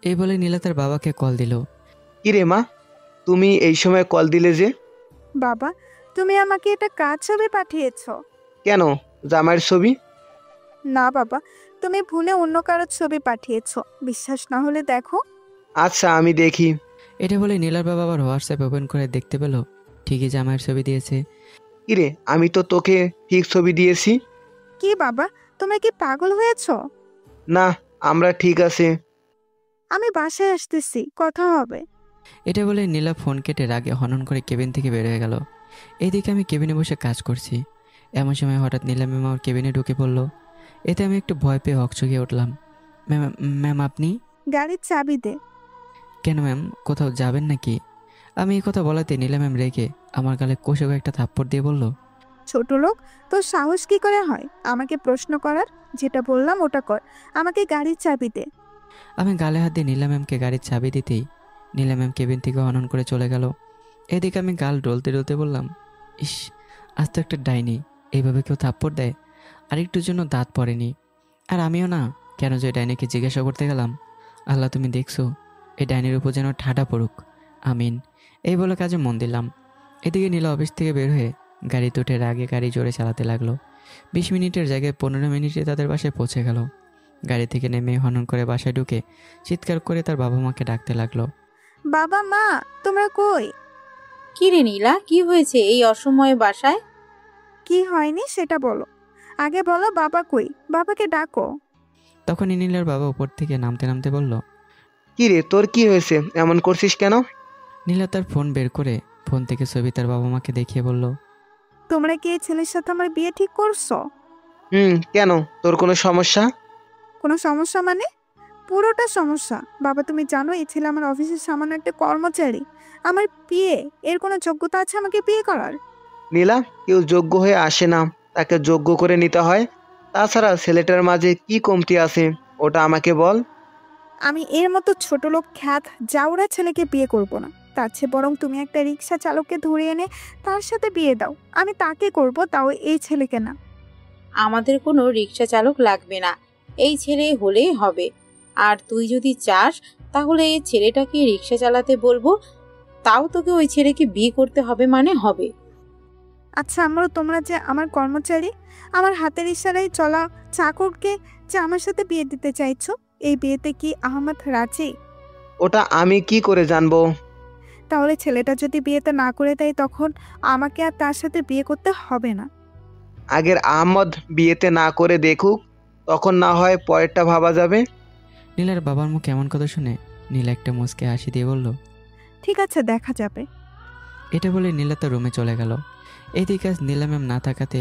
এই বলে নীলা তার বাবাকে কল দিল। কিরে মা, তুমি এই সময় কল দিলে যে? বাবা, তুমি আমাকে এটা কার ছবি পাঠিয়েছো? কেন, জামাইয়ের ছবি? না বাবা, তুমি ভুলে অন্য কারোর ছবি পাঠিয়েছো। বিশ্বাস না হলে দেখো। আচ্ছা, আমি দেখি। এটা বলে নীলার বাবা আবার হোয়াটসঅ্যাপ ওপেন করে দেখতে পেল ঠিকই জামাইয়ের ছবি দিয়েছে। কিরে, আমি তো তোকে ঠিক ছবি দিয়েছি। কি বাবা, তুমি কি পাগল হয়েছো? না, আমরা ঠিক আছে। আমি বাসায় আসতেছি, কথা হবে। এটা বলে নীলা ফোন কেটে রাগে হনন করে কেবিন থেকে বের হয়ে গেল। এইদিকে আমি কেবিনে বসে কাজ করছি। এমন সময় হঠাৎ নীলা ম্যাম আমার কেবিনে ঢুকে পড়লো। এতে আমি একটু ভয় পেয়ে হকচকিয়ে উঠলাম। ম্যাম আপনি? গাড়ির চাবি দে। কেন ম্যাম, কোথাও যাবেন নাকি? আমি এই কথা বলাতে নীলা ম্যাম রেগে আমার গালে কষে একটা থাপ্পড় দিয়ে বলল, ছোট লোক, তোর সাহস কি করে হয় আমাকে প্রশ্ন করার? যেটা বললাম ওটা কর, আমাকে গাড়ির চাবি দে। আমি গালে হাত দিয়ে নীলা ম্যামকে গাড়ির চাবি দিতেই নীলা ম্যাম কেবিন থেকে হনন করে চলে গেল। এদিকে আমি গাল ডলতে ডলতে বললাম, ইস, আজ তো একটা ডাইনি, এইভাবে কেউ থাপ্পড় দেয়? আর একটুর জন্য দাঁত পড়েনি। আর আমিও না, কেন যে ডাইনিকে জিজ্ঞাসা করতে গেলাম। আল্লাহ তুমি দেখছো, এই ডাইনির উপর যেন ঠাডা পড়ুক, আমিন। এই বলে কাজে মন দিলাম। এদিকে নীলা অফিস থেকে বের হয়ে গাড়িতে উঠে রাগে গাড়ি জোরে চালাতে লাগলো। 20 মিনিটের জায়গায় 15 মিনিটে তাদের বাসায় পৌঁছে গেল। গাড়ি থেকে নেমে হনন করে বাসায় ঢুকে চিৎকার করে তার বাবা মাকে ডাকতে লাগলো। বাবা মা, তোমরা কই? কি রে নীলা, কি হয়েছে এই অসময়ে বাসায়? কি হয়নি সেটা বলো। আগে বলো বাবা কই, বাবাকে ডাকো। তখনই নীলার বাবা উপর থেকে নামতে নামতে বলল, কিরে, তোর কি হয়েছে? এমন করছিস কেন? নীলা তার ফোন বের করে ফোন থেকে ছবি তার বাবা মাকে দেখিয়ে বলল, তোমরা কি এই ছেলের সাথে আমার বিয়ে ঠিক করছো? কেন, তোর কোনো সমস্যা? কোনো সমস্যা মানে? পুরোটা সমস্যা। বাবা, তুমি জানো এই ছেলে আমার অফিসের সামান্য একটা কর্মচারী। আমার বিয়ে, এর কোনো যোগ্যতা আছে আমাকে বিয়ে করার? নীলা, কেউ যোগ্য হয়ে আসে না, তাকে যোগ্য করে নিতে হয়। তাছাড়া ছেলেটার মাঝে কি কমতি আছে ওটা আমাকে বল। আমি এর মতো ছোট লোক খ্যাত জাউরা ছেলেকে বিয়ে করব না। তার চেয়ে বরং তুমি একটা রিক্সা চালককে ধরে এনে তার সাথে বিয়ে দাও, আমি তাকে করব, তাও এই ছেলেকে না। আমাদের কোনো রিক্সা চালক লাগবে না, এই ছেলে হলেই হবে। আর তুই যদি চাস তাহলে এই ছেলেটাকে রিক্সা চালাতে বলবো, তাও তোকে ওই ছেলেকে বিয়ে করতে হবে মানে হবে। আচ্ছা আমরা, তোমরা যে আমার কর্মচারী, আমার হাতের ইশারায় চলা চাকরকে যে আমার সাথে বিয়ে দিতে চাইছো, এই বিয়েতে কি আহমদ রাজি? ওটা আমি কি করে জানবো? তাহলে ছেলেটা যদি বিয়েতে না করে দেয়, তখন আমাকে আর তার সাথে বিয়ে করতে হবে না। আগের আহমদ বিয়েতে না করে দেখুক, তখন না হয় পরেরটা ভাবা যাবে। নীলার বাবার মুখে এমন কথা শুনে নীলা একটা মুচকে হাসি দিয়ে বলল, ঠিক আছে, দেখা যাবে। এটা বলে নীলা তার রুমে চলে গেল। এইদিকে আজ নীলা ম্যাম না থাকাতে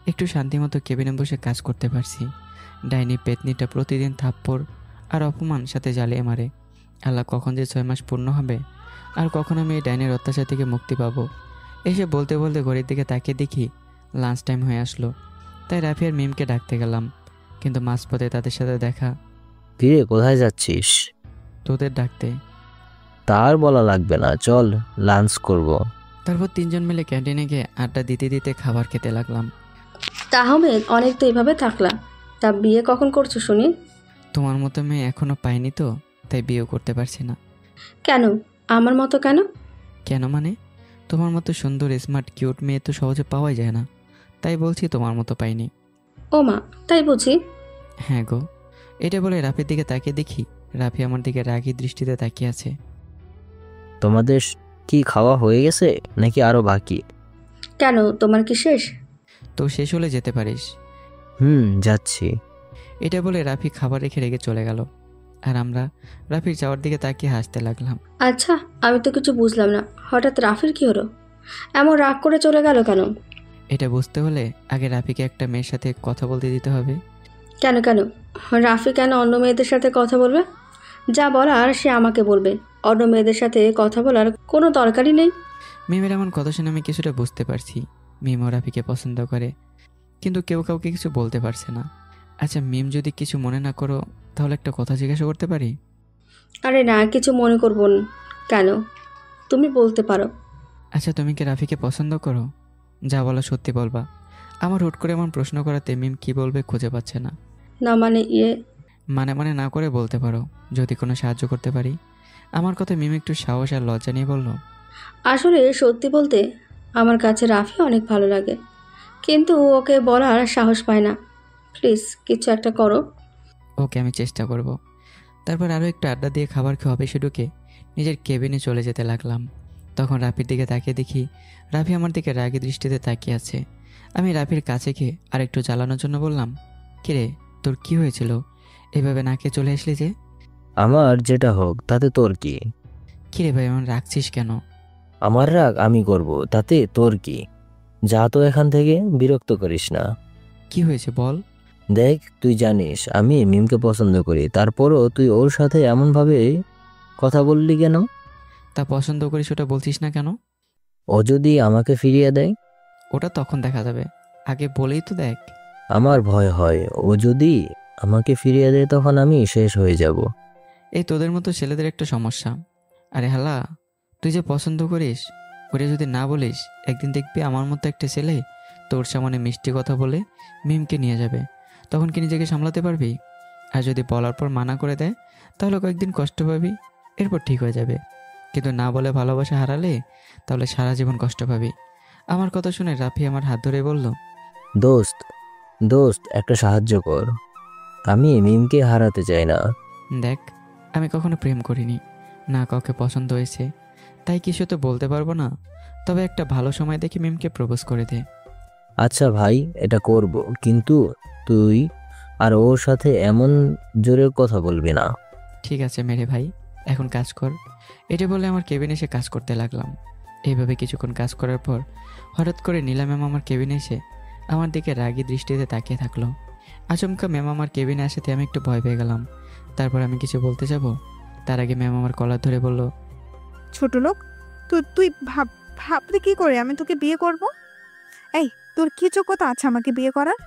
একটু শান্তিমতো কেবিনে বসে কাজ করতে পারছি। ডাইনি পেতনিটা প্রতিদিন থাপ্পড় আর অপমান সাথে জ্বালিয়ে মারে। আল্লাহ, কখন যে 6 মাস পূর্ণ হবে আর কখন আমি এই ডাইনির অত্যাচার থেকে মুক্তি পাবো। এসে বলতে বলতে ঘড়ির দিকে তাকিয়ে দেখি লাঞ্চ টাইম হয়ে আসলো। তাই রাফি আর মিমকে ডাকতে গেলাম, কিন্তু মাঝপথে তাদের সাথে দেখা। কিরে, কোথায় যাচ্ছিস? তোদের ডাকতে। তার বলা লাগবে না, চল লাঞ্চ করব। তারপর 3 জন মিলে ক্যান্টিনে গিয়ে আড্ডা দিতে দিতে খাবার খেতে লাগলাম। তাহমেদ, অনেক তো এভাবে থাকলাম, তা বিয়ে কখন করছো শুনি? তোমার মতো মেয়ে এখনো পাইনি তো, তাই বিয়ে করতে পারছি না। কেন আমার মতো? কেন কেন মানে, তোমার মতো সুন্দর স্মার্ট কিউট মেয়ে তো সহজে পাওয়াই যায় না, তাই বলছি তোমার মতো পাইনি। ও মা, তাই বুঝি? হ্যাঁ গো। এটা বলে রাফির দিকে তাকিয়ে দেখি রাফি আমার দিকে রাগী দৃষ্টিতে তাকিয়ে আছে। তোমাদের কি খাওয়া হয়ে গেছে নাকি আরো বাকি? কেন, তোমার কি শেষ? তো শেষ হলে যেতে পারিস। যাচ্ছি। এটা বলে রাফি খাবার রেখে রেগে চলে গেল, আর আমরা রাফির যাওয়ার দিকে তাকিয়ে হাসতে লাগলাম। আচ্ছা, আমি তো কিছু বুঝলাম না, হঠাৎ রাফির কি হলো? এমন রাগ করে চলে গেল কেন? এটা বুঝতে হলে আগে রাফিকে একটা মেয়ের সাথে কথা বলতে দিতে হবে। কেন কেন রাফি কেন অন্য মেয়েদের সাথে কথা বলবে? যা বলার সে আমাকে বলবে, অন্য মেয়েদের সাথে কথা বলার কোনো দরকারই নেই। মিমের এমন কথা শুনে আমি কিছুটা বুঝতে পারছি মিমও রাফিকে পছন্দ করে, কিন্তু কেউ কাউকে কিছু বলতে পারছে না। আচ্ছা মিম, যদি কিছু মনে না করো তাহলে একটা কথা জিজ্ঞাসা করতে পারি? আরে না, কিছু মনে করব না। কেন, তুমি বলতে পারো। আচ্ছা তুমি কি রাফিকে পছন্দ করো? যা বলা সত্যি বলবা। আমার হুট করে এমন প্রশ্ন করাতে মিম কি বলবে খুঁজে পাচ্ছে না। না মানে মানে না করে বলতে পারো, যদি কোনো সাহায্য করতে পারি। আমার কথা মিম একটু সাহস আর লজ্জা নিয়ে বলল। আসলে সত্যি বলতে আমার কাছে রাফি অনেক ভালো লাগে, কিন্তু ওকে বলার সাহস পায় না। প্লিজ কিছু একটা করো। ওকে, আমি চেষ্টা করব। তারপর আরও একটু আড্ডা দিয়ে খাবার খেয়ে অফিসে ঢুকে নিজের কেবিনে চলে যেতে লাগলাম। তখন রাফির দিকে তাকিয়ে দেখি রাফি আমার দিকে রাগী দৃষ্টিতে তাকিয়ে আছে। আমি রাফির কাছে গিয়ে আরেকটু জ্বালানোর জন্য বললাম, কিরে তোর কি হয়েছিল, এভাবে নাকে চলে আসলি যে? আমার যেটা হোক তাতে তোর কি? কিরে ভাই এমন রাখছিস কেন? আমার রাগ আমি করব, তাতে তোর কি? যা তো এখান থেকে, বিরক্ত করিস না। কি হয়েছে বল। দেখ, তুই জানিস আমি মিমকে পছন্দ করি, তারপরও তুই ওর সাথে এমনভাবে কথা বললি কেন? তা পছন্দ করিস ওটা বলছিস না কেন? ও যদি আমাকে ফিরিয়ে দেয়? ওটা তখন দেখা যাবে, আগে বলেই তো দেখ। আমার ভয় হয় ও যদি আমাকে ফিরিয়ে দেয় তখন আমি শেষ হয়ে যাব। এই তোদের মতো ছেলেদের একটা সমস্যা। আরে হালা, তুই যে পছন্দ করিস ওটা যদি না বলিস, একদিন দেখবি আমার মতো একটা ছেলে তোর সামনে মিষ্টি কথা বলে মিমকে নিয়ে যাবে। তখন কি নিজেকে সামলাতে পারবি? আর যদি বলার পর মানা করে দেয় তাহলে কয়েকদিন কষ্ট পাবি, এরপর ঠিক হয়ে যাবে। কিন্তু না বলে ভালোবাসা হারালে তাহলে সারা জীবন কষ্ট পাবি। আমার কথা শুনে রাফি আমার হাত ধরে বলল, দোস্ত একটা সাহায্য কর, আমি মিমকে হারাতে চাই না। দেখ, আমি কখনো প্রেম করিনি, না কাউকে পছন্দ হয়েছে, তাই কিছু তো বলতে পারবো না। তবে একটা ভালো সময় দেখে মিমকে প্রপোজ করে দে। আচ্ছা ভাই, এটা করব, কিন্তু তুই আর ওর সাথে এমন জোরে কথা বলবি না। ঠিক আছে মেরে ভাই, এখন কাজ কর। এটা বলে আমার কেবিনে এসে কাজ করতে লাগলাম। এইভাবে কিছুক্ষণ কাজ করার পর হঠাৎ করে নীলা ম্যাম আমার কেবিনে এসে আমার দিকে রাগী দৃষ্টিতে তাকিয়ে থাকলো। আচমকা ম্যাম আমার কেবিনে আসাতে আমি একটু ভয় পেয়ে গেলাম। তারপর আমি কিছু বলতে যাব, তার আগে ম্যাম আমার কলার ধরে বলল, ছোট লোক, তুই ভাবতে কি করে আমি তোকে বিয়ে করব? এই, তোর কি যোগ্যতা আছে আমাকে বিয়ে করার?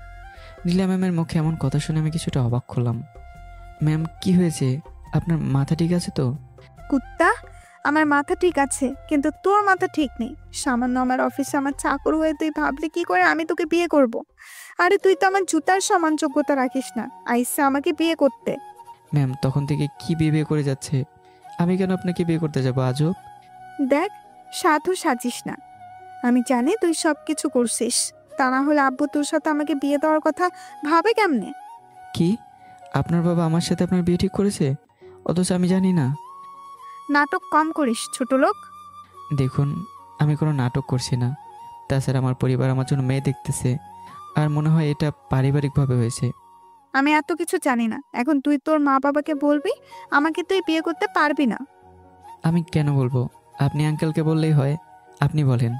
নীলা ম্যামের মুখে এমন কথা শুনে আমি কিছুটা অবাক হলাম। ম্যাম কি হয়েছে, আপনার মাথা ঠিক আছে তো? কুত্তা, আমার মাথা ঠিক আছে, কিন্তু তোর মাথা ঠিক নেই। সামান্য আমার অফিসে আমার চাকর হয়ে তুই ভাবলি কি করে আমি তোকে বিয়ে করব? আরে তুই তো আমার জুতার সমান যোগ্যতা রাখিস না আইসা আমাকে বিয়ে করতে। ম্যাম তখন থেকে কি বিয়ে করে যাচ্ছে, আমি কেন আপনাকে বিয়ে করতে যাব আজব? দেখ, সাধু সাজিস না। আমি জানি তুই সব কিছু করছিস, তা না হলে আব্বু তোর সাথে আমাকে বিয়ে দেওয়ার কথা ভাবে কেমনে? কি, আপনার বাবা আমার সাথে আপনার বিয়ে ঠিক করেছে, অথচ আমি জানি না? নাটক কম করিস ছোট লোক। দেখুন, আমি কোনো নাটক করছি না। তাছাড়া আমার পরিবার আমার জন্য মেয়ে দেখতেছে, আর মনে হয় এটা পারিবারিকভাবে হয়েছে। আমি এত কিছু জানি না, এখন তুই তোর মা বাবাকে বলবি আমাকে তুই বিয়ে করতে পারবি না। আমি কেন বলবো, আপনি আঙ্কেলকে বললেই হয়, আপনি বলেন।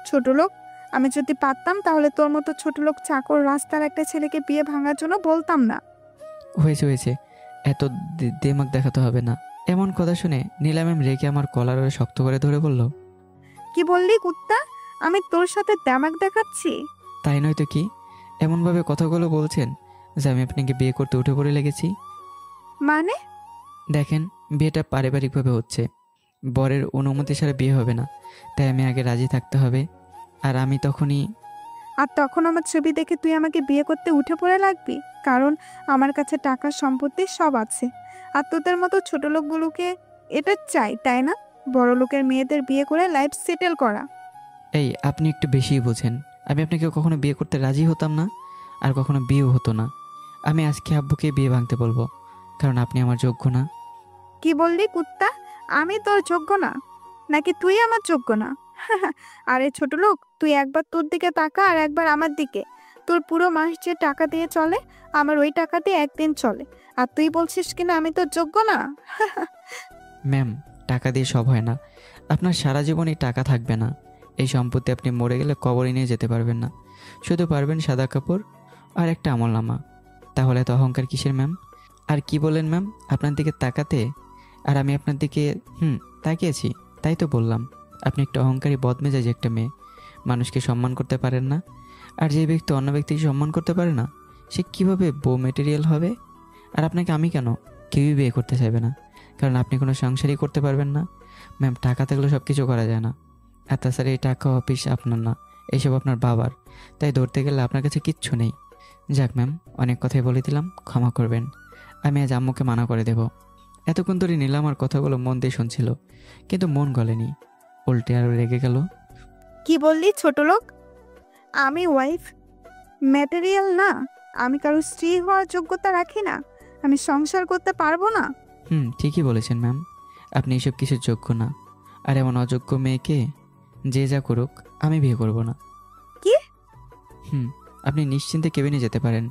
ছোট লোক, আমি যদি পারতাম তাহলে তোর মতো ছোট লোক চাকর রাস্তার একটা ছেলেকে বিয়ে ভাঙার জন্য বলতাম না। হয়েছে, এত দেমাগ দেখাতে হবে না। এমন কথা শুনে নীলা ম্যাম রেগে আমার কলারে শক্ত করে ধরে বলল, কি বললি কুত্তা? আমি তোর সাথে দেমাগ দেখাচ্ছি? তাই নয় তো কি, এমনভাবে কথাগুলো বলছেন যে আমি আপনাকে বিয়ে করতে উঠে পড়ে লেগেছি। মানে? দেখেন, বিয়েটা পারিবারিকভাবে হচ্ছে, বরের অনুমতি ছাড়া বিয়ে হবে না, তাই আমি আগে রাজি থাকতে হবে। আর আমি তখনই আর তখন আমার ছবি দেখে তুই আমাকে বিয়ে করতে উঠে পড়ে লাগবি, কারণ আমার কাছে টাকা সম্পত্তি সব আছে। আর তোদের মতো ছোট লোকগুলোকে এটা চাই, তাই না? বড় লোকের মেয়েদের বিয়ে করে লাইফ সেটেল করা। এই আপনি একটু বেশিই বোঝেন। আমি আপনাকে কখনো বিয়ে করতে রাজি হতাম না, আর কখনো বিয়েও হতো না। আমি আজকে আব্বুকে বিয়ে ভাঙতে বলবো, কারণ আপনি আমার যোগ্য না। কি বললি কুত্তা? আমি তোর যোগ্য না? নাকি তুই আমার যোগ্য না? আরে ছোট লোক, তুই একবার তোর দিকে তাকা আর একবার আমার দিকে। তোর পুরো মাস যে টাকা দিয়ে চলে, আমার ওই টাকা দিয়ে একদিন চলে, আর তুই বলছিস কিনা আমি তোর যোগ্য না? ম্যাম, টাকা দিয়ে সব হয় না। আপনার সারা জীবনই টাকা থাকবে না। এই সম্পত্তি আপনি মরে গেলে কবরে নিয়ে যেতে পারবেন না। শুধু পারবেন সাদা কাপড় আর একটা আমলনামা। তাহলে এত অহংকার কিসের ম্যাম? আর কি বলেন ম্যাম, আপনার দিকে তাকাতে? আর আমি আপনার দিকে তাকিয়েছি, তাই তো বললাম। আপনি একটা অহংকারী বদমেজাজি একটা মেয়ে, মানুষকে সম্মান করতে পারেন না। আর যে ব্যক্তি অন্য ব্যক্তিকে সম্মান করতে পারে না, সে কীভাবে বউ মেটেরিয়াল হবে? আর আপনাকে আমি কেন, কেউই বিয়ে করতে চাইবে না, কারণ আপনি কোনো সংসারই করতে পারবেন না। ম্যাম, টাকা থাকলে সব কিছু করা যায় না। আর তাছাড়া এই টাকা অফিস আপনার না, এইসব আপনার বাবার। তাই ধরতে গেলে আপনার কাছে কিচ্ছু নেই। যাক ম্যাম, অনেক কথাই বলে দিলাম, ক্ষমা করবেন। আমি আজ আম্মুকে মানা করে দেব। এতক্ষণ ধরে নীলাম আর কথাগুলো মন দিয়ে শুনছিল, কিন্তু মন গলেনি, উল্টে আরও রেগে গেল। কি বললি ছোট লোক? আমি ওয়াইফ ম্যাটেরিয়াল না? আমি কারো স্ত্রী হওয়ার যোগ্যতা রাখি না? আমি সংসার করতে পারবো না? ঠিকই বলেছেন ম্যাম, আপনি এসব কিছুর যোগ্য না। আর এমন অযোগ্য মেয়েকে যে যা করুক আমি বিয়ে করব না। কি? আপনি নিশ্চিন্তে কেবিনে যেতে পারেন,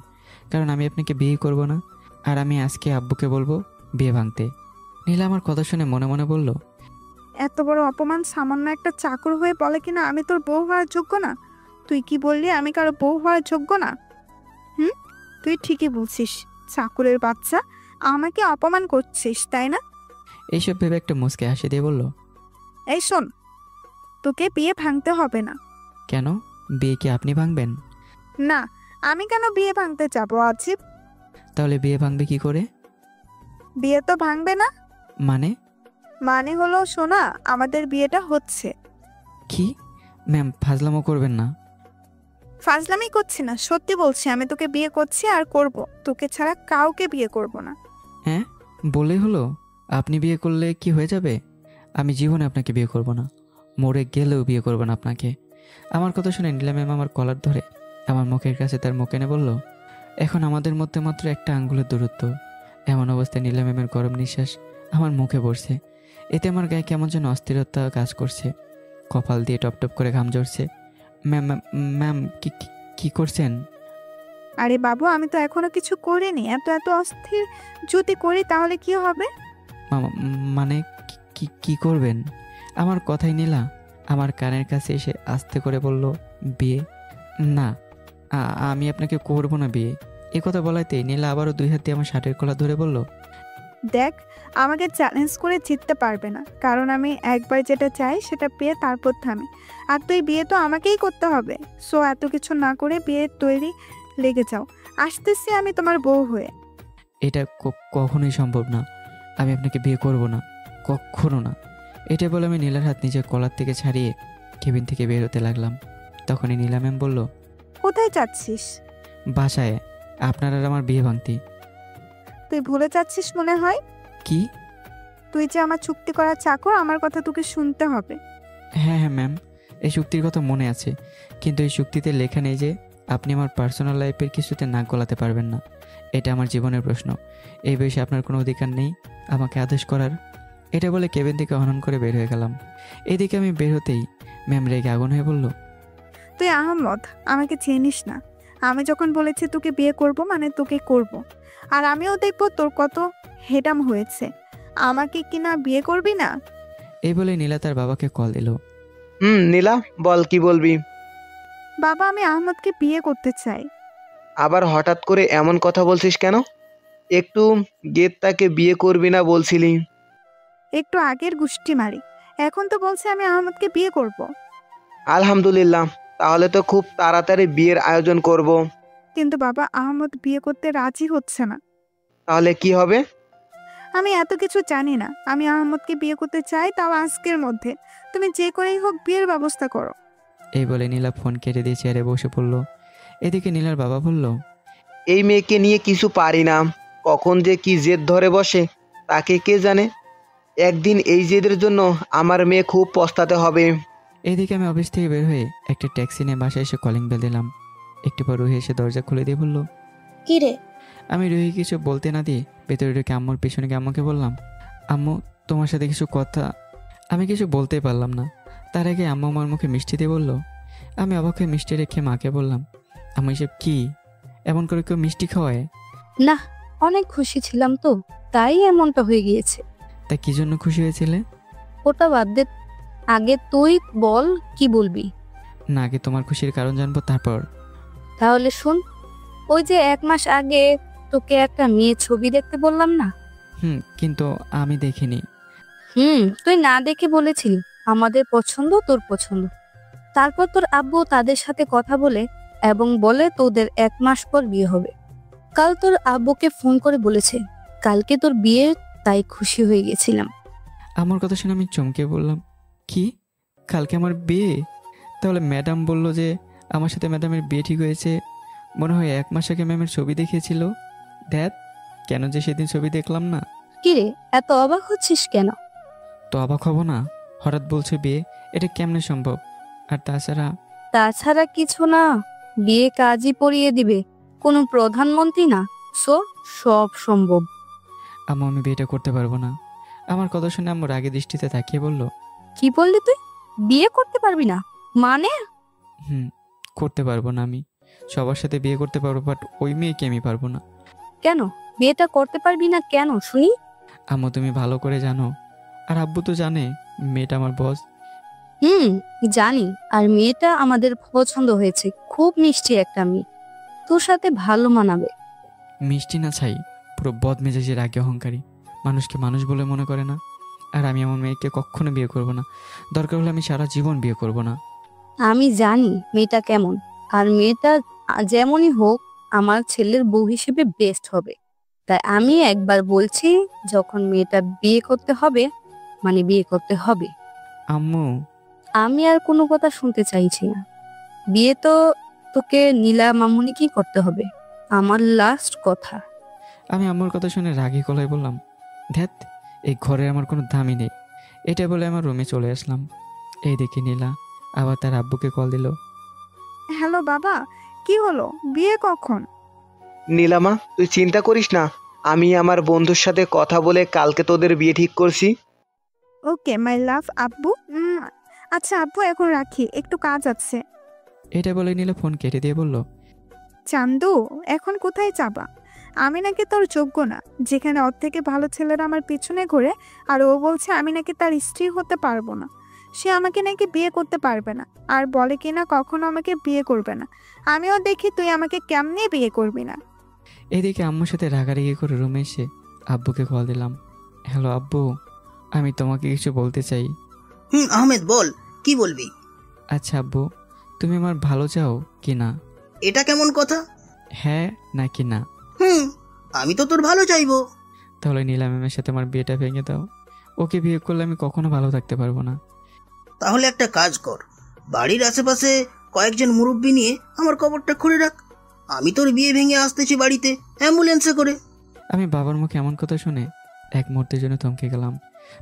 কারণ আমি আপনাকে বিয়ে করব না। আর আমি আজকে আব্বুকে বলবো বিয়ে ভাঙতে। নীলা আমার কথা শুনে মনে মনে বলল, এত বড় অপমান সামান্য একটা চাকর হয়ে বলে কিনা আমি তোর বউ হওয়ার যোগ্য না? তুই কি বললি আমি কারো বউ হওয়ার যোগ্য না? তুই ঠিকই বলছিস, চাকরের বাচ্চা, আমাকে অপমান করছিস তাই না? এইসব ভেবে একটা মুচকে হাসি দিয়ে বলল, এই শোন, তোকে বিয়ে ভাঙতে হবে না। কেন? বিয়ে কি আপনি ভাঙবেন? না, আমি কেন বিয়ে ভাঙতে যাবো আজিব? তাহলে বিয়ে ভাঙবে কি করে? বিয়ে তো ভাঙবে না। মানে হলো শোনা, আমাদের বিয়েটা হচ্ছে। কি? ম্যাম, ফাজলামো করবেন না। ফাজলামি করছি না, সত্যি বলছি, আমি তোকে বিয়ে করছি আর করব। তোকে ছাড়া কাউকে বিয়ে করব না। হ্যাঁ, বলেই হলো? আপনি বিয়ে করলে কি হয়ে যাবে? আমি জীবনে আপনাকে বিয়ে করব না, মরে গেলেও বিয়ে করব না আপনাকে। আমার কথা শুনে নীলা ম্যাম আমার কলার ধরে আমার মুখের কাছে তার মুখ এনে বলল, এখন আমাদের মধ্যে মাত্র একটা আঙ্গুলের দূরত্ব। এমন অবস্থায় নীলা ম্যামের গরম নিঃশ্বাস আমার মুখে পড়ছে। এতে আমার গায়ে কেমন যেন অস্থিরতা কাজ করছে, কপাল দিয়ে টপ টপ করে ঘাম ঝরছে। ম্যাম ম্যাম কি করছেন? আরে বাবু, আমি তো এখনো কিছু করিনি। এত অস্থির যদি করি তাহলে কি হবে? মানে কি করবেন? আমার কথাই নীলা আমার কানের কাছে এসে আস্তে করে বলল, বিয়ে না, আমি আপনাকে করব না বিয়ে। এ কথা বলাতেই নীলা আবারও দুই হাত দিয়ে আমার শার্টের কলা ধরে বলল, দেখ, আমাকে চ্যালেঞ্জ করে জিততে পারবে না, কারণ আমি একবার যেটা চাই সেটা পেয়ে তারপর থামি। আর তুই বিয়ে তো আমাকেই করতে হবে। সো এত কিছু না করে বিয়ের তৈরি লেগে যাও। আসতেছি আমি তোমার বউ হয়ে। এটা কখনোই সম্ভব না, আমি আপনাকে বিয়ে করব না, কখনো না। এটা বলে আমি নীলার হাত নিজের কলার থেকে ছাড়িয়ে কেবিন থেকে বের হতে লাগলাম। তখনই নীলা ম্যাম বলল, কোথায় যাচ্ছিস? বাসায়, আপনার আর আমার বিয়ে ভাঙতি। তুই ভুলে যাচ্ছিস মনে হয়। কি? তুই যে আমার চুক্তি করা চাকর, আমার কথা তোকে শুনতে হবে। হ্যাঁ ম্যাম, এই চুক্তির কথা মনে আছে, কিন্তু এই চুক্তিতে লেখা নেই যে আপনি আমার পার্সোনাল লাইফের কিছুতে নাক গলাতে পারবেন না। এটা আমার জীবনের প্রশ্ন, এই বিষয়ে আপনার কোনো অধিকার নেই আমাকে আদেশ করার। এটা বলে কেবিন থেকে হনন করে বের হয়ে গেলাম। এদিকে আমি বের হতেই ম্যাম রেগে আগুন হয়ে বলল, তুই আহমদ, আমাকে চিনিস না। আমি যখন বলেছি তোকে বিয়ে করব মানে তোকে করব। আর আমিও দেখবো তোর কত হেডাম হয়েছে। আমাকে কিনা বিয়ে করবি না? এই বলে নীলা তার বাবাকে কল দিল। নীলা, বল কি বলবি? বাবা, আমি আহমদকে বিয়ে করতে চাই। আবার হঠাৎ করে এমন কথা বলছিস কেন? একটু গেট তাকে বিয়ে করবি না বলছিলি। একটু আগের গুষ্টি মারি, এখন তো বলছে আমি আহমদকে বিয়ে করব। আলহামদুলিল্লাহ, তাহলে তো খুব তাড়াতাড়ি বিয়ের আয়োজন করব। কিন্তু বাবা, আহমদ বিয়ে করতে রাজি হচ্ছে না। তাহলে কি হবে? আমি এত কিছু জানি না। আমি আহমদকে বিয়ে করতে চাই, তাও আজকের মধ্যে। তুমি যে করেই হোক বিয়ের ব্যবস্থা করো। এই বলে নীলা ফোন কেটে দিয়ে চেয়ারে বসে পড়ল। এদিকে নীলার বাবা বলল, এই মেয়েকে নিয়ে কিছু পারি না, কখন যে কি জেদ ধরে বসে তাকে কে জানে। একদিন এই জেদের জন্য আমার মেয়ে খুব পস্তাতে হবে। এদিকে আমি অফিস থেকে বের হয়ে একটা ট্যাক্সি নিয়ে বাসায় এসে কলিং বেল দিলাম। একটু পর রুহি এসে দরজা খুলে দিয়ে বলল, কি রে? আমি রুহি কিছু বলতে না দিয়ে ভেতরে ঢুকে আম্মুর পেছনে গিয়ে আম্মুকে বললাম, আম্মু, তোমার সাথে কিছু কথা। আমি কিছু বলতেই পারলাম না। তার আগে আম্মু আমার মুখে মিষ্টি দিয়ে বলল। আমি অবাক হয়ে মিষ্টি রেখে মাকে বললাম, আম্মু এসব কি? এমন করে কেউ মিষ্টি খাওয়ায়? না, অনেক খুশি ছিলাম তো, তাই এমনটা হয়ে গিয়েছে। তা কি জন্য খুশি হয়েছিলে? ওটা বাদ দে, আগে তুই বল কি বলবি। না, আগে তোমার খুশির কারণ জানবো তারপর। তাহলে শুন, ওই যে 1 মাস আগে তোকে একটা মেয়ে ছবি দেখতে বললাম না? কিন্তু আমি দেখিনি। তুই না দেখে বলেছিলি আমাদের পছন্দ তোর পছন্দ। তারপর তোর আব্বু তাদের সাথে কথা বলে এবং বলে তোদের 1 মাস পর বিয়ে হবে। কাল তোর আব্বুকে ফোন করে বলেছে কালকে তোর বিয়ে, তাই খুশি হয়ে গেছিলাম। আমার কথা শুনে আমি চমকে বললাম, কি কালকে আমার বিয়ে? তাহলে ম্যাডাম বলল যে আমার সাথে ম্যাডামের বিয়ে ঠিক হয়েছে। মনে হয় 1 মাস আগে ম্যামের ছবি দেখিয়েছিল। ধ্যাত, কেন যে সেদিন ছবি দেখলাম না। কিরে, এত অবাক হচ্ছিস কেন? তো অবাক হব না? হঠাৎ বলছে বিয়ে, এটা কেমনে সম্ভব? আর তাছাড়া কিছু না, বিয়ে কাজই পড়িয়ে দিবে, কোনো প্রধানমন্ত্রী না। সব সম্ভব। আম্মু, আমি বিয়েটা করতে পারবো না। আমার কথা শুনে আম্মু রাগে দৃষ্টিতে তাকিয়ে বলল, কি বললি তুই? বিয়ে করতে পারবি না মানে? করতে পারবো না। আমি সবার সাথে বিয়ে করতে পারবো, বাট ওই মেয়েকে আমি পারবো না। কেন বিয়েটা করতে পারবি না কেন শুনি? আম্মু, তুমি ভালো করে জানো, আর আব্বু তো জানে, মেয়েটা আমার বস। জানি, আর মেয়েটা আমাদের পছন্দ হয়েছে। খুব মিষ্টি একটা মেয়ে, তোর সাথে ভালো মানাবে। মিষ্টি না ছাই, পুরো বদমেজাজের আগে অহংকারী, মানুষকে মানুষ বলে মনে করে না। আর আমি আমার মেয়েকে কখনো বিয়ে করব না। দরকার হলে আমি সারা জীবন বিয়ে করব না। আমি জানি মেয়েটা কেমন, আর মেয়েটা যেমনই হোক আমার ছেলের বউ হিসেবে বেস্ট হবে। তাই আমি একবার বলছি, যখন মেয়েটা বিয়ে করতে হবে মানে বিয়ে করতে হবে। আম্মু, আমি আর কোনো কথা শুনতে চাইছি না। বিয়ে তো তোকে নীলা মামুনি কি করতে হবে, আমার লাস্ট কথা। আমি আম্মুর কথা শুনে রাগী গলায় বললাম, ধ্যাত, এই ঘরে আমার কোনো দামই নেই। এটা বলে আমার রুমে চলে আসলাম। এই দেখি নীলা আবার তার আব্বুকে কল দিল। হ্যালো বাবা, কি হলো? বিয়ে কখন? নীলামা, তুই চিন্তা করিস না, আমি আমার বন্ধুর সাথে কথা বলে কালকে তোদের বিয়ে ঠিক করছি। ওকে মাই লাভ আব্বু। আচ্ছা আব্বু, এখন রাখি, একটু কাজ আছে। এটা বলে নীলা ফোন কেটে দিয়ে বলল, চান্দু, এখন কোথায় যাবা? আমি নাকি তোর যোগ্য না, যেখানে ওর থেকে ভালো ছেলেরা আমার পিছনে ঘুরে, আর ও বলছে আমি নাকি তার স্ত্রী হতে পারবো না। সে আমাকে নাকি বিয়ে করতে পারবে না, আর বলে কিনা কখনো আমাকে বিয়ে করবে না। আমিও দেখি তুই আমাকে কেমনে বিয়ে করবি না। এদিকে আম্মুর সাথে রাগারাগি করে রুমে এসে আব্বুকে কল দিলাম। হ্যালো আব্বু, আমি তোমাকে কিছু বলতে চাই। আহমেদ বল, কি বলবি? আচ্ছা আব্বু, তুমি আমার ভালো চাও কি না? এটা কেমন কথা? হ্যাঁ নাকি না? আমি তো তোর ভালো চাইবো। তাহলে নীলা ম্যামের সাথে আমার বিয়েটা ভেঙে দাও। ওকে বিয়ে করলে আমি কখনো ভালো থাকতে পারবো না। তাহলে একটা কাজ কর, বাড়ির আশেপাশে কয়েকজন মুরব্বি নিয়ে আমার কবরটা খুঁড়ে রাখ। আমি তোর বিয়ে ভেঙে আসতেছি বাড়িতে অ্যাম্বুলেন্সে করে। আমি বাবার মুখে এমন কথা শুনে এক মুহূর্তের জন্য থমকে গেলাম।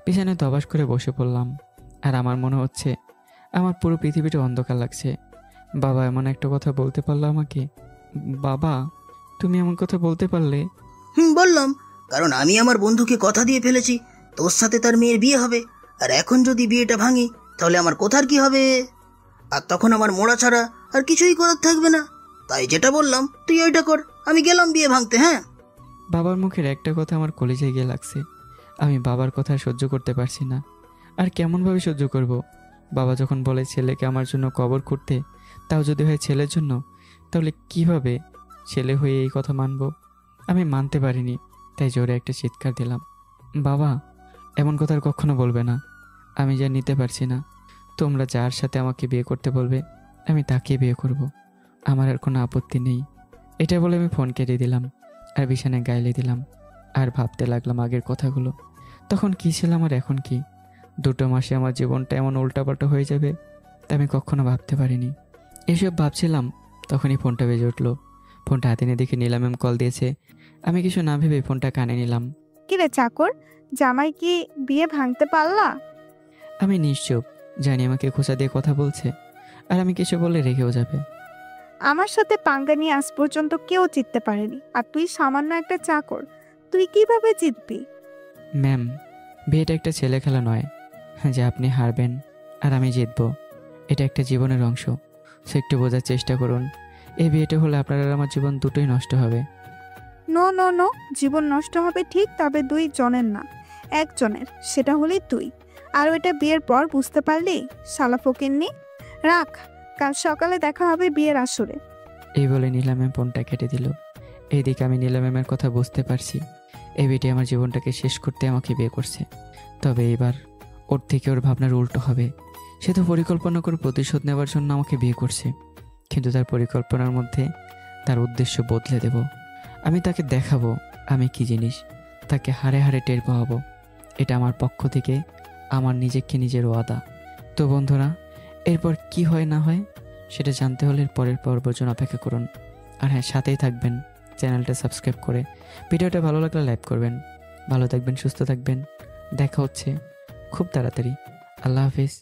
পিছনে দবাস করে বসে পড়লাম। আর আমার মনে হচ্ছে আমার পুরো পৃথিবীটা অন্ধকার লাগছে। বাবা এমন একটা কথা বলতে পারলো আমাকে। বাবা, তুমি এমন কথা বলতে পারলে? বললাম, কারণ আমি আমার বন্ধুকে কথা দিয়ে ফেলেছি তোর সাথে তার মেয়ের বিয়ে হবে। আর এখন যদি বিয়েটা ভাঙি তাহলে আমার কোথার কি হবে? আর তখন আমার মোড়া ছাড়া আর কিছুই করার থাকবে না। তাই যেটা বললাম তুই ওইটা কর, আমি গেলাম বিয়ে ভাঙতে। হ্যাঁ, বাবার মুখের একটা কথা আমার কলিজায় গিয়ে লাগছে। আমি বাবার কথা সহ্য করতে পারছি না। আর কেমনভাবে সহ্য করব? বাবা যখন বলে ছেলেকে আমার জন্য কবর খুঁড়তে, তাও যদি হয় ছেলের জন্য, তাহলে কিভাবে ছেলে হয়ে এই কথা মানব? আমি মানতে পারিনি, তাই জোরে একটা চিৎকার দিলাম। বাবা, এমন কথা আর কখনো বলবে না। আমি যা নিতে পারছি না। তোমরা যার সাথে আমাকে বিয়ে করতে বলবে আমি তাকে বিয়ে করব। আমার আর কোনো আপত্তি নেই। এটা বলে আমি ফোন কেটে দিলাম আর বিছানায় গাইলে দিলাম। আর ভাবতে লাগলাম আগের কথাগুলো। তখন কী ছিলাম আর এখন কি। 2 মাসে আমার জীবনটা এমন উল্টাপাল্টা হয়ে যাবে তা আমি কখনো ভাবতে পারিনি। এসব ভাবছিলাম, তখনই ফোনটা বেজে উঠলো। ফোনটা হাতে নিয়ে দেখে নীলা ম্যাম কল দিয়েছে। আমি কিছু না ভেবে ফোনটা কানে নিলাম। কিরে চাকর, জামাই কি বিয়ে ভাঙতে পারলা? আমি নিশ্চুপ, জানি আমাকে খোঁচা দিয়ে কথা বলছে, আর আমি কিছু বললে রেখেও যাবে। আমার সাথে পাঙ্গা নিয়ে আজ পর্যন্ত কেউ জিততে পারেনি, আর তুই সামান্য একটা চাকর, তুই কিভাবে জিতবি? ম্যাম, বিয়েটা একটা ছেলে খেলা নয়। যে আপনি হারবেন আর আমি জিতবো। এটা একটা জীবনের অংশ, সো একটু বোঝার চেষ্টা করুন। এই বিয়েটা হলে আপনার আর আমার জীবন দুটোই নষ্ট হবে। নো নো নো, জীবন নষ্ট হবে ঠিক, তবে 2 জনের না, 1 জনের, সেটা হলেই তুই। আর ওইটা বিয়ের পর বুঝতে পারলি শালা ফকিন্নি। রাখ, কাল সকালে দেখা হবে বিয়ের আসরে। এই বলে নীলা ম্যাম ফোনটা কেটে দিল। এইদিকে আমি নীলা ম্যামের কথা বুঝতে পারছি, এই বিয়েটি আমার জীবনটাকে শেষ করতে আমাকে বিয়ে করছে। তবে এবার ওর থেকে ওর ভাবনার উল্টো হবে। সে তো পরিকল্পনা করে প্রতিশোধ নেওয়ার জন্য আমাকে বিয়ে করছে, কিন্তু তার পরিকল্পনার মধ্যে তার উদ্দেশ্য বদলে দেব। আমি তাকে দেখাবো আমি কি জিনিস, তাকে হারে হারে টের পাওয়াবো। এটা আমার পক্ষ থেকে আমার নিজেকে নিজের ওয়াদা। তো বন্ধুরা, এরপর কি হয় না হয় সেটা জানতে হলে পরের পর্বের জন্য অপেক্ষা করুন। আর হ্যাঁ, সাথেই থাকবেন, চ্যানেলটা সাবস্ক্রাইব করে। ভিডিওটা ভালো লাগলে লাইক করবেন। ভালো থাকবেন, সুস্থ থাকবেন। দেখা হচ্ছে খুব তাড়াতাড়ি। আল্লাহ হাফিজ।